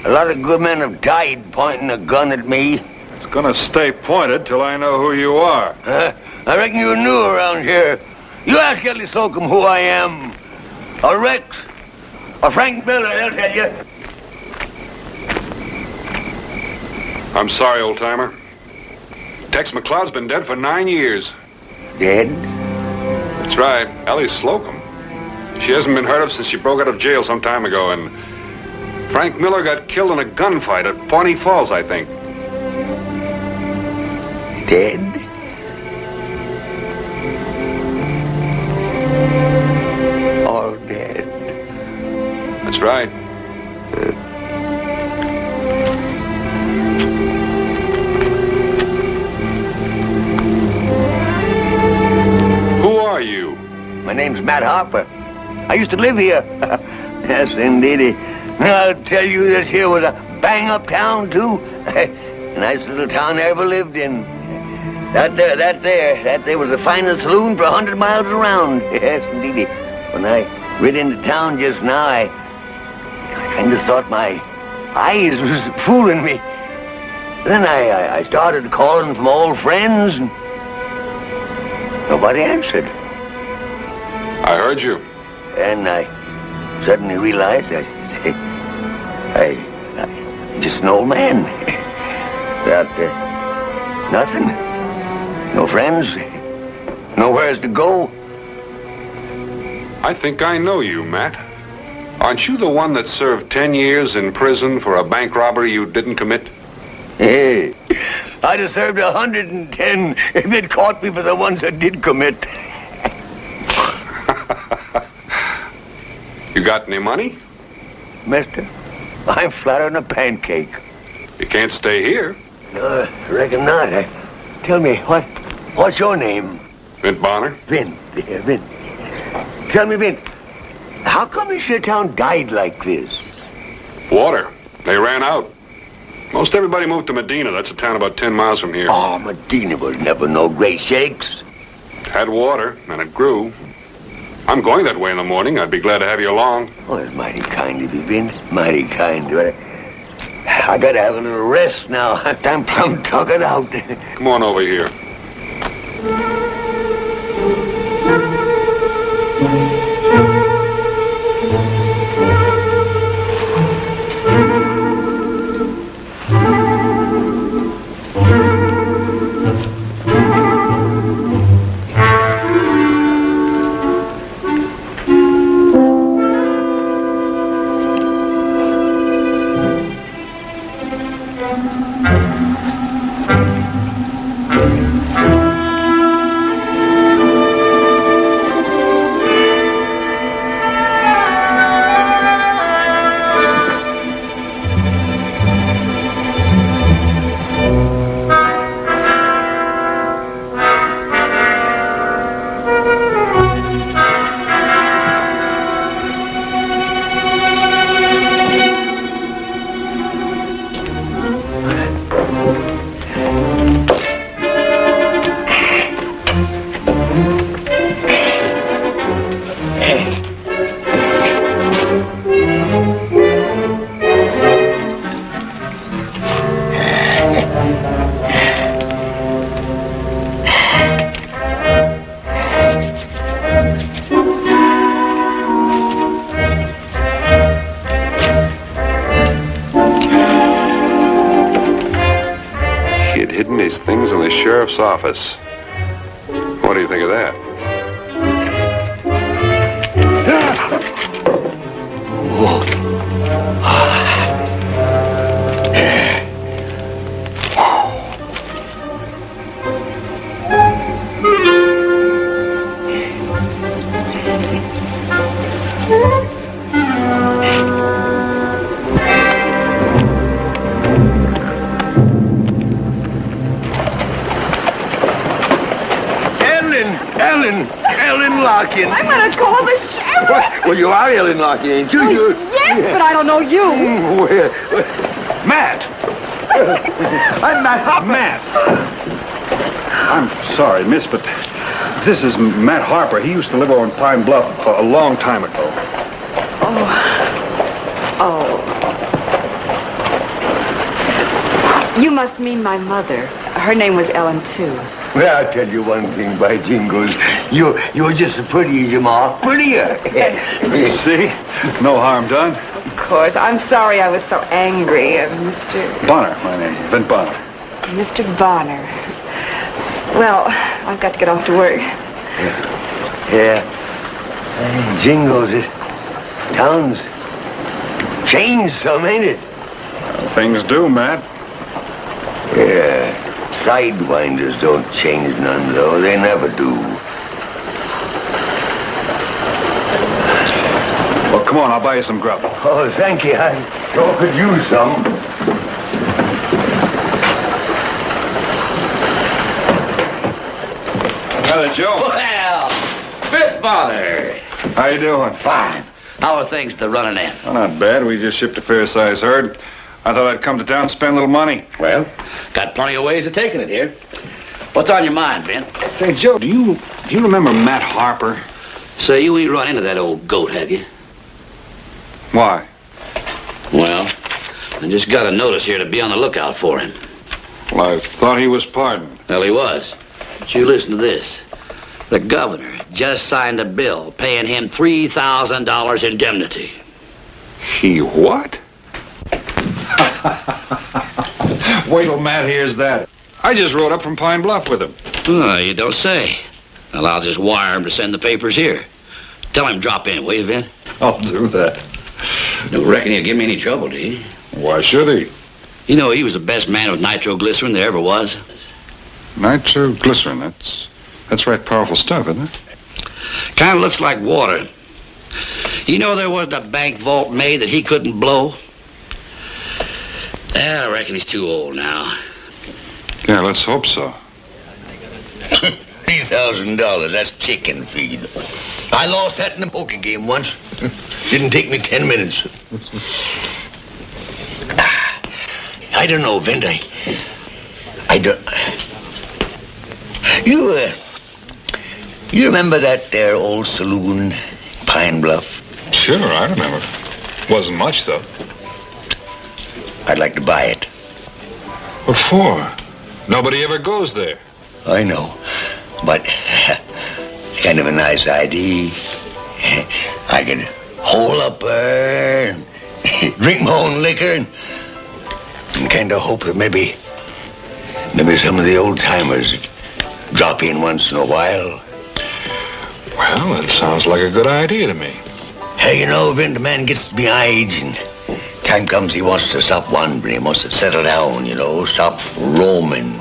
a lot of good men have died pointing a gun at me. It's gonna stay pointed till I know who you are. I reckon you're new around here. You ask Ellie Slocum who I am. Or Rex. Or Frank Miller, they'll tell you. I'm sorry, old-timer. Tex McCloud's been dead for 9 years. Dead? That's right. Ellie Slocum. She hasn't been heard of since she broke out of jail some time ago, and Frank Miller got killed in a gunfight at Pawnee Falls, I think. Dead? All dead. That's right. Who are you? My name's Matt Harper. I used to live here. Yes, indeedy. I'll tell you, this here was a bang-up town, too. A nice little town I ever lived in. That there was the finest saloon for 100 miles around. Yes, indeedy. When I rid into town just now, I kind of thought my eyes was fooling me. Then I started calling from old friends, and nobody answered. I heard you. And I suddenly realized I just an old man. Without nothing. No friends. Nowheres to go. I think I know you, Matt. Aren't you the one that served 10 years in prison for a bank robbery you didn't commit? Hey, I'd have served 110 if they'd caught me for the ones I did commit. You got any money? Mister, I'm flat on a pancake. You can't stay here. No, I reckon not. Tell me, what's your name? Vint Bonner. Vint. Tell me, Vint, how come this here town died like this? Water. They ran out. Most everybody moved to Medina. That's a town about 10 miles from here. Oh, Medina was never no great shakes. Had water, and it grew. I'm going that way in the morning. I'd be glad to have you along. Oh, it's mighty kind of you, Vint. Mighty kind. But I gotta have a little rest now. I'm plumb tuckered out. Come on over here. Things in the sheriff's office. What do you think of that? Ellen Larkin. I'm going to call the sheriff. Well, you are Ellen Larkin, ain't you? Yes, but I don't know you. Matt! I'm Matt Harper. Matt! I'm sorry, miss, but this is Matt Harper. He used to live over in Pine Bluff a long time ago. Oh. You must mean my mother. Her name was Ellen, too. Well, I'll tell you one thing, by jingles. You're just as pretty as your ma. Prettier. You see? No harm done. Of course. I'm sorry I was so angry, Mr. Bonner, my name. Vint Bonner. Mr. Bonner. Well, I've got to get off to work. Yeah. Jingles, town's changed some, ain't it? Things do, Matt. Yeah. Sidewinders don't change none, though. They never do. Well, come on, I'll buy you some grub. Oh, thank you. I sure could use some. Hello, Joe. Well, Bit Bonner. How you doing? Fine. How are things to running in? Well, not bad. We just shipped a fair-sized herd. I thought I'd come to town and spend a little money. Well, got plenty of ways of taking it here. What's on your mind, Vin? Say, Joe, do you remember Matt Harper? Say, you ain't run into that old goat, have you? Why? Well, I just got a notice here to be on the lookout for him. Well, I thought he was pardoned. Well, he was. But you listen to this. The governor just signed a bill paying him $3,000 indemnity. He what? Wait till Matt hears that. I just rode up from Pine Bluff with him. Oh, you don't say. Well, I'll just wire him to send the papers here. Tell him drop in, will you, Vin? I'll do that. Don't reckon he'll give me any trouble, do you? Why should he? You know, he was the best man with nitroglycerin there ever was. Nitroglycerin, that's right powerful stuff, isn't it? Kind of looks like water. You know there wasn't a bank vault made that he couldn't blow? I reckon he's too old now. Yeah, let's hope so. $3,000, that's chicken feed. I lost that in a poker game once. Didn't take me 10 minutes. I don't know, Vint. I don't... You remember that there old saloon, Pine Bluff? Sure, I remember. Wasn't much, though. I'd like to buy it. What for? Nobody ever goes there. I know, but kind of a nice idea. I could hole up there and drink my own liquor and kind of hope that maybe some of the old timers drop in once in a while. Well, that sounds like a good idea to me. Hey, you know, when the man gets to be our age and time comes he wants to stop wandering, he wants to settle down, you know, stop roaming.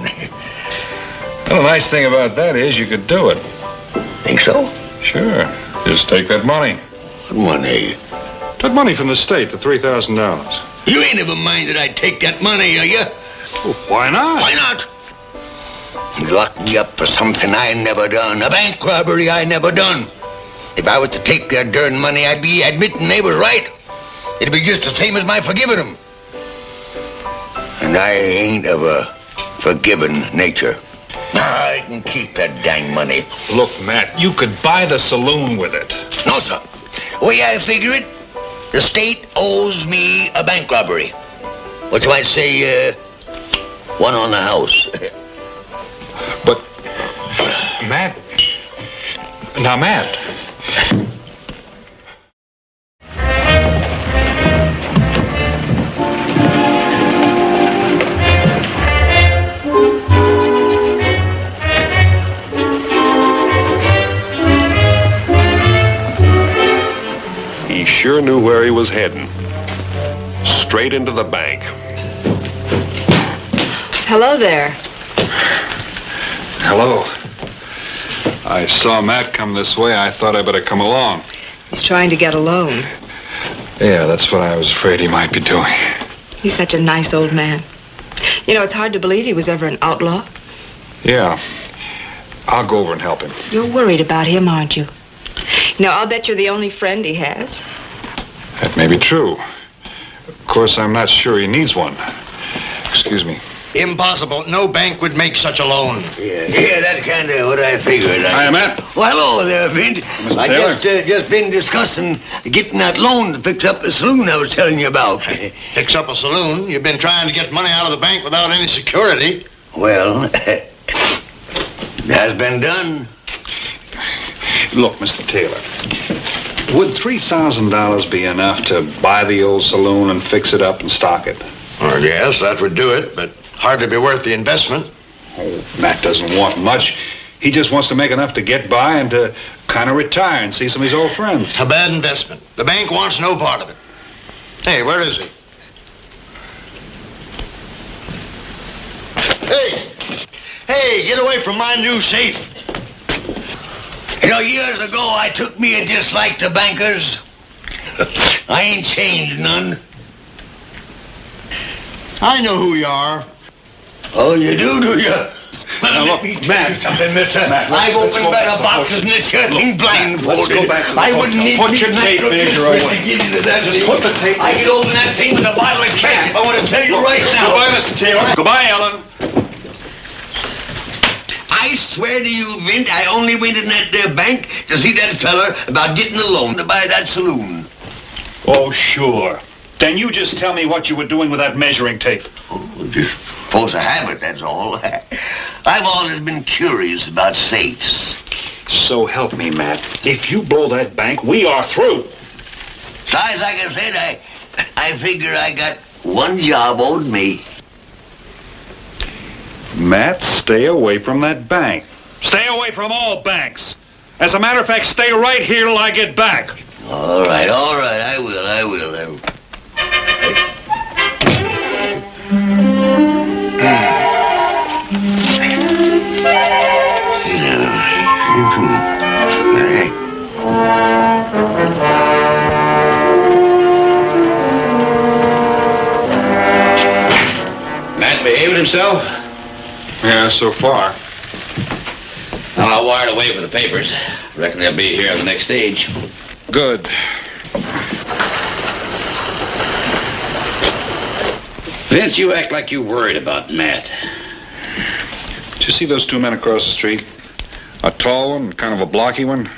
Well, the nice thing about that is you could do it. Think so? Sure. Just take that money. What money? That money from the state, the $3,000. You ain't ever minded I'd take that money, are you? Well, why not? Why not? You locked me up for something I never done. A bank robbery I never done. If I was to take their darn money, I'd be admitting they were right. It'd be just the same as my forgiving them. And I ain't of a forgiving nature. I can keep that dang money. Look, Matt, you could buy the saloon with it. No, sir. The way I figure it, the state owes me a bank robbery. What you might say, one on the house. But, Matt... Now, Matt... He sure knew where he was heading. Straight into the bank. Hello there. Hello. I saw Matt come this way. I thought I better come along. He's trying to get a loan. Yeah, that's what I was afraid he might be doing. He's such a nice old man. You know, it's hard to believe he was ever an outlaw. Yeah. I'll go over and help him. You're worried about him, aren't you? You know, I'll bet you're the only friend he has. That may be true. Of course, I'm not sure he needs one. Excuse me. Impossible. No bank would make such a loan. Yeah, that's kind of what I figured. Hi, Matt. Well, hello there, Vint. Mr. I Taylor. just been discussing getting that loan to fix up the saloon I was telling you about. Fix up a saloon? You've been trying to get money out of the bank without any security. Well, that's been done. Look, Mr. Taylor, would $3,000 be enough to buy the old saloon and fix it up and stock it? Well, yes, that would do it, but hardly be worth the investment. Oh, Matt doesn't want much. He just wants to make enough to get by and to kind of retire and see some of his old friends. A bad investment. The bank wants no part of it. Hey, where is he? Hey, get away from my new safe. You know, years ago, I took me a dislike to bankers. I ain't changed none. I know who you are. Oh, you do you? Well, Now, look, let me tell Matt. you something, mister. Matt, I've let's opened go better back to the boxes than this here thing blindfolded. Let's go back to the I wouldn't hotel. need Put to your be tape measure away. to get into that Just thing. put the tape I could open that thing with a bottle of ketchup. I want to tell you right now. Goodbye, Mr. Taylor. Goodbye, Ellen. I swear to you, Vint, I only went in that there bank to see that feller about getting a loan to buy that saloon. Oh, sure. Then you just tell me what you were doing with that measuring tape. Oh, just force of habit, that's all. I've always been curious about safes. So help me, Matt. If you blow that bank, we are through. Besides, like I said, I figure I got one job owed me. Matt, stay away from that bank. Stay away from all banks. As a matter of fact, stay right here till I get back. All right, I will. Matt behaving himself? Yeah, so far. Well, I wired away for the papers. Reckon they'll be here on the next stage. Good. Vince, you act like you're worried about Matt. Did you see those two men across the street? A tall one, kind of a blocky one.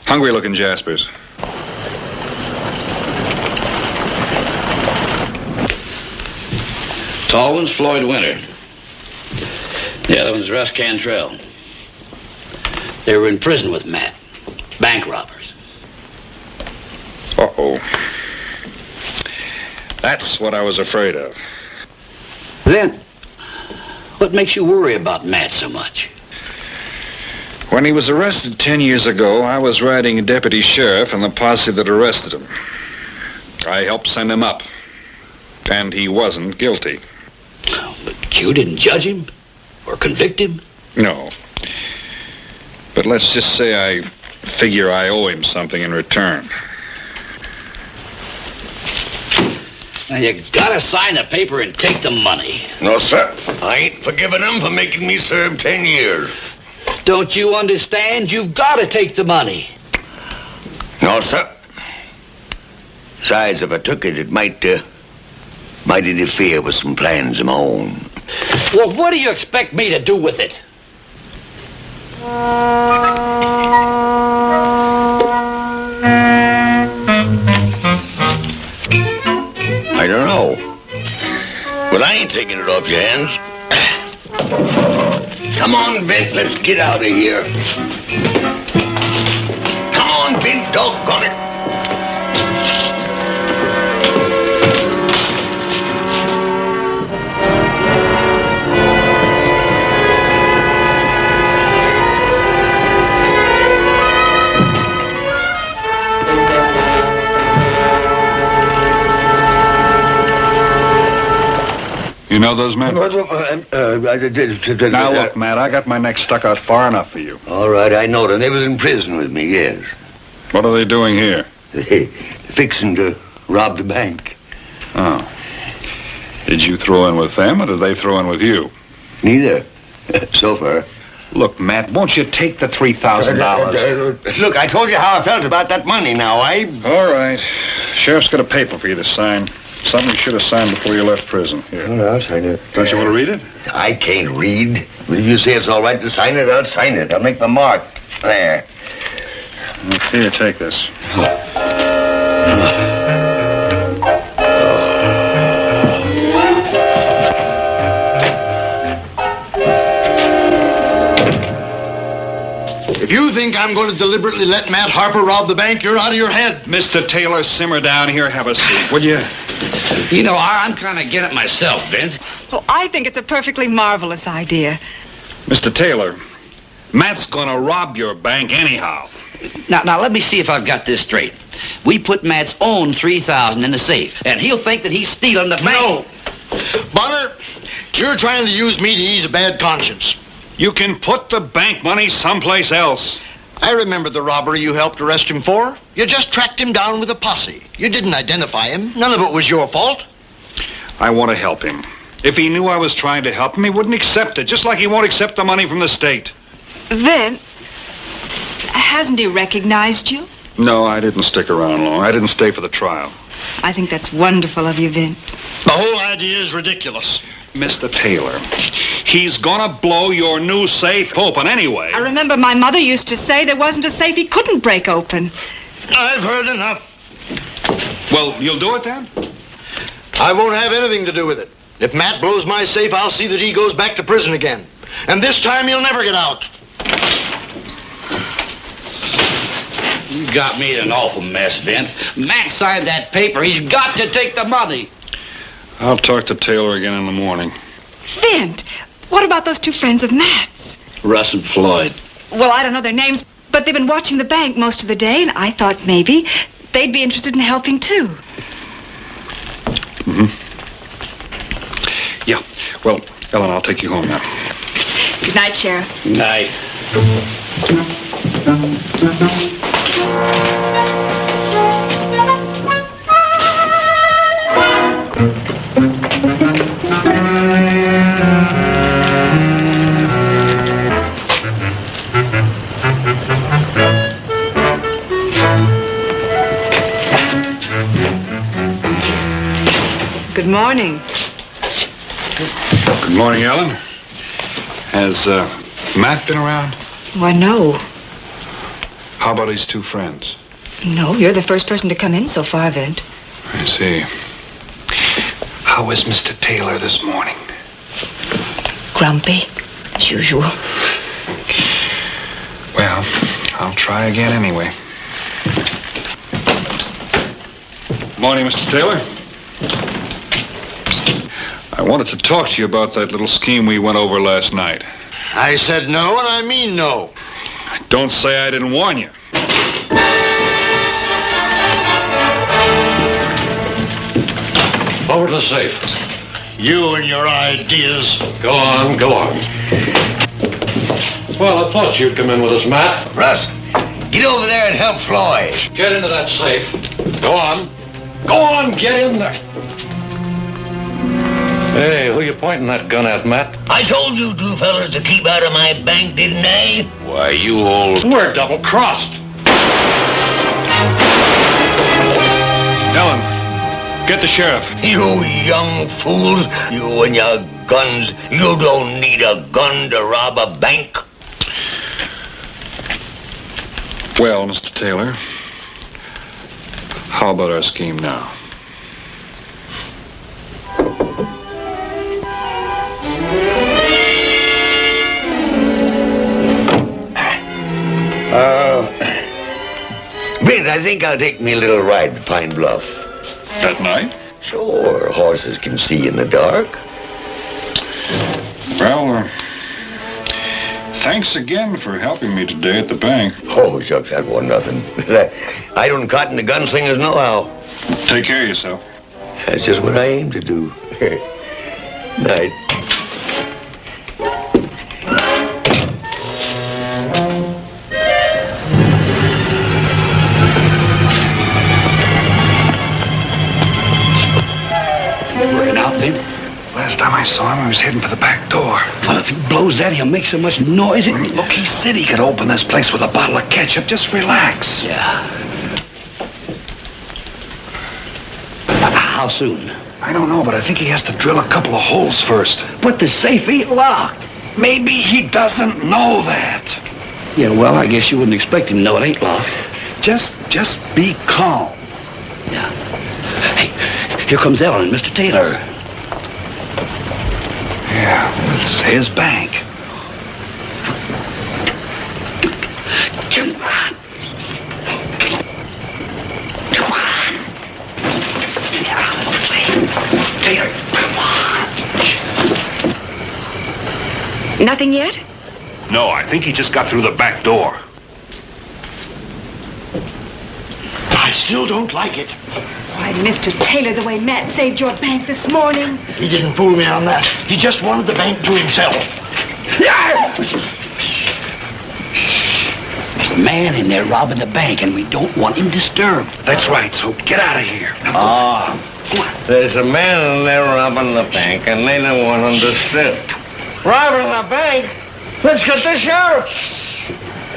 Hungry-looking Jaspers. Tall one's Floyd Winter. The other one's Russ Cantrell. They were in prison with Matt. Bank robbers. Uh-oh. That's what I was afraid of. Then, what makes you worry about Matt so much? When he was arrested 10 years ago, I was riding deputy sheriff in the posse that arrested him. I helped send him up. And he wasn't guilty. But you didn't judge him? Or convict him? No. But let's just say I figure I owe him something in return. Now, you gotta sign the paper and take the money. No, sir. I ain't forgiving them for making me serve 10 years. Don't you understand? You've gotta take the money. No, sir. Besides, if I took it, it might interfere with some plans of my own. Well, what do you expect me to do with it? I don't know. But I ain't taking it off your hands. Come on, Vint, let's get out of here. Come on, Vint, doggone it. You know those men? Now look, Matt, I got my neck stuck out far enough for you. All right, I know them. They was in prison with me, yes. What are they doing here? Fixing to rob the bank. Oh. Did you throw in with them, or did they throw in with you? Neither. So far. Look, Matt, won't you take the $3,000? Look, I told you how I felt about that money now, All right. Sheriff's got a paper for you to sign. Something you should have signed before you left prison. Here. Oh, I'll sign it. Don't you want to read it? I can't read. But if you say it's all right to sign it, I'll sign it. I'll make my mark. There. Here, take this. If you think I'm going to deliberately let Matt Harper rob the bank, you're out of your head. Mr. Taylor, simmer down here. Have a seat, will you? You know, I'm kind of getting it myself, Vince. Well, I think it's a perfectly marvelous idea. Mr. Taylor, Matt's gonna rob your bank anyhow. Now, let me see if I've got this straight. We put Matt's own $3,000 in the safe, and he'll think that he's stealing the bank. No! Bonner, you're trying to use me to ease a bad conscience. You can put the bank money someplace else. I remember the robbery you helped arrest him for. You just tracked him down with a posse. You didn't identify him. None of it was your fault. I want to help him. If he knew I was trying to help him, he wouldn't accept it, just like he won't accept the money from the state. Then, hasn't he recognized you? No, I didn't stick around long. I didn't stay for the trial. I think that's wonderful of you, Vint. The whole idea is ridiculous. Mr. Taylor, he's gonna blow your new safe open anyway. I remember my mother used to say there wasn't a safe he couldn't break open. I've heard enough. Well, you'll do it then? I won't have anything to do with it. If Matt blows my safe, I'll see that he goes back to prison again. And this time he'll never get out. You got me in an awful mess, Vince. Matt signed that paper. He's got to take the money. I'll talk to Taylor again in the morning. Vint, what about those two friends of Matt's? Russ and Floyd. Well, I don't know their names, but they've been watching the bank most of the day, and I thought maybe they'd be interested in helping, too. Mm-hmm. Yeah. Well, Ellen, I'll take you home now. Good night, Sheriff. Good night. Good morning. Good morning, Ellen. Has Matt been around? Why, no. How about his two friends? No, you're the first person to come in so far, Vint. I see. How was Mr. Taylor this morning? Grumpy, as usual. Well, I'll try again anyway. Morning, Mr. Taylor. I wanted to talk to you about that little scheme we went over last night. I said no, and I mean no. Don't say I didn't warn you. Over to the safe. You and your ideas. Go on, go on. Well, I thought you'd come in with us, Matt. Russ, get over there and help Floyd. Get into that safe. Go on. Go on, get in there. Hey, who you pointing that gun at, Matt? I told you two fellas to keep out of my bank, didn't I? Why, you old... We're double-crossed. Ellen, get the sheriff. You young fools. You and your guns. You don't need a gun to rob a bank. Well, Mr. Taylor, how about our scheme now? Vint, I think I'll take me a little ride to Pine Bluff. At night? Sure, horses can see in the dark. Well, thanks again for helping me today at the bank. Oh, shucks, that wasn't nothing. I don't cotton the gunslingers nohow. Take care of yourself. That's just what I aim to do. Night. Working out, Vint? Last time I saw him, he was heading for the back door. Well, if he blows that, he'll make so much noise. Look, he said he could open this place with a bottle of ketchup. Just relax. Yeah. How soon? I don't know, but I think he has to drill a couple of holes first. But the safe ain't locked. Maybe he doesn't know that. Yeah, well, I guess you wouldn't expect him to know it ain't locked. Just be calm. Yeah. Hey, here comes Ellen and Mr. Taylor. Yeah, well, it's his bank. Come on. Come on. Get out of the way. Taylor, come on. Nothing yet? No, I think he just got through the back door. I still don't like it. Why, Mr. Taylor, the way Matt saved your bank this morning. He didn't fool me on that. He just wanted the bank to himself. There's a man in there robbing the bank, and we don't want him disturbed. That's right, so get out of here. Oh, there's a man in there robbing the bank, and they don't want him disturbed. Robbing the bank? Let's get the sheriff.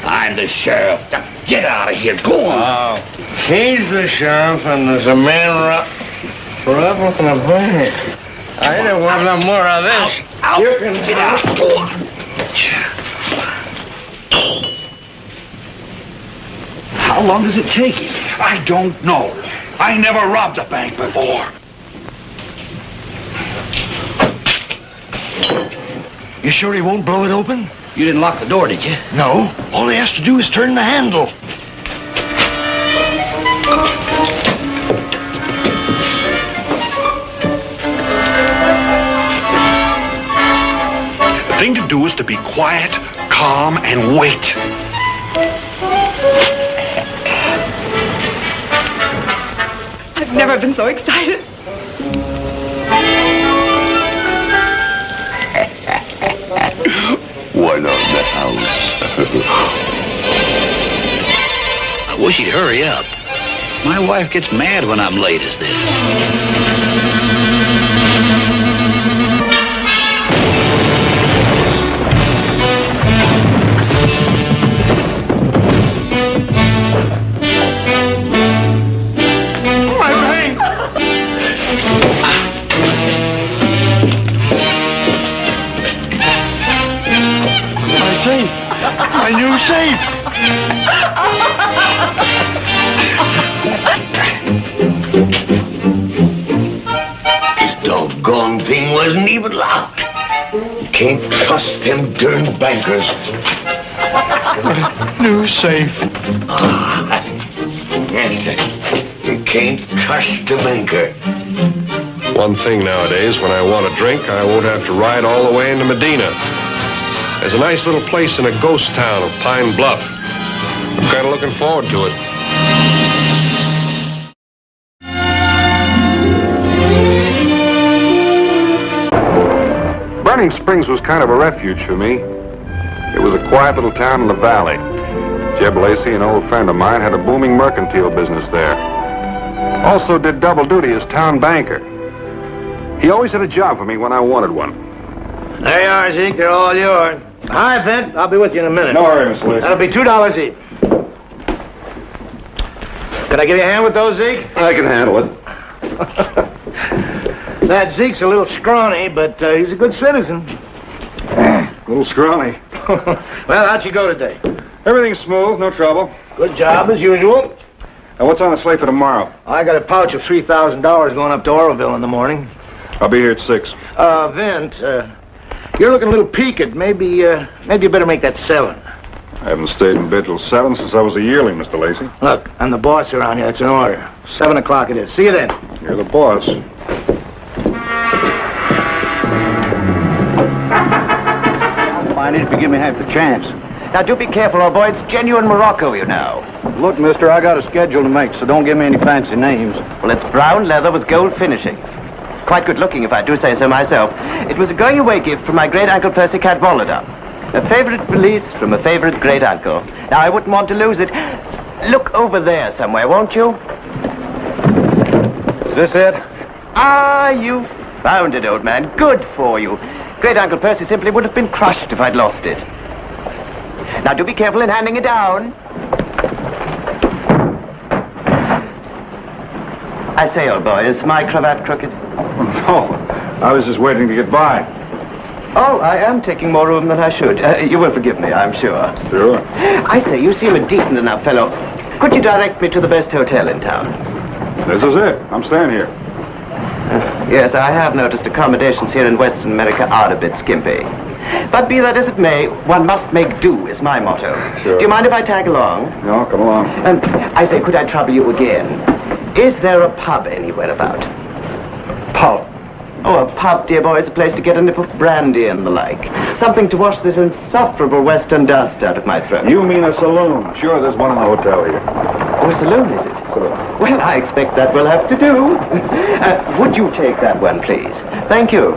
I'm the sheriff. Get out of here. Go on. Oh, he's the sheriff, and there's a man robbing the bank. I don't want no more of this. Out. You can get out. Go on. How long does it take him? I don't know. I never robbed a bank before. You sure he won't blow it open? You didn't lock the door, did you? No. All he has to do is turn the handle. The thing to do is to be quiet, calm, and wait. I've never been so excited. One on the house. I wish he'd hurry up. My wife gets mad when I'm late as this. My new safe! This doggone thing wasn't even locked. You can't trust them darn bankers. New safe. You can't trust the banker. One thing nowadays, when I want a drink, I won't have to ride all the way into Medina. There's a nice little place in a ghost town of Pine Bluff. I'm kind of looking forward to it. Burning Springs was kind of a refuge for me. It was a quiet little town in the valley. Jeb Lacey, an old friend of mine, had a booming mercantile business there. Also did double duty as town banker. He always had a job for me when I wanted one. There you are, Zeke. They're all yours. Hi, Vint. I'll be with you in a minute. No hurry, Mr. Lacey. That'll be $2 each. Can I give you a hand with those, Zeke? I can handle it. That Zeke's a little scrawny, but he's a good citizen. A little scrawny. Well, how'd you go today? Everything's smooth, no trouble. Good job, as usual. Now, what's on the slate for tomorrow? I got a pouch of $3,000 going up to Oroville in the morning. I'll be here at 6. Vint, you're looking a little peaked. Maybe you better make that 7. I haven't stayed in bed till 7 since I was a yearling, Mr. Lacey. Look, I'm the boss around here. It's an order. 7 o'clock it is. See you then. You're the boss. I'll mind it if you give me half a chance. Now, do be careful, old boy. It's genuine Morocco, you know. Look, mister, I got a schedule to make, so don't give me any fancy names. Well, it's brown leather with gold finishings. Quite good looking, if I do say so myself. It was a going-away gift from my great-uncle Percy Cadwallader. A favorite valise from a favorite great-uncle. Now, I wouldn't want to lose it. Look over there somewhere, won't you? Is this it? Ah, you found it, old man. Good for you. Great-uncle Percy simply would have been crushed if I'd lost it. Now, do be careful in handing it down. I say, old boy, is my cravat crooked? No, I was just waiting to get by. Oh, I am taking more room than I should. You will forgive me, I'm sure. Sure. I say, you seem a decent enough fellow. Could you direct me to the best hotel in town? This is it. I'm staying here. Yes, I have noticed accommodations here in Western America are a bit skimpy. But be that as it may, one must make do is my motto. Sure. Do you mind if I tag along? No, come along. I say, could I trouble you again? Is there a pub anywhere about? Pub? Oh, a pub, dear boy, is a place to get a nip of brandy and the like. Something to wash this insufferable western dust out of my throat. You mean a saloon? Sure, there's one in the hotel here. Oh, a saloon, is it? Saloon. Well, I expect that will have to do. Would you take that one, please? Thank you.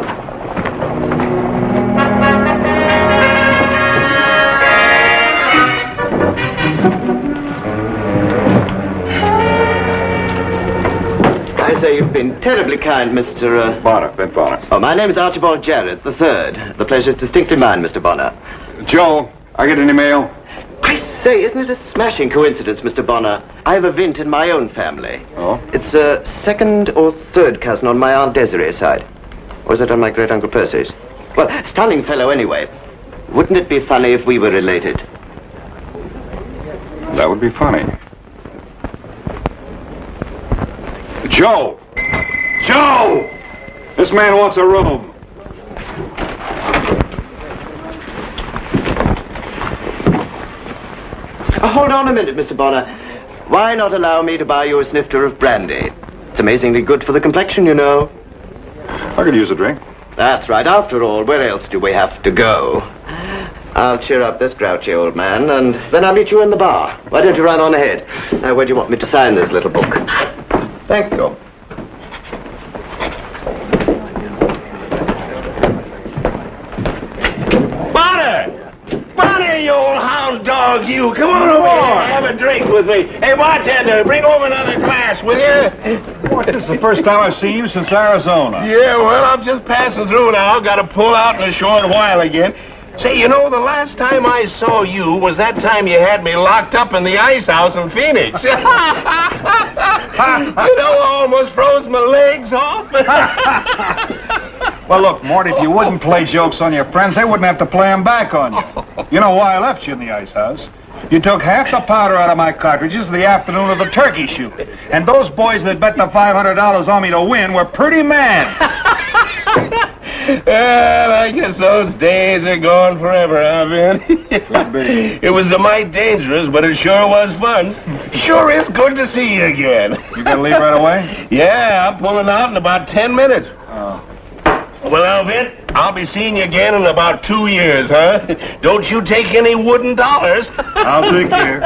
I say you've been terribly kind, Mr. Bonner, Vint Bonner. Oh, my name is Archibald Jarrett, the third. The pleasure is distinctly mine, Mr. Bonner. Joe, I get any mail? I say, isn't it a smashing coincidence, Mr. Bonner? I have a Vint in my own family. Oh? It's a second or third cousin on my Aunt Desiree's side. Or is it on my great-uncle Percy's? Well, stunning fellow anyway. Wouldn't it be funny if we were related? That would be funny. Joe! Joe! This man wants a room. Hold on a minute, Mr. Bonner. Why not allow me to buy you a snifter of brandy? It's amazingly good for the complexion, you know. I could use a drink. That's right. After all, where else do we have to go? I'll cheer up this grouchy old man, and then I'll meet you in the bar. Why don't you run on ahead? Now, where do you want me to sign this little book? Thank you. Bonner, you old hound dog, you. Come on over here. Have a drink with me. Hey, bartender, bring over another glass, will you? What, this is the first time I've seen you since Arizona. Yeah, well, I'm just passing through now. Got to pull out in a short while again. Say, you know, the last time I saw you was that time you had me locked up in the ice house in Phoenix. You know, I almost froze my legs off. Well, look, Mort, if you wouldn't play jokes on your friends, they wouldn't have to play them back on you. You know why I left you in the ice house? You took half the powder out of my cartridges the afternoon of the turkey shoot. And those boys that bet the $500 on me to win were pretty mad. Well, I guess those days are gone forever, huh, Vin? Could be. It was a mite dangerous, but it sure was fun. Sure is good to see you again. You gonna leave right away? Yeah, I'm pulling out in about 10 minutes. Oh. Well, now, Vin, I'll be seeing you again in about 2 years, huh? Don't you take any wooden dollars. I'll take care.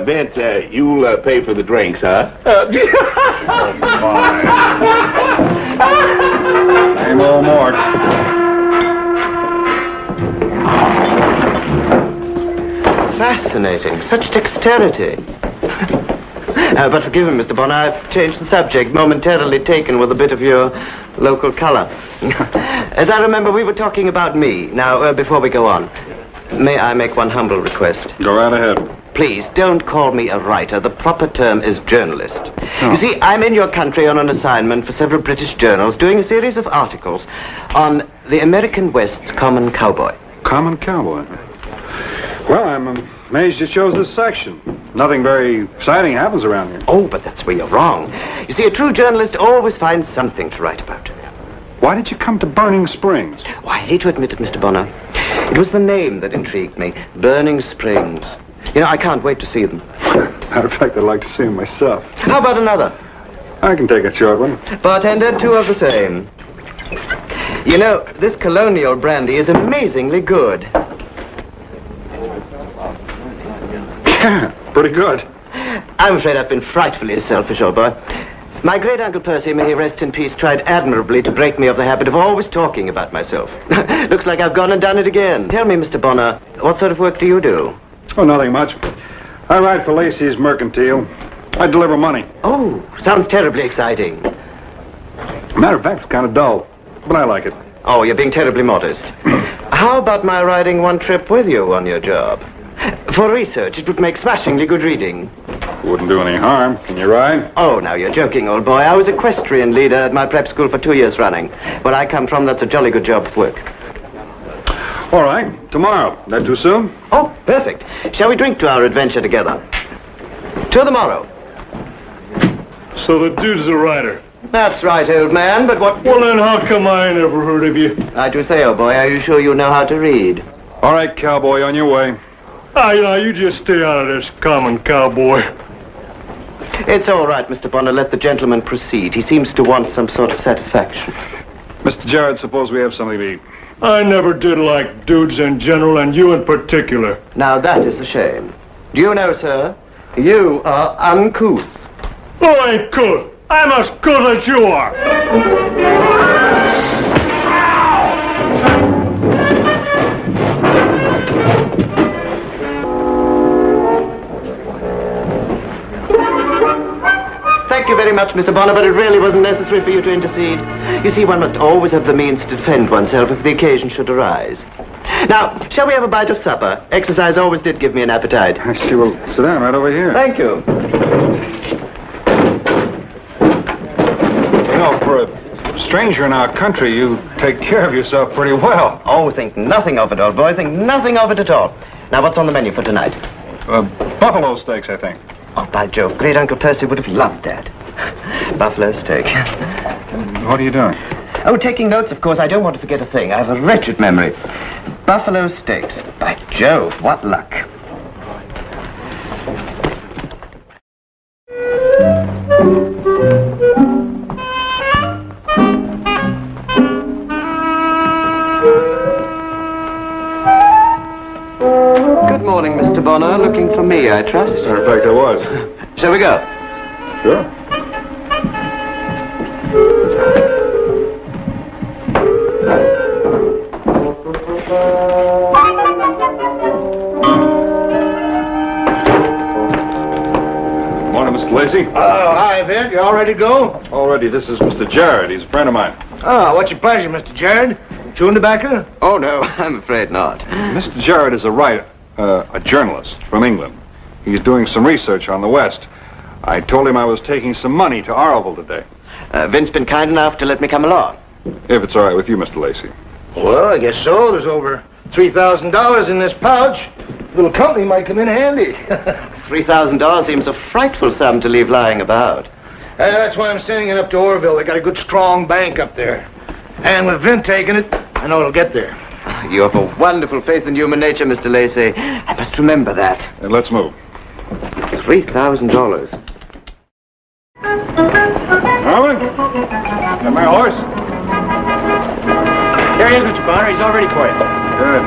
Vint, you'll pay for the drinks, huh? Same old Mort. Fascinating. Such dexterity. But forgive me, Mr. Bonner, I've changed the subject, momentarily taken with a bit of your local color. As I remember, we were talking about me. Now, before we go on, may I make one humble request? Go right ahead. Please, don't call me a writer. The proper term is journalist. Oh. You see, I'm in your country on an assignment for several British journals, doing a series of articles on the American West's common cowboy. Common cowboy? Well, I'm amazed you chose this section. Nothing very exciting happens around here. Oh, but that's where you're wrong. You see, a true journalist always finds something to write about. Why did you come to Burning Springs? Oh, I hate to admit it, Mr. Bonner. It was the name that intrigued me. Burning Springs. You know, I can't wait to see them. Matter of fact, I'd like to see them myself. How about another? I can take a short one. Bartender, 2 of the same. You know, this colonial brandy is amazingly good. Pretty good. I'm afraid I've been frightfully selfish, old boy. My great-uncle Percy, may he rest in peace, tried admirably to break me of the habit of always talking about myself. Looks like I've gone and done it again. Tell me, Mr. Bonner, what sort of work do you do? Oh, nothing much. I ride for Lacey's Mercantile. I deliver money. Oh, sounds terribly exciting. Matter of fact, it's kind of dull, but I like it. Oh, you're being terribly modest. How about my riding one trip with you on your job? For research, it would make smashingly good reading. Wouldn't do any harm. Can you ride? Oh, now you're joking, old boy. I was equestrian leader at my prep school for 2 years running. Where I come from, that's a jolly good job of work. All right. Tomorrow. That too soon? Oh, perfect. Shall we drink to our adventure together? To the morrow. So the dude's a rider. That's right, old man, but what... Well, then how come I ain't ever heard of you? I do say, old boy, are you sure you know how to read? All right, cowboy, on your way. You just stay out of this common cowboy. It's all right, Mr. Bonner. Let the gentleman proceed. He seems to want some sort of satisfaction. Mr. Jarrett, suppose we have something to eat. I never did like dudes in general, and you in particular. Now, that is a shame. Do you know, sir, you are uncouth. Oh, I ain't couth. I'm as couth as you are. Thank you very much, Mr. Bonner, but it really wasn't necessary for you to intercede. You see, one must always have the means to defend oneself if the occasion should arise. Now, shall we have a bite of supper? Exercise always did give me an appetite. I see. Well, sit down right over here. Thank you. You know, for a stranger in our country, you take care of yourself pretty well. Oh, think nothing of it, old boy. Think nothing of it at all. Now, what's on the menu for tonight? Buffalo steaks, I think. Oh, by Jove, great Uncle Percy would have loved that. Buffalo steak. What are you doing? Oh, taking notes, of course. I don't want to forget a thing. I have a wretched memory. Buffalo steaks. By Jove, what luck. Good morning, Mr. Bonner. Looking for me, I trust? Matter of fact, I was. Shall we go? Sure. Morning, Mr. Lacey. Oh, hi, Vic. You all ready to go? Already, this is Mr. Jarrett. He's a friend of mine. Oh, what's your pleasure, Mr. Jared? Chewing tobacco? Oh, no, I'm afraid not. Mr. Jarrett is a writer, a journalist from England. He's doing some research on the West. I told him I was taking some money to Arleville today. Vince been kind enough to let me come along. If it's all right with you, Mr. Lacey. Well, I guess so. There's over $3,000 in this pouch. A little company might come in handy. $3,000 seems a frightful sum to leave lying about. That's why I'm sending it up to Orville. They got a good, strong bank up there. And with Vint taking it, I know it'll get there. You have a wonderful faith in human nature, Mr. Lacey. I must remember that. And let's move. $3,000. Harlan? Got my horse? Here he is, Mr. Bonner. He's all ready for you. Good.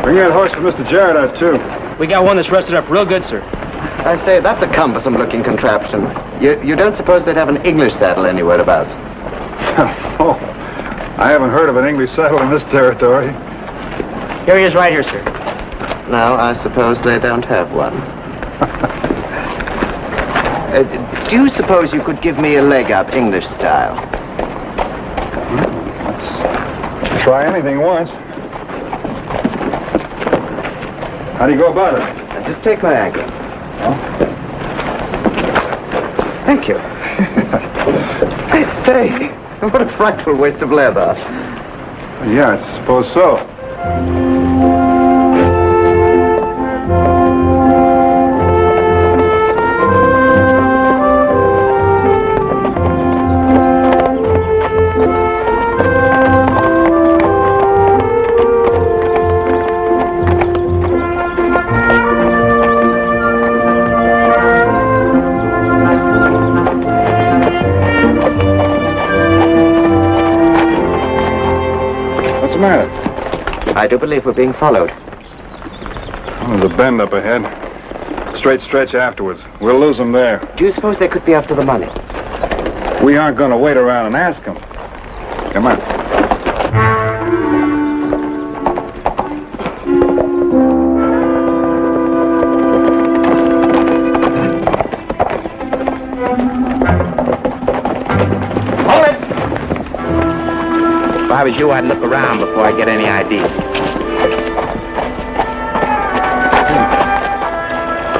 Bring that horse for Mr. Jarrett out, too. We got one that's rested up real good, sir. I say, that's a cumbersome-looking contraption. You don't suppose they'd have an English saddle anywhere about? Oh, I haven't heard of an English saddle in this territory. Here he is right here, sir. No, I suppose they don't have one. Do you suppose you could give me a leg up English style? Let's try anything once. How do you go about it? Just take my ankle. Oh? Thank you. I say, what a frightful waste of leather. Yeah, I suppose so. I do believe we're being followed. Oh, there's a bend up ahead. Straight stretch afterwards. We'll lose them there. Do you suppose they could be after the money? We aren't going to wait around and ask them. Come on. Hold it! If I was you, I'd look around before I get any ID.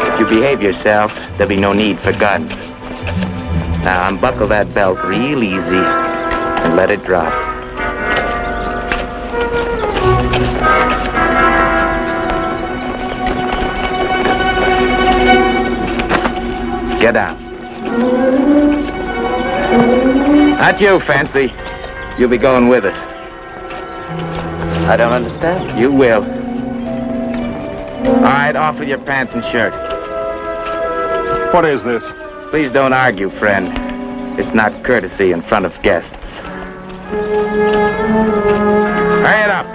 If you behave yourself, there'll be no need for guns. Now unbuckle that belt real easy and let it drop. Get down. Not you, Fancy. You'll be going with us. I don't understand. You will. All right, off with your pants and shirt. What is this? Please don't argue, friend. It's not courtesy in front of guests. Hurry it up.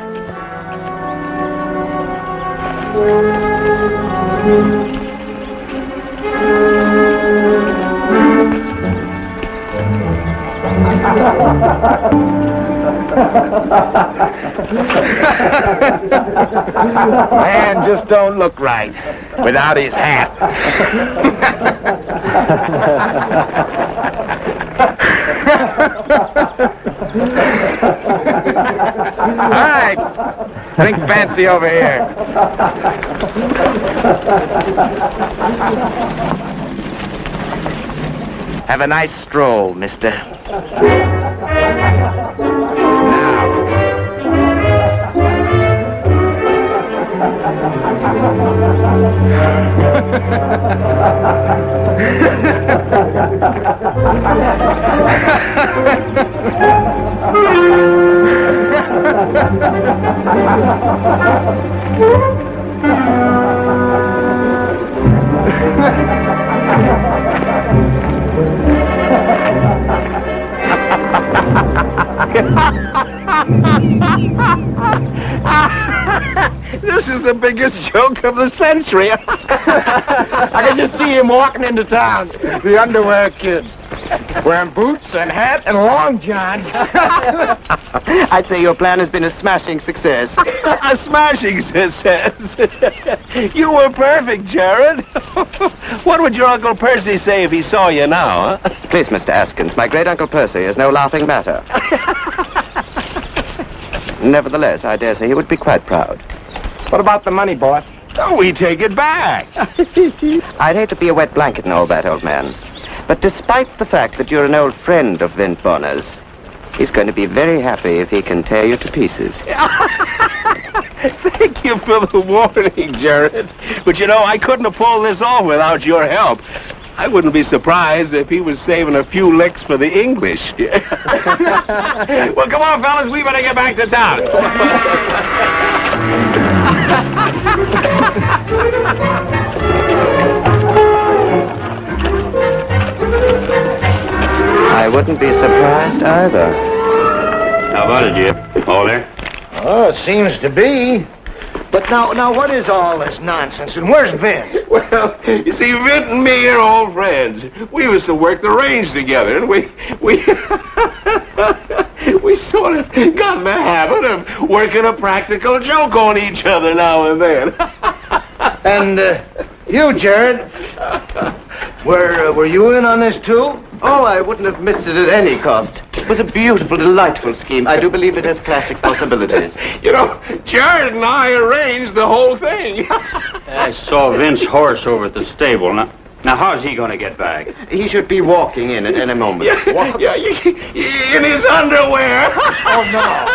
Man just don't look right without his hat. All right, bring Fancy over here. Have a nice stroll, mister. This is the biggest joke of the century. I can just see him walking into town, the underwear kid, wearing boots and hat and long johns. I'd say your plan has been a smashing success. A smashing success. You were perfect, Jared. What would your Uncle Percy say if he saw you now, huh? Please, Mr. Askins, my great Uncle Percy is no laughing matter. Nevertheless, I dare say he would be quite proud. What about the money, boss? Oh, we take it back. I'd hate to be a wet blanket and all that, old man. But despite the fact that you're an old friend of Vint Bonner's, he's going to be very happy if he can tear you to pieces. Thank you for the warning, Jared. But you know, I couldn't have pulled this off without your help. I wouldn't be surprised if he was saving a few licks for the English. Well, come on, fellas, we better get back to town. I wouldn't be surprised either. How about it, Jim? All there? Oh, it seems to be. But now, what is all this nonsense, and where's Vint? Well, you see, Vint and me are old friends. We used to work the range together, and we sort of got in the habit of working a practical joke on each other now and then. And you, Jared, were you in on this too? Oh, I wouldn't have missed it at any cost. It was a beautiful, delightful scheme. I do believe it has classic possibilities. You know, Jared and I arranged the whole thing. I saw Vince's horse over at the stable. Now how's he going to get back? He should be walking in at any moment. Yeah, in his underwear. Oh, no.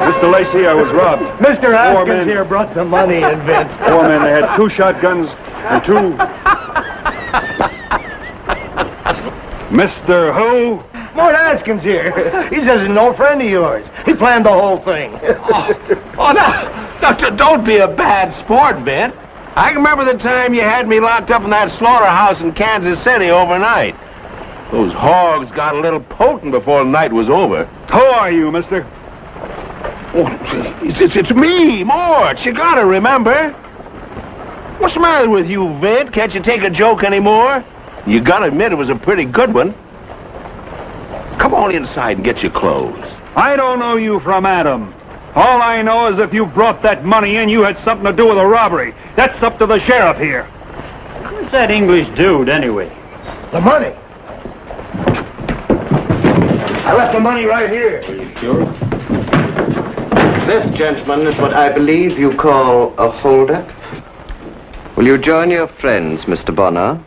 Mr. Lacey, I was robbed. Mr. Haskins here brought the money in, Vince. 4 men. They had 2 shotguns and 2... Mr. Who? Mort Haskins here. He says he's no friend of yours. He planned the whole thing. Now, don't be a bad sport, Vint. I can remember the time you had me locked up in that slaughterhouse in Kansas City overnight. Those hogs got a little potent before the night was over. Who are you, mister? Oh, it's me, Mort. You gotta remember. What's the matter with you, Vint? Can't you take a joke anymore? You gotta admit it was a pretty good one. Come on inside and get your clothes. I don't know you from Adam. All I know is if you brought that money in, you had something to do with a robbery. That's up to the sheriff here. Who's that English dude, anyway? The money. I left the money right here. Are you sure? This, gentlemen, is what I believe you call a holdup. Will you join your friends, Mr. Bonner?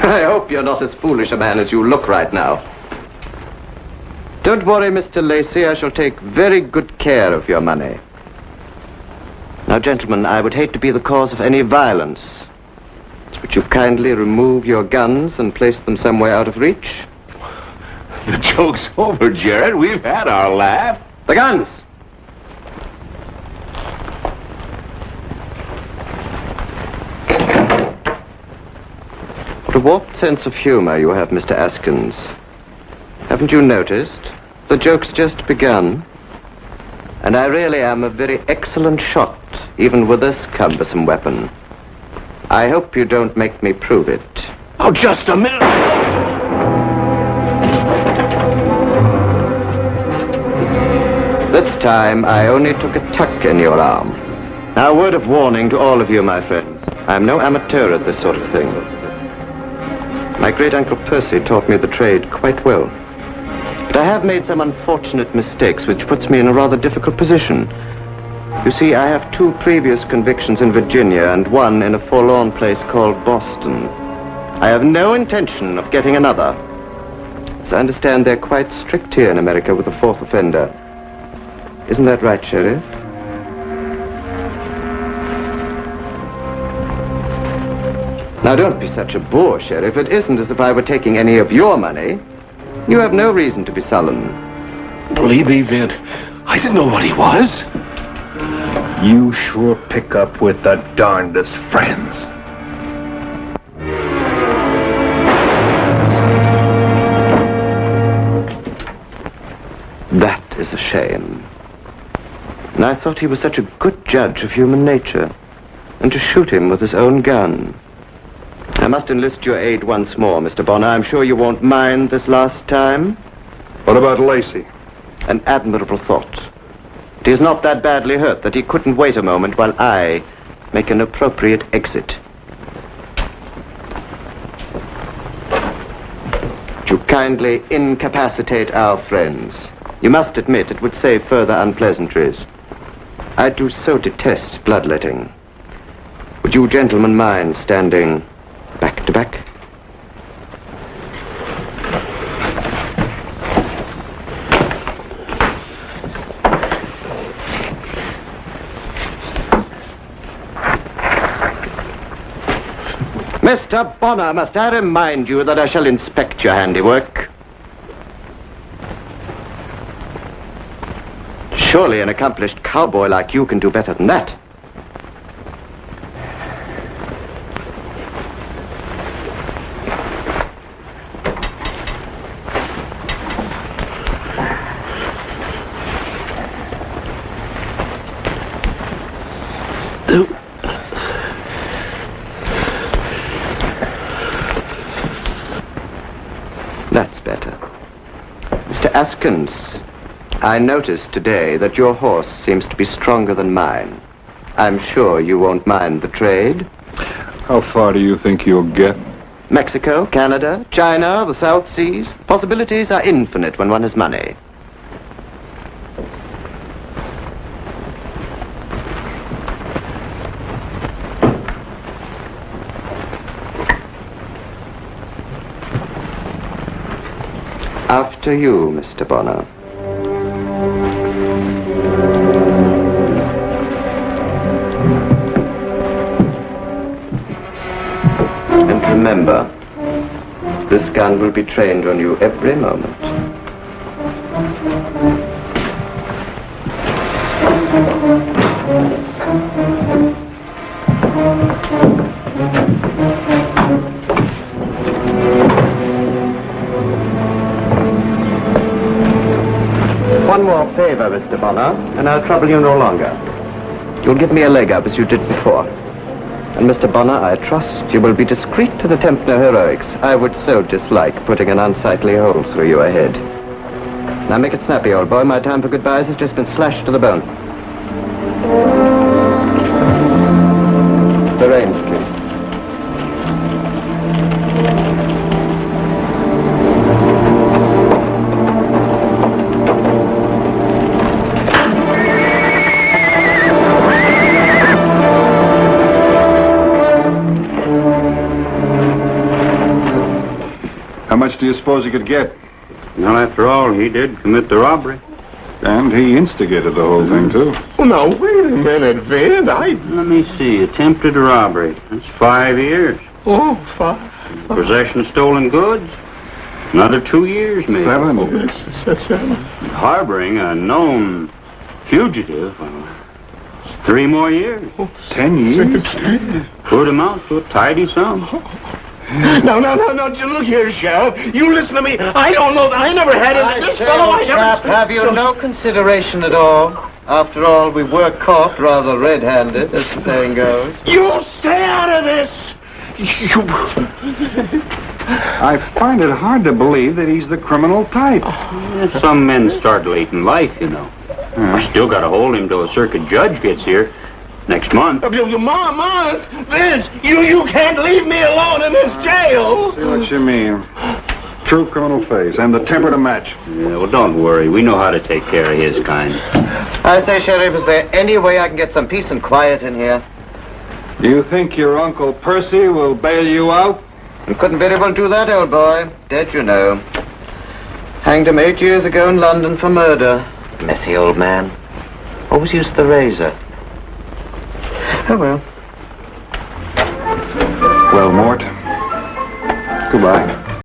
I hope you're not as foolish a man as you look right now. Don't worry, Mr. Lacey. I shall take very good care of your money. Now, gentlemen, I would hate to be the cause of any violence. Would you kindly remove your guns and place them somewhere out of reach? The joke's over, Jared. We've had our laugh. The guns! What a warped sense of humor you have, Mr. Askins. Haven't you noticed? The joke's just begun. And I really am a very excellent shot, even with this cumbersome weapon. I hope you don't make me prove it. Oh, just a minute. This time, I only took a tuck in your arm. Now, a word of warning to all of you, my friends. I'm no amateur at this sort of thing. My great-uncle Percy taught me the trade quite well. But I have made some unfortunate mistakes, which puts me in a rather difficult position. You see, I have 2 previous convictions in Virginia and 1 in a forlorn place called Boston. I have no intention of getting another. As I understand, they're quite strict here in America with the 4th offender. Isn't that right, Sheriff? Now, don't be such a bore, Sheriff. It isn't as if I were taking any of your money. You have no reason to be sullen. Believe me, Vint, I didn't know what he was. You sure pick up with the darndest friends. That is a shame. And I thought he was such a good judge of human nature. And to shoot him with his own gun. I must enlist your aid once more, Mr. Bonner. I'm sure you won't mind this last time. What about Lacey? An admirable thought. He is not that badly hurt that he couldn't wait a moment while I make an appropriate exit. Would you kindly incapacitate our friends? You must admit it would save further unpleasantries. I do so detest bloodletting. Would you gentlemen mind standing back to back? Mr. Bonner, must I remind you that I shall inspect your handiwork? Surely an accomplished cowboy like you can do better than that. That's better. Mr. Askins, I noticed today that your horse seems to be stronger than mine. I'm sure you won't mind the trade. How far do you think you'll get? Mexico, Canada, China, the South Seas. Possibilities are infinite when one has money. After you, Mr. Bonner. And remember, this gun will be trained on you every moment. One more favor, Mr. Bonner, and I'll trouble you no longer. You'll give me a leg up as you did before. And Mr. Bonner, I trust you will be discreet and attempt no heroics. I would so dislike putting an unsightly hole through your head. Now make it snappy, old boy. My time for goodbyes has just been slashed to the bone. The reins, please. How much do you suppose he could get? Well, after all, he did commit the robbery. And he instigated the whole thing, too. Well, now, wait a minute, Vin. Let me see. Attempted robbery. That's 5 years. Oh, 5. Possession of stolen goods. Another 2 years, maybe. 7. Oh, that's 7. Harboring a known fugitive. 3 more years. 10 years? Could amount to a tidy sum. No, look here, Sheriff. You listen to me. I don't know. I never had it. This fellow, I Chap, have you no consideration at all? After all, we were caught rather red-handed, as the saying goes. You stay out of this! You... I find it hard to believe that he's the criminal type. Some men start late in life, you know. We still got to hold him till a circuit judge gets here next month. Mom, Vince, you can't leave me alone in this jail. See what you mean. True criminal face, and the temper to match. Yeah, well, don't worry. We know how to take care of his kind. I say, Sheriff, is there any way I can get some peace and quiet in here? You think your Uncle Percy will bail you out? You couldn't very well do that, old boy. Dead, you know. Hanged him 8 years ago in London for murder. Messy old man. Always used the razor. Oh, well. Well, Mort. Goodbye.